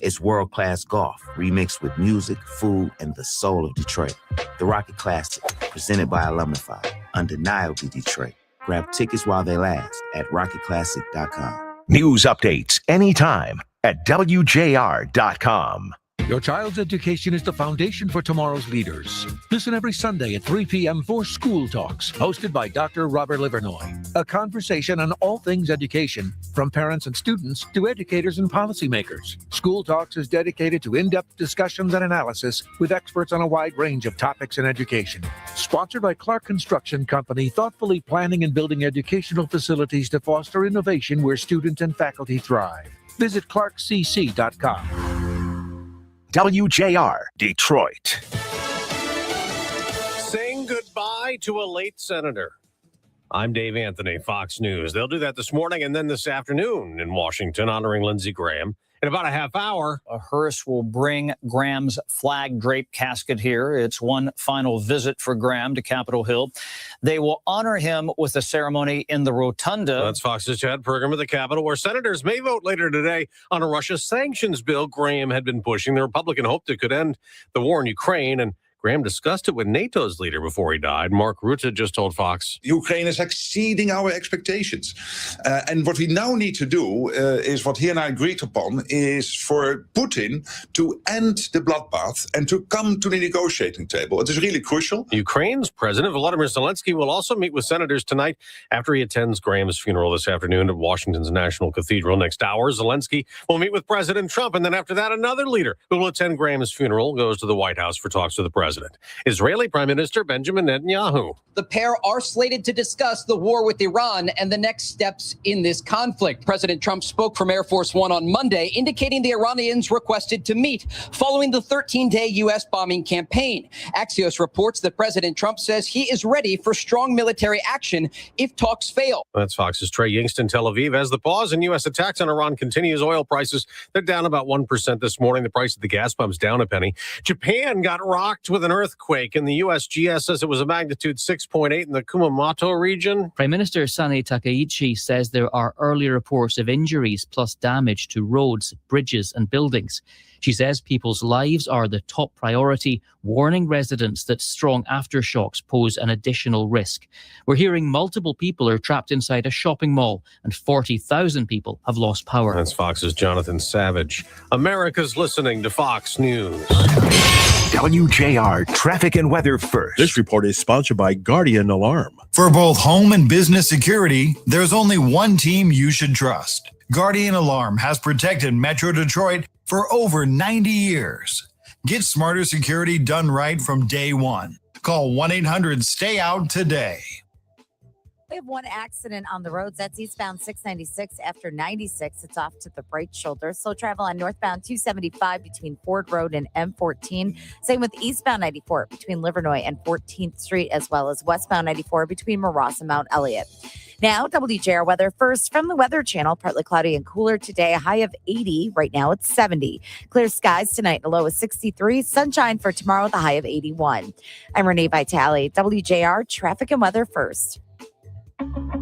It's world-class golf, remixed with music, food, and the soul of Detroit. The Rocket Classic, presented by Alumnify, undeniably Detroit. Grab tickets while they last at rocketclassic.com. News updates anytime at WJR.com. Your child's education is the foundation for tomorrow's leaders. Listen every Sunday at 3 p.m. for School Talks, hosted by Dr. Robert Livernoy. A conversation on all things education, from parents and students to educators and policymakers. School Talks is dedicated to in-depth discussions and analysis with experts on a wide range of topics in education. Sponsored by Clark Construction Company, thoughtfully planning and building educational facilities to foster innovation where students and faculty thrive. Visit clarkcc.com. WJR, Detroit. Saying goodbye to a late senator. I'm Dave Anthony, Fox News. They'll do that this morning and then this afternoon in Washington, honoring Lindsey Graham. In about a half hour, a hearse will bring Graham's flag-draped casket here. It's one final visit for Graham to Capitol Hill. They will honor him with a ceremony in the Rotunda. That's Fox's Chad Pergram at the Capitol, where senators may vote later today on a Russia sanctions bill Graham had been pushing. The Republican hoped it could end the war in Ukraine, and Graham discussed it with NATO's leader before he died. Mark Rutte just told Fox. Ukraine is exceeding our expectations. And what we now need to do is what he and I agreed upon is for Putin to end the bloodbath and to come to the negotiating table. It is really crucial. Ukraine's President Volodymyr Zelensky will also meet with senators tonight after he attends Graham's funeral this afternoon at Washington's National Cathedral. Next hour, Zelensky will meet with President Trump. And then after that, another leader who will attend Graham's funeral goes to the White House for talks with the president. Israeli Prime Minister Benjamin Netanyahu. The pair are slated to discuss the war with Iran and the next steps in this conflict. President Trump spoke from Air Force One on Monday, indicating the Iranians requested to meet following the 13-day U.S. bombing campaign. Axios reports that President Trump says he is ready for strong military action if talks fail. That's Fox's Trey Yingst in Tel Aviv. As the pause in U.S. attacks on Iran continues, oil prices, they're down about 1% this morning. The price of the gas pump's down a penny. Japan got rocked with an earthquake, and the USGS says it was a magnitude 6.8 in the Kumamoto region. Prime Minister Sane Takaichi says there are early reports of injuries plus damage to roads, bridges and buildings. She says people's lives are the top priority, warning residents that strong aftershocks pose an additional risk. We're hearing multiple people are trapped inside a shopping mall and 40,000 people have lost power. That's Fox's Jonathan Savage. America's listening to Fox News. WJR traffic and weather first. This report is sponsored by Guardian Alarm. For both home and business security, there's only one team you should trust. Guardian Alarm has protected Metro Detroit for over 90 years. Get smarter security done right from day one. Call 1-800-STAY-OUT today. We have one accident on the roads. That's eastbound 696 after 96. It's off to the right shoulder. Slow travel on northbound 275 between Ford Road and M14. Same with eastbound 94 between Livernois and 14th Street, as well as westbound 94 between Maross and Mount Elliott. Now, WJR weather first from the Weather Channel. Partly cloudy and cooler today, a high of 80. Right now, it's 70. Clear skies tonight, a low of 63. Sunshine for tomorrow, the high of 81. I'm Renee Vitale. WJR traffic and weather first.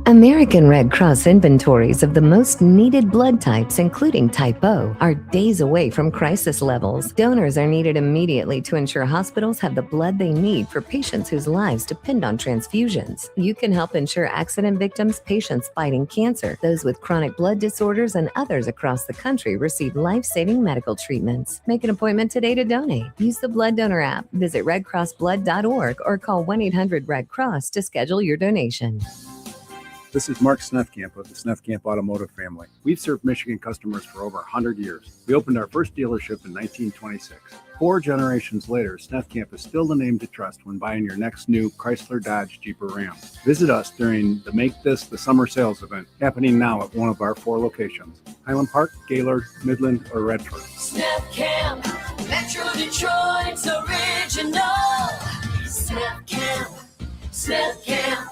American Red Cross inventories of the most needed blood types, including type O, are days away from crisis levels. Donors are needed immediately to ensure hospitals have the blood they need for patients whose lives depend on transfusions. You can help ensure accident victims, patients fighting cancer, those with chronic blood disorders, and others across the country receive life-saving medical treatments. Make an appointment today to donate. Use the Blood Donor app, visit redcrossblood.org, or call 1-800-RED-CROSS to schedule your donation. This is Mark Snefkamp of the Snefkamp Automotive family. We've served Michigan customers for over 100 years. We opened our first dealership in 1926. 4 generations later, Snefkamp is still the name to trust when buying your next new Chrysler, Dodge, Jeep, or Ram. Visit us during the Make This the Summer Sales event, happening now at one of our 4 locations: Highland Park, Gaylord, Midland, or Redford. Snefkamp, Metro Detroit's original. Snefkamp.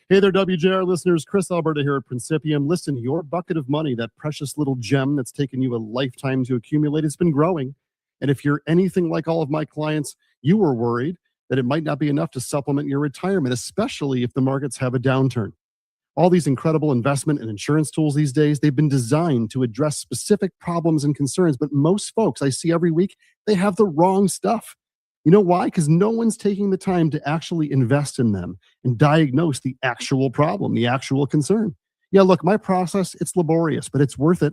Hey there, WJR listeners. Chris Alberta here at Principium. Listen, your bucket of money, that precious little gem that's taken you a lifetime to accumulate, has been growing. And if you're anything like all of my clients, you were worried that it might not be enough to supplement your retirement, especially if the markets have a downturn. All these incredible investment and insurance tools these days, they've been designed to address specific problems and concerns. But most folks I see every week, they have the wrong stuff. You know why? Because no one's taking the time to actually invest in them and diagnose the actual problem, the actual concern. Yeah, look, my process, it's laborious, but it's worth it.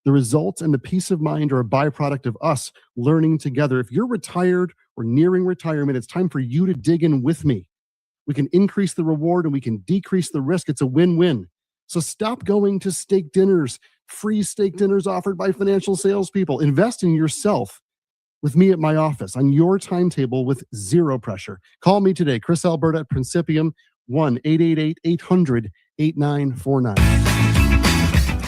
The results and the peace of mind are a byproduct of us learning together. If you're retired or nearing retirement, it's time for you to dig in with me. We can increase the reward and we can decrease the risk. It's a win-win. So stop going to steak dinners, free steak dinners offered by financial salespeople. Invest in yourself with me at my office on your timetable with zero pressure. Call me today, Chris Alberta at Principium, 1-888-800-8949.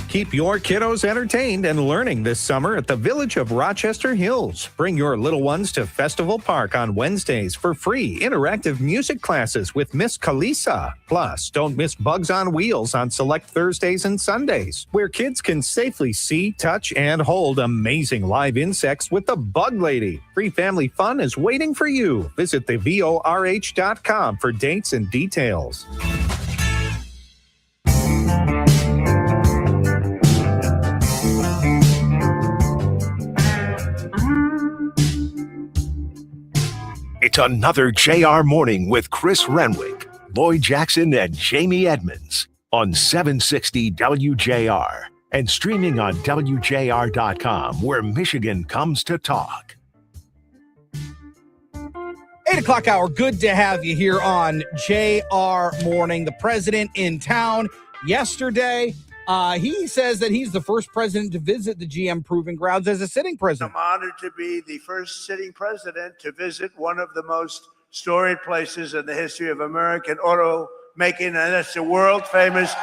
Keep your kiddos entertained and learning this summer at the Village of Rochester Hills. Bring your little ones to Festival Park on Wednesdays for free interactive music classes with Miss Kalisa. Plus, don't miss Bugs on Wheels on select Thursdays and Sundays, where kids can safely see, touch, and hold amazing live insects with the Bug Lady. Free family fun is waiting for you. Visit thevorh.com for dates and details. It's another JR Morning with Chris Renwick, Lloyd Jackson, and Jamie Edmonds on 760 WJR and streaming on WJR.com, where Michigan comes to talk. 8 o'clock hour. Good to have you here on JR Morning. The president in town yesterday. He says that he's the first president to visit the GM Proving Grounds as a sitting president. I'm honored to be the first sitting president to visit one of the most storied places in the history of American auto making, and that's the world famous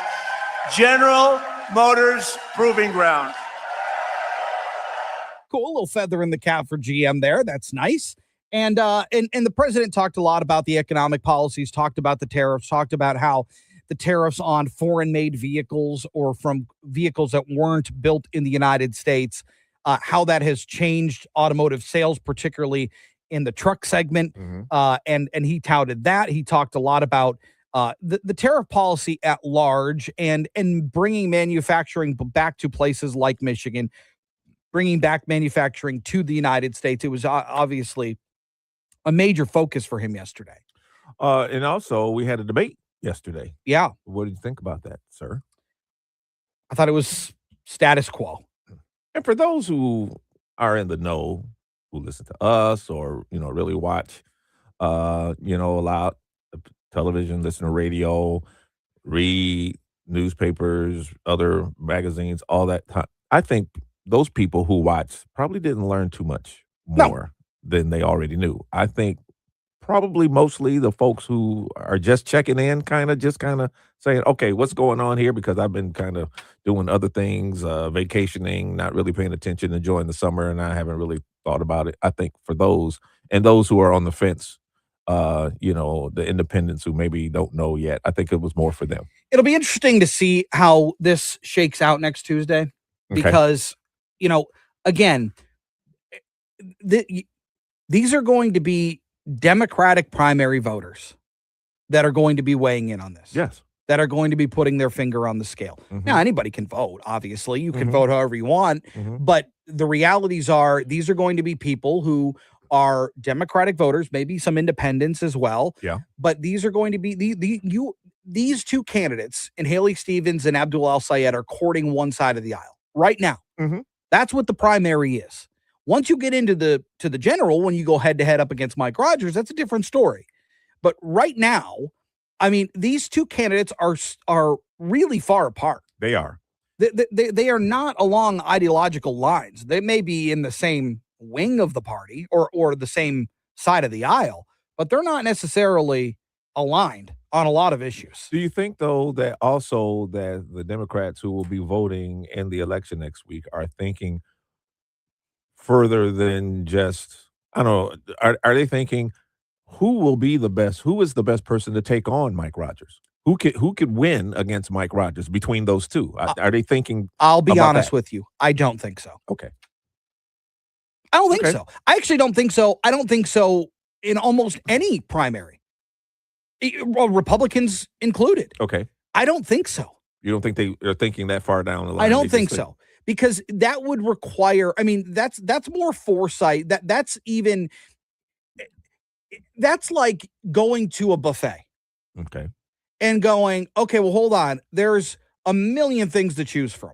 General Motors Proving Ground. Cool, a little feather in the cap for GM there. That's nice. And the president talked a lot about the economic policies, talked about the tariffs, talked about how the tariffs on foreign-made vehicles or from vehicles that weren't built in the United States, how that has changed automotive sales, particularly in the truck segment. And he touted that. He talked a lot about the tariff policy at large and bringing manufacturing back to places like Michigan, bringing back manufacturing to the United States. It was obviously a major focus for him yesterday. And also, we had a debate yesterday. Yeah. What do you think about that, sir? I thought it was status quo. And for those who are in the know, who listen to us or, really watch, a lot of television, listen to radio, read newspapers, other magazines, all that time. I think those people who watch probably didn't learn too much more than they already knew. I think probably mostly the folks who are just checking in, kind of saying, okay, what's going on here? Because I've been kind of doing other things, vacationing, not really paying attention, enjoying the summer, and I haven't really thought about it. I think for those, and those who are on the fence, the independents who maybe don't know yet, I think it was more for them. It'll be interesting to see how this shakes out next Tuesday because, again, these are going to be Democratic primary voters that are going to be weighing in on this. Yes. That are going to be putting their finger on the scale. Now, anybody can vote, obviously. You can vote however you want. But the realities are these are going to be people who are Democratic voters, maybe some independents as well. Yeah. But these are going to be these two candidates, and Haley Stevens and Abdul El-Sayed, are courting one side of the aisle right now. That's what the primary is. Once you get into the general, when you go head to head up against Mike Rogers, that's a different story. But right now, I mean, these two candidates are really far apart. They are. They are not along ideological lines. They may be in the same wing of the party or the same side of the aisle, but they're not necessarily aligned on a lot of issues. Do you think, though, that also that the Democrats who will be voting in the election next week are thinking further than just, I don't know, are they thinking who will be the best, who is the best person to take on Mike Rogers? Who could win against Mike Rogers between those two? Are they thinking? I'll be honest with you. I don't think so. Okay. I don't think so. I actually don't think so. I don't think so in almost any primary, Republicans included. Okay. I don't think so. You don't think they are thinking that far down the line? I don't think so, because that would require, I mean, that's more foresight. That's like going to a buffet. Okay. And going, okay, well, hold on. There's a million things to choose from,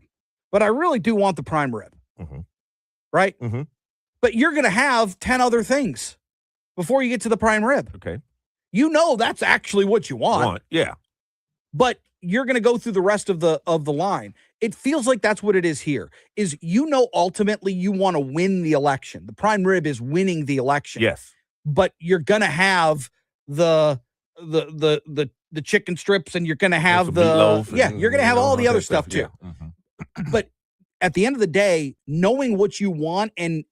but I really do want the prime rib. Mm-hmm. Right? Mm-hmm. But you're going to have 10 other things before you get to the prime rib. Okay. You know that's actually what you want. Yeah. But you're going to go through the rest of the line. It feels like that's what it is here. Is, you know, ultimately you want to win the election. The prime rib is winning the election. Yes. But you're going to have the chicken strips, and you're going to have you're going to have all the other stuff too. Yeah. Mm-hmm. But at the end of the day, knowing what you want and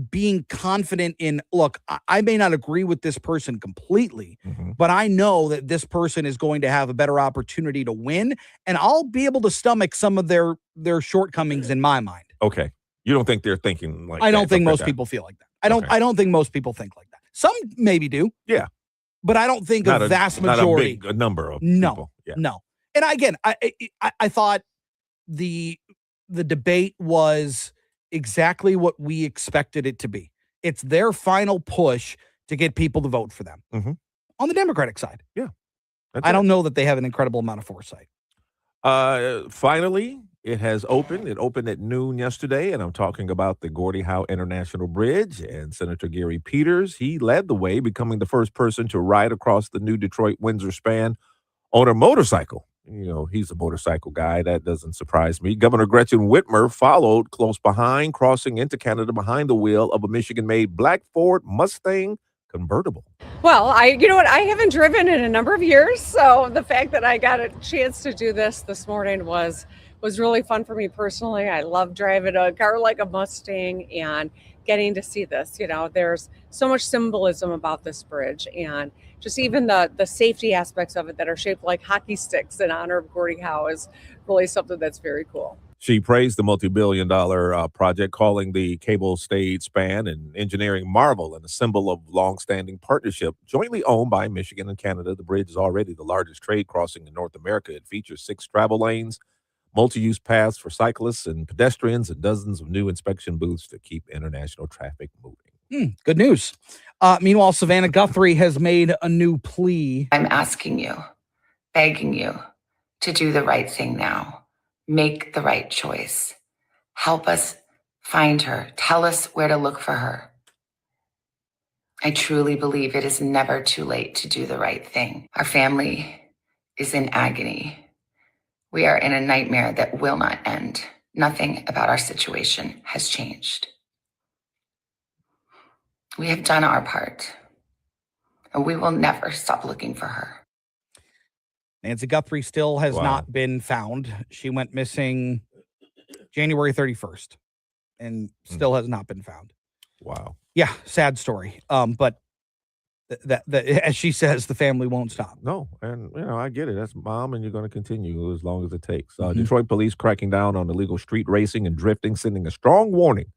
being confident in, look, I may not agree with this person completely, but I know that this person is going to have a better opportunity to win, and I'll be able to stomach some of their shortcomings in my mind. Okay. You don't think they're thinking like I don't think most that. people feel like that. I don't think most people think like that. Some maybe do. Yeah. But I don't think a vast majority. Not a number of people. Yeah. No. And again, I thought the debate was exactly what we expected it to be. It's their final push to get people to vote for them. Mm-hmm. On the Democratic side. Yeah. I don't know that they have an incredible amount of foresight. Finally, it has opened. It opened at noon yesterday, and I'm talking about the Gordie Howe International Bridge. And Senator Gary Peters, he led the way, becoming the first person to ride across the new Detroit-Windsor span on a motorcycle. You know, he's a motorcycle guy. That doesn't surprise me. Governor Gretchen Whitmer followed close behind, crossing into Canada behind the wheel of a Michigan-made black Ford Mustang convertible. Well, you know what? I haven't driven in a number of years, so the fact that I got a chance to do this morning was really fun for me personally. I love driving a car like a Mustang and getting to see this. You know, there's so much symbolism about this bridge, and just even the safety aspects of it that are shaped like hockey sticks in honor of Gordie Howe is really something that's very cool. She praised the multi-billion-dollar project, calling the cable-stayed span an engineering marvel and a symbol of long-standing partnership jointly owned by Michigan and Canada. The bridge is already the largest trade crossing in North America. It features 6 travel lanes, multi-use paths for cyclists and pedestrians, and dozens of new inspection booths to keep international traffic moving. Good news. Meanwhile, Savannah Guthrie has made a new plea. I'm asking you, begging you to do the right thing now. Make the right choice. Help us find her. Tell us where to look for her. I truly believe it is never too late to do the right thing. Our family is in agony. We are in a nightmare that will not end. Nothing about our situation has changed. We have done our part, and we will never stop looking for her. Nancy Guthrie still has not been found. She went missing January 31st and still has not been found. Wow. Yeah, sad story. But that as she says, the family won't stop. No, and you know, I get it. That's mom, and you're going to continue as long as it takes. Detroit police cracking down on illegal street racing and drifting, sending a strong warning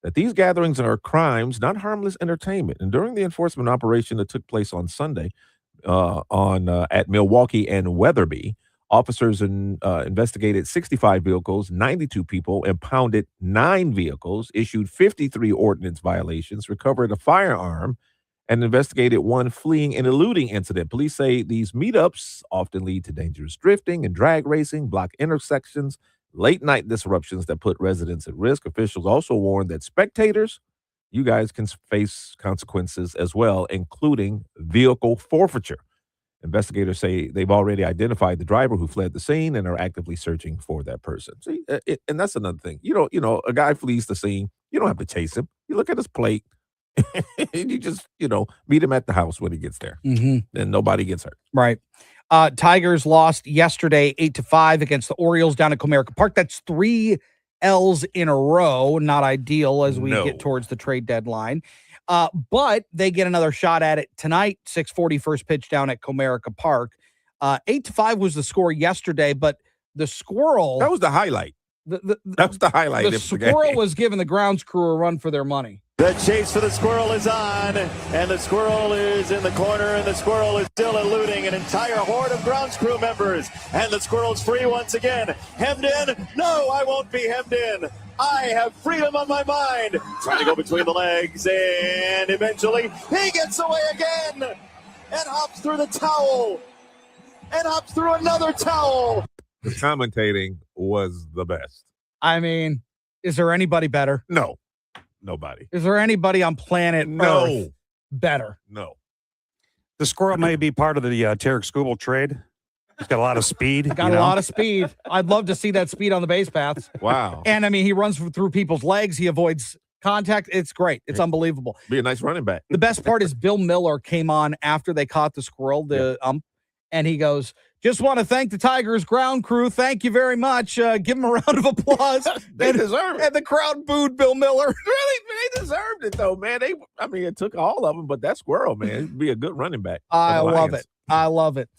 that these gatherings are crimes, not harmless entertainment. And during the enforcement operation that took place on Sunday, at Milwaukee and Weatherby, officers investigated 65 vehicles, 92 people, impounded 9 vehicles, issued 53 ordinance violations, recovered a firearm, and investigated 1 fleeing and eluding incident. Police say these meetups often lead to dangerous drifting and drag racing, block intersections, late night disruptions that put residents at risk. Officials also warned that spectators, you guys can face consequences as well, including vehicle forfeiture. Investigators say they've already identified the driver who fled the scene and are actively searching for that person. See, and that's another thing. A guy flees the scene. You don't have to chase him. You look at his plate, and you just, meet him at the house when he gets there. Mm-hmm. And nobody gets hurt. Right. Tigers lost yesterday 8-5 against the Orioles down at Comerica Park. That's 3 L's in a row. Not ideal as we get towards the trade deadline. But they get another shot at it tonight. 6:40 first pitch down at Comerica Park. 8-5 was the score yesterday, but the Squirrel. That was the highlight. That was the highlight. The of the game. squirrel was giving the grounds crew a run for their money. The chase for the squirrel is on, and the squirrel is in the corner, and the squirrel is still eluding an entire horde of grounds crew members. And the squirrel's free once again. Hemmed in? No, I won't be hemmed in. I have freedom on my mind. Trying to go between the legs, and eventually he gets away again and hops through the towel and hops through another towel. The commentating was the best. I mean, is there anybody better? No. Nobody. Is there anybody on planet Earth better? No. The squirrel may be part of the Tarek Skubal trade. He's got a lot of speed. Got a lot of speed. I'd love to see that speed on the base paths. Wow. And I mean, he runs through people's legs. He avoids contact. It's great. It's unbelievable. Be a nice running back. The best part is Bill Miller came on after they caught the squirrel, and he goes, just want to thank the Tigers ground crew. Thank you very much. Give them a round of applause. They deserve it. And the crowd booed Bill Miller. Really? They deserved it, though, man. It took all of them, but that squirrel, man, it'd be a good running back. I love it. I love it.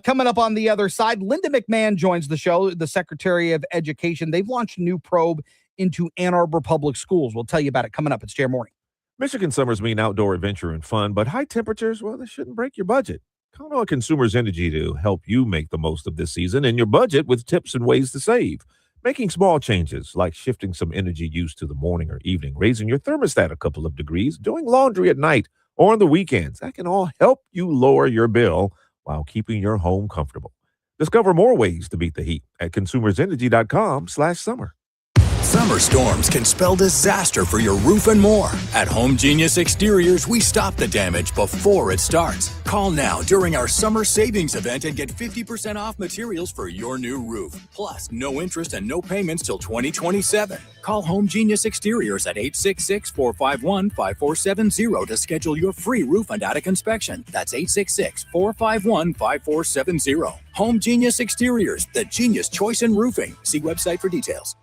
Coming up on the other side, Linda McMahon joins the show, the Secretary of Education. They've launched a new probe into Ann Arbor Public Schools. We'll tell you about it coming up. It's JR Morning. Michigan summers mean outdoor adventure and fun, but high temperatures, well, they shouldn't break your budget. Count on Consumers Energy to help you make the most of this season and your budget with tips and ways to save. Making small changes like shifting some energy use to the morning or evening, raising your thermostat a couple of degrees, doing laundry at night or on the weekends. That can all help you lower your bill while keeping your home comfortable. Discover more ways to beat the heat at consumersenergy.com/summer. Summer storms can spell disaster for your roof and more. At Home Genius Exteriors, we stop the damage before it starts. Call now during our summer savings event and get 50% off materials for your new roof. Plus, no interest and no payments till 2027. Call Home Genius Exteriors at 866-451-5470 to schedule your free roof and attic inspection. That's 866-451-5470. Home Genius Exteriors, the genius choice in roofing. See website for details.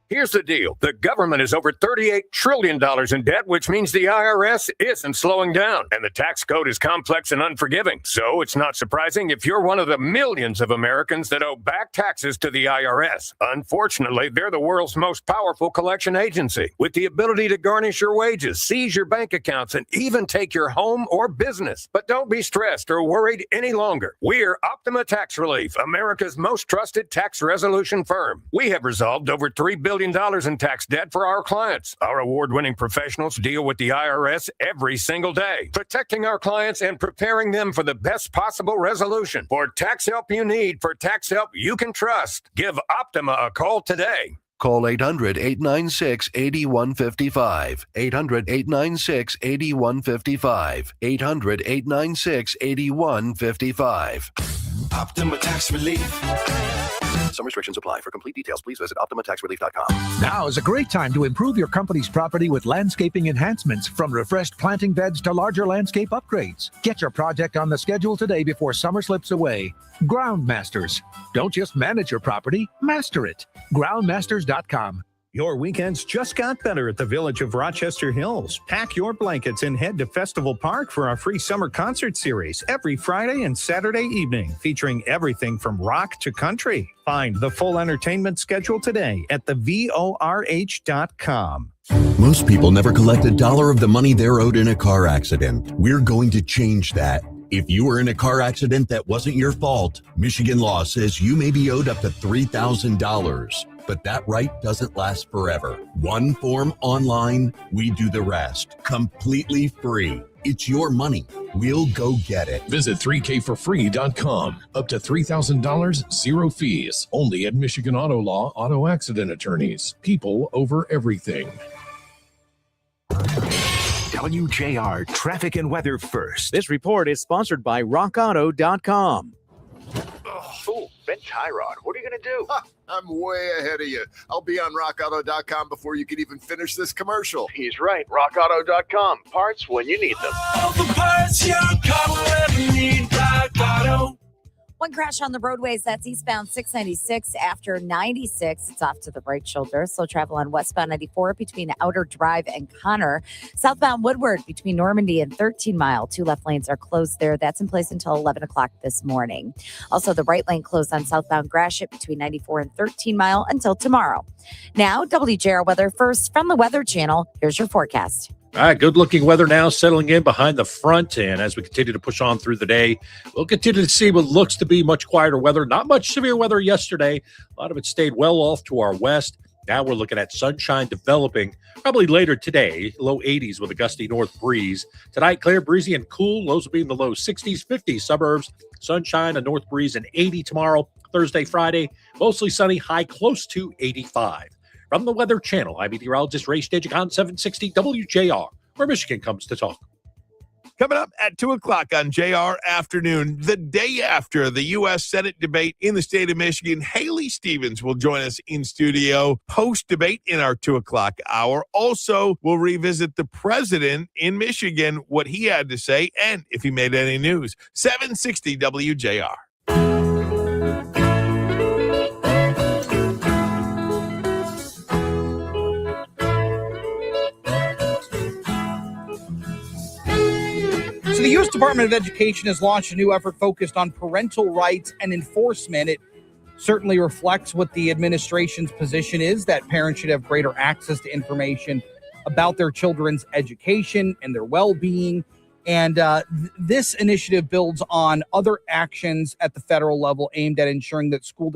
Here's the deal. The government is over $38 trillion in debt, which means the IRS isn't slowing down. And the tax code is complex and unforgiving. So it's not surprising if you're one of the millions of Americans that owe back taxes to the IRS. Unfortunately, they're the world's most powerful collection agency, with the ability to garnish your wages, seize your bank accounts, and even take your home or business. But don't be stressed or worried any longer. We're Optima Tax Relief, America's most trusted tax resolution firm. We have resolved over $3 billion in tax debt for our clients. Our award-winning professionals deal with the IRS every single day, protecting our clients and preparing them for the best possible resolution. For tax help you need, for tax help you can trust, give Optima a call today. Call 800-896-8155. 800-896-8155. 800-896-8155. Optima Tax Relief. Some restrictions apply. For complete details, please visit OptimaTaxRelief.com. Now is a great time to improve your company's property with landscaping enhancements, from refreshed planting beds to larger landscape upgrades. Get your project on the schedule today before summer slips away. Groundmasters. Don't just manage your property, master it. Groundmasters.com. Your weekends just got better at the Village of Rochester Hills. Pack your blankets and head to Festival Park for our free summer concert series every Friday and Saturday evening, featuring everything from rock to country. Find the full entertainment schedule today at thevorh.com. Most people never collect a dollar of the money they're owed in a car accident. We're going to change that. If you were in a car accident that wasn't your fault, Michigan law says you may be owed up to $3,000. But that right doesn't last forever. One form online, we do the rest. Completely free. It's your money. We'll go get it. Visit 3kforfree.com. Up to $3,000, zero fees. Only at Michigan Auto Law Auto Accident Attorneys. People over everything. WJR Traffic and Weather First. This report is sponsored by RockAuto.com. Fool, Ben Tyrod, what are you going to do? I'm way ahead of you. I'll be on RockAuto.com before you can even finish this commercial. He's right. RockAuto.com. Parts when you need them. All the parts your car will ever need. Rock Auto. One crash on the roadways. That's eastbound 696 after 96. It's off to the right shoulder. Slow travel on westbound 94 between Outer Drive and Connor. Southbound Woodward between Normandy and 13 Mile. 2 left lanes are closed there. That's in place until 11 o'clock this morning. Also, the right lane closed on southbound Gratiot between 94 and 13 Mile until tomorrow. Now, WJR weather first from the Weather Channel. Here's your forecast. All right, good-looking weather now settling in behind the front, and as we continue to push on through the day, we'll continue to see what looks to be much quieter weather. Not much severe weather yesterday. A lot of it stayed well off to our west. Now we're looking at sunshine developing probably later today, low 80s with a gusty north breeze. Tonight, clear, breezy, and cool. Lows will be in the low 60s, 50s, suburbs. Sunshine, a north breeze, and 80 tomorrow. Thursday, Friday, mostly sunny, high close to 85. From the Weather Channel, I'm meteorologist Ray Stagik on 760 WJR, where Michigan comes to talk. Coming up at 2 o'clock on JR Afternoon, the day after the U.S. Senate debate in the state of Michigan, Haley Stevens will join us in studio post-debate in our 2 o'clock hour. Also, we'll revisit the president in Michigan, what he had to say, and if he made any news. 760 WJR. So the U.S. Department of Education has launched a new effort focused on parental rights and enforcement. It certainly reflects what the administration's position is, that parents should have greater access to information about their children's education and their well-being. And this initiative builds on other actions at the federal level aimed at ensuring that school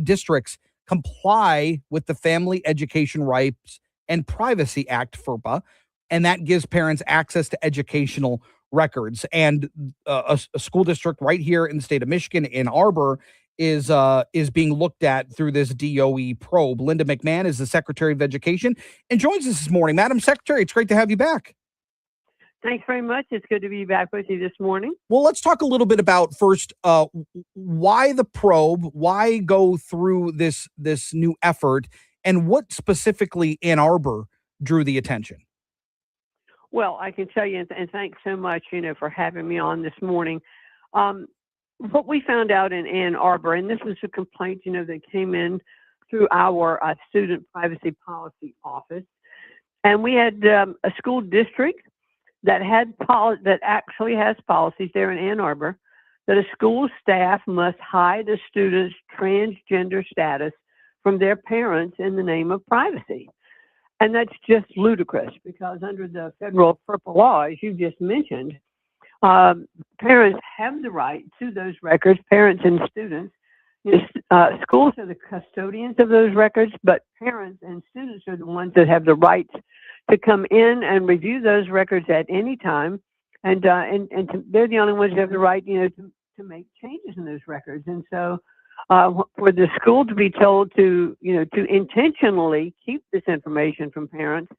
districts comply with the Family Education Rights and Privacy Act, FERPA, and that gives parents access to educational records. And a school district right here in the state of Michigan, Ann Arbor, is being looked at through this DOE probe. Linda McMahon is the Secretary of Education and joins us this morning. Madam Secretary, it's great to have you back. Thanks very much. It's good to be back with you this morning. Well, let's talk a little bit about first why the probe, why go through this new effort, and what specifically Ann Arbor drew the attention. Well, I can tell you, and thanks so much, for having me on this morning. What we found out in Ann Arbor, and this was a complaint, that came in through our student privacy policy office, and we had a school district that that actually has policies there in Ann Arbor that a school staff must hide a student's transgender status from their parents in the name of privacy. And that's just ludicrous because under the federal FERPA law, as you just mentioned, parents have the right to those records, parents and students. Schools are the custodians of those records, but parents and students are the ones that have the right to come in and review those records at any time. And they're the only ones who have the right, to make changes in those records. And so for the school to be told to intentionally keep this information from parents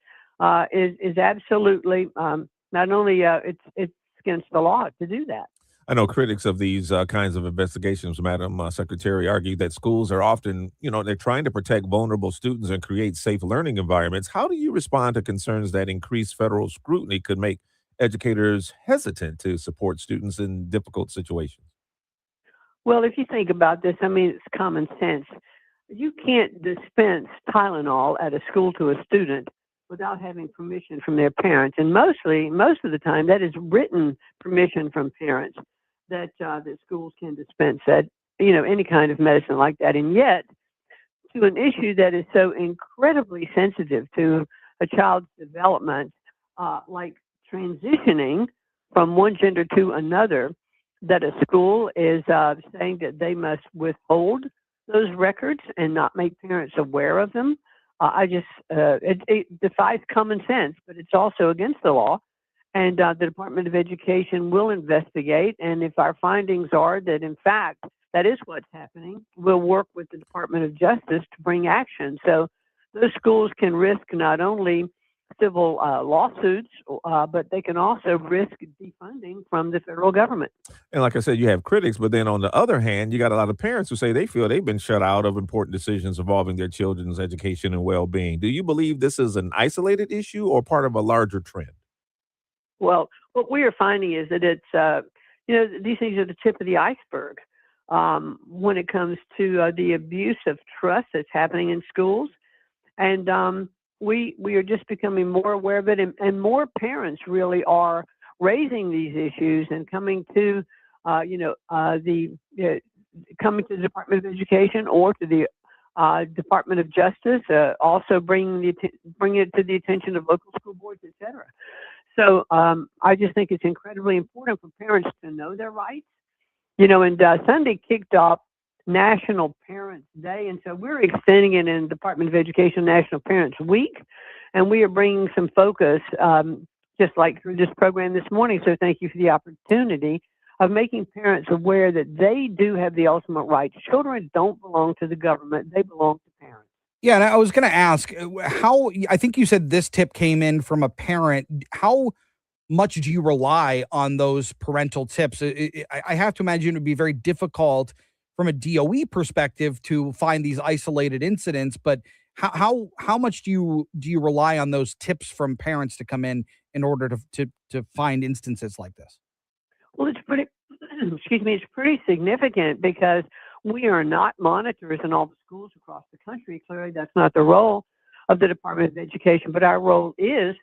is absolutely not only it's against the law to do that. I know critics of these kinds of investigations, Madam Secretary, argue that schools are often, they're trying to protect vulnerable students and create safe learning environments. How do you respond to concerns that increased federal scrutiny could make educators hesitant to support students in difficult situations? Well, if you think about this, it's common sense. You can't dispense Tylenol at a school to a student without having permission from their parents. And most of the time, that is written permission from parents that schools can dispense that, any kind of medicine like that. And yet, to an issue that is so incredibly sensitive to a child's development, like transitioning from one gender to another, that a school is saying that they must withhold those records and not make parents aware of them. It defies common sense, but it's also against the law. And the Department of Education will investigate. And if our findings are that, in fact, that is what's happening, we'll work with the Department of Justice to bring action. So those schools can risk not only civil lawsuits, but they can also risk defunding from the federal government. And like I said, you have critics, but then on the other hand, you got a lot of parents who say they feel they've been shut out of important decisions involving their children's education and well-being. Do you believe this is an isolated issue or part of a larger trend? Well, what we are finding is that it's, these things are the tip of the iceberg. when it comes to the abuse of trust that's happening in schools. And we are just becoming more aware of it, and more parents really are raising these issues and coming to, coming to the Department of Education or to the Department of Justice, also bringing it to the attention of local school boards, et cetera. So I just think it's incredibly important for parents to know their rights. And Sunday kicked off National Parents Day, and so we're extending it in Department of Education National Parents Week, and we are bringing some focus, just like through this program this morning. So thank you for the opportunity of making parents aware that they do have the ultimate rights. Children don't belong to the government; they belong to parents. Yeah, and I was going to ask how. I think you said this tip came in from a parent. How much do you rely on those parental tips? I have to imagine it would be very difficult from a DOE perspective to find these isolated incidents, but how much do you rely on those tips from parents to come in order to find instances like this? Well, it's pretty, excuse me, it's pretty significant because we are not monitors in all the schools across the country. Clearly, that's not the role of the Department of Education, but our role is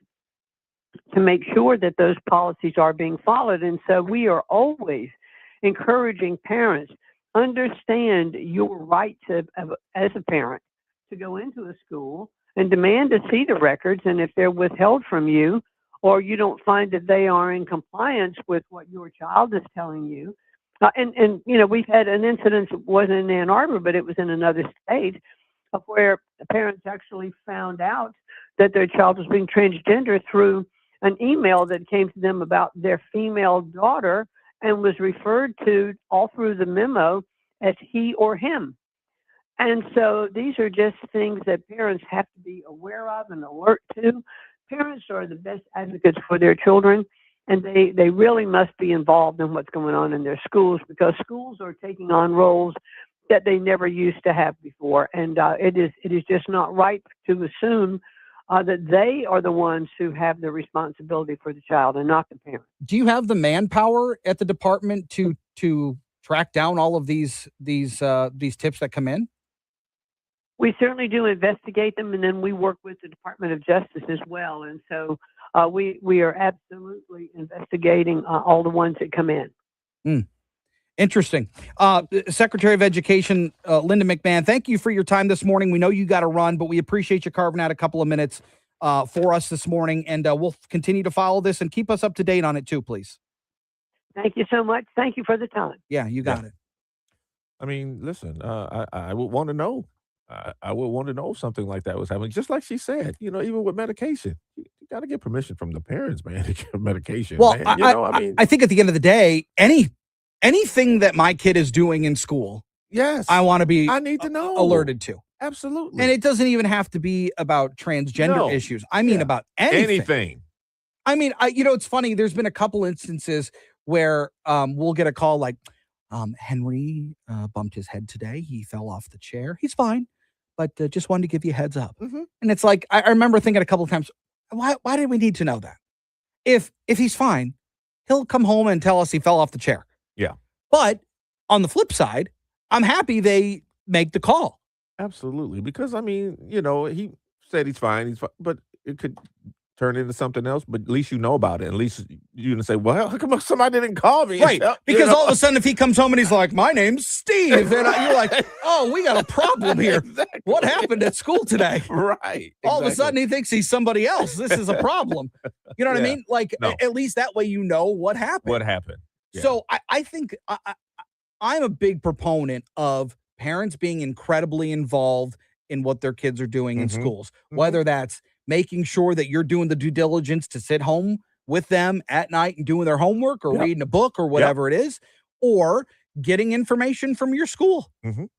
to make sure that those policies are being followed. And so we are always encouraging parents, understand your right as a parent to go into a school and demand to see the records. And if they're withheld from you, or you don't find that they are in compliance with what your child is telling you, and we've had an incident that wasn't in Ann Arbor, but it was in another state, of where the parents actually found out that their child was being transgender through an email that came to them about their female daughter, and was referred to all through the memo as he or him. And so these are just things that parents have to be aware of and alert to. Parents are the best advocates for their children, and they really must be involved in what's going on in their schools, because schools are taking on roles that they never used to have before. And it is just not right to assume that they are the ones who have the responsibility for the child and not the parent. Do you have the manpower at the department to track down all of these tips that come in? We certainly do investigate them, and then we work with the Department of Justice as well. And so we are absolutely investigating all the ones that come in. Interesting. Secretary of Education, Linda McMahon, thank you for your time this morning. We know you got to run, but we appreciate you carving out a couple of minutes for us this morning, and we'll continue to follow this and keep us up to date on it too, please. Thank you so much. Thank you for the time. Yeah, you got it. I mean, listen, I would want to know. I would want to know if something like that was happening. Just like she said, even with medication, you got to get permission from the parents, man, to get medication. Well, man. I think at the end of the day, anything that my kid is doing in school, yes, I want to be I need to know. alerted to. Absolutely. And it doesn't even have to be about transgender issues. I mean, about anything. I mean, it's funny. There's been a couple instances where we'll get a call like, Henry bumped his head today. He fell off the chair. He's fine, but just wanted to give you a heads up. Mm-hmm. And it's like, I remember thinking a couple of times, why did we need to know that? If he's fine, he'll come home and tell us he fell off the chair. Yeah. But on the flip side, I'm happy they make the call. Absolutely. Because, I mean, he said he's fine, but it could turn into something else, but at least you know about it. At least you can say, well, how come somebody didn't call me? Right. Because all of a sudden, if he comes home and he's like, my name's Steve, and you're like, oh, we got a problem here. Exactly. What happened at school today? Right. All of a sudden, he thinks he's somebody else. This is a problem. You know what I mean? Like, at least that way you know what happened. What happened. Yeah. So I think I'm a big proponent of parents being incredibly involved in what their kids are doing in schools, whether that's making sure that you're doing the due diligence to sit home with them at night and doing their homework or reading a book or whatever it is, or getting information from your school,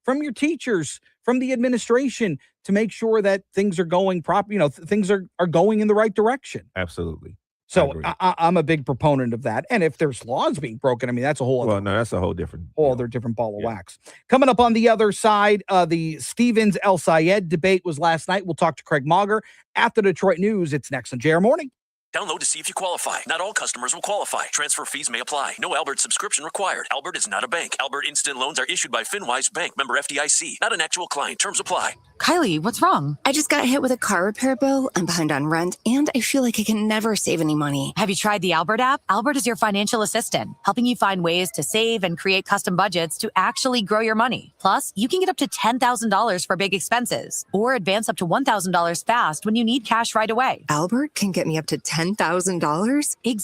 from your teachers, from the administration to make sure that things are going proper, things are going in the right direction. Absolutely. So I'm a big proponent of that. And if there's laws being broken, I mean, that's a whole other, that's a whole different other different ball of wax. Coming up on the other side, the Stevens El Sayed debate was last night. We'll talk to Craig Mauger after Detroit News. It's next on JR Morning. Download to see if you qualify. Not all customers will qualify. Transfer fees may apply. No Albert subscription required. Albert is not a bank. Albert Instant Loans are issued by FinWise Bank, member FDIC. Not an actual client. Terms apply. Kylie, what's wrong? I just got hit with a car repair bill. I'm behind on rent, and I feel like I can never save any money. Have you tried the Albert app? Albert is your financial assistant, helping you find ways to save and create custom budgets to actually grow your money. Plus, you can get up to $10,000 for big expenses or advance up to $1,000 fast when you need cash right away. Albert can get me up to $10,000? Exactly.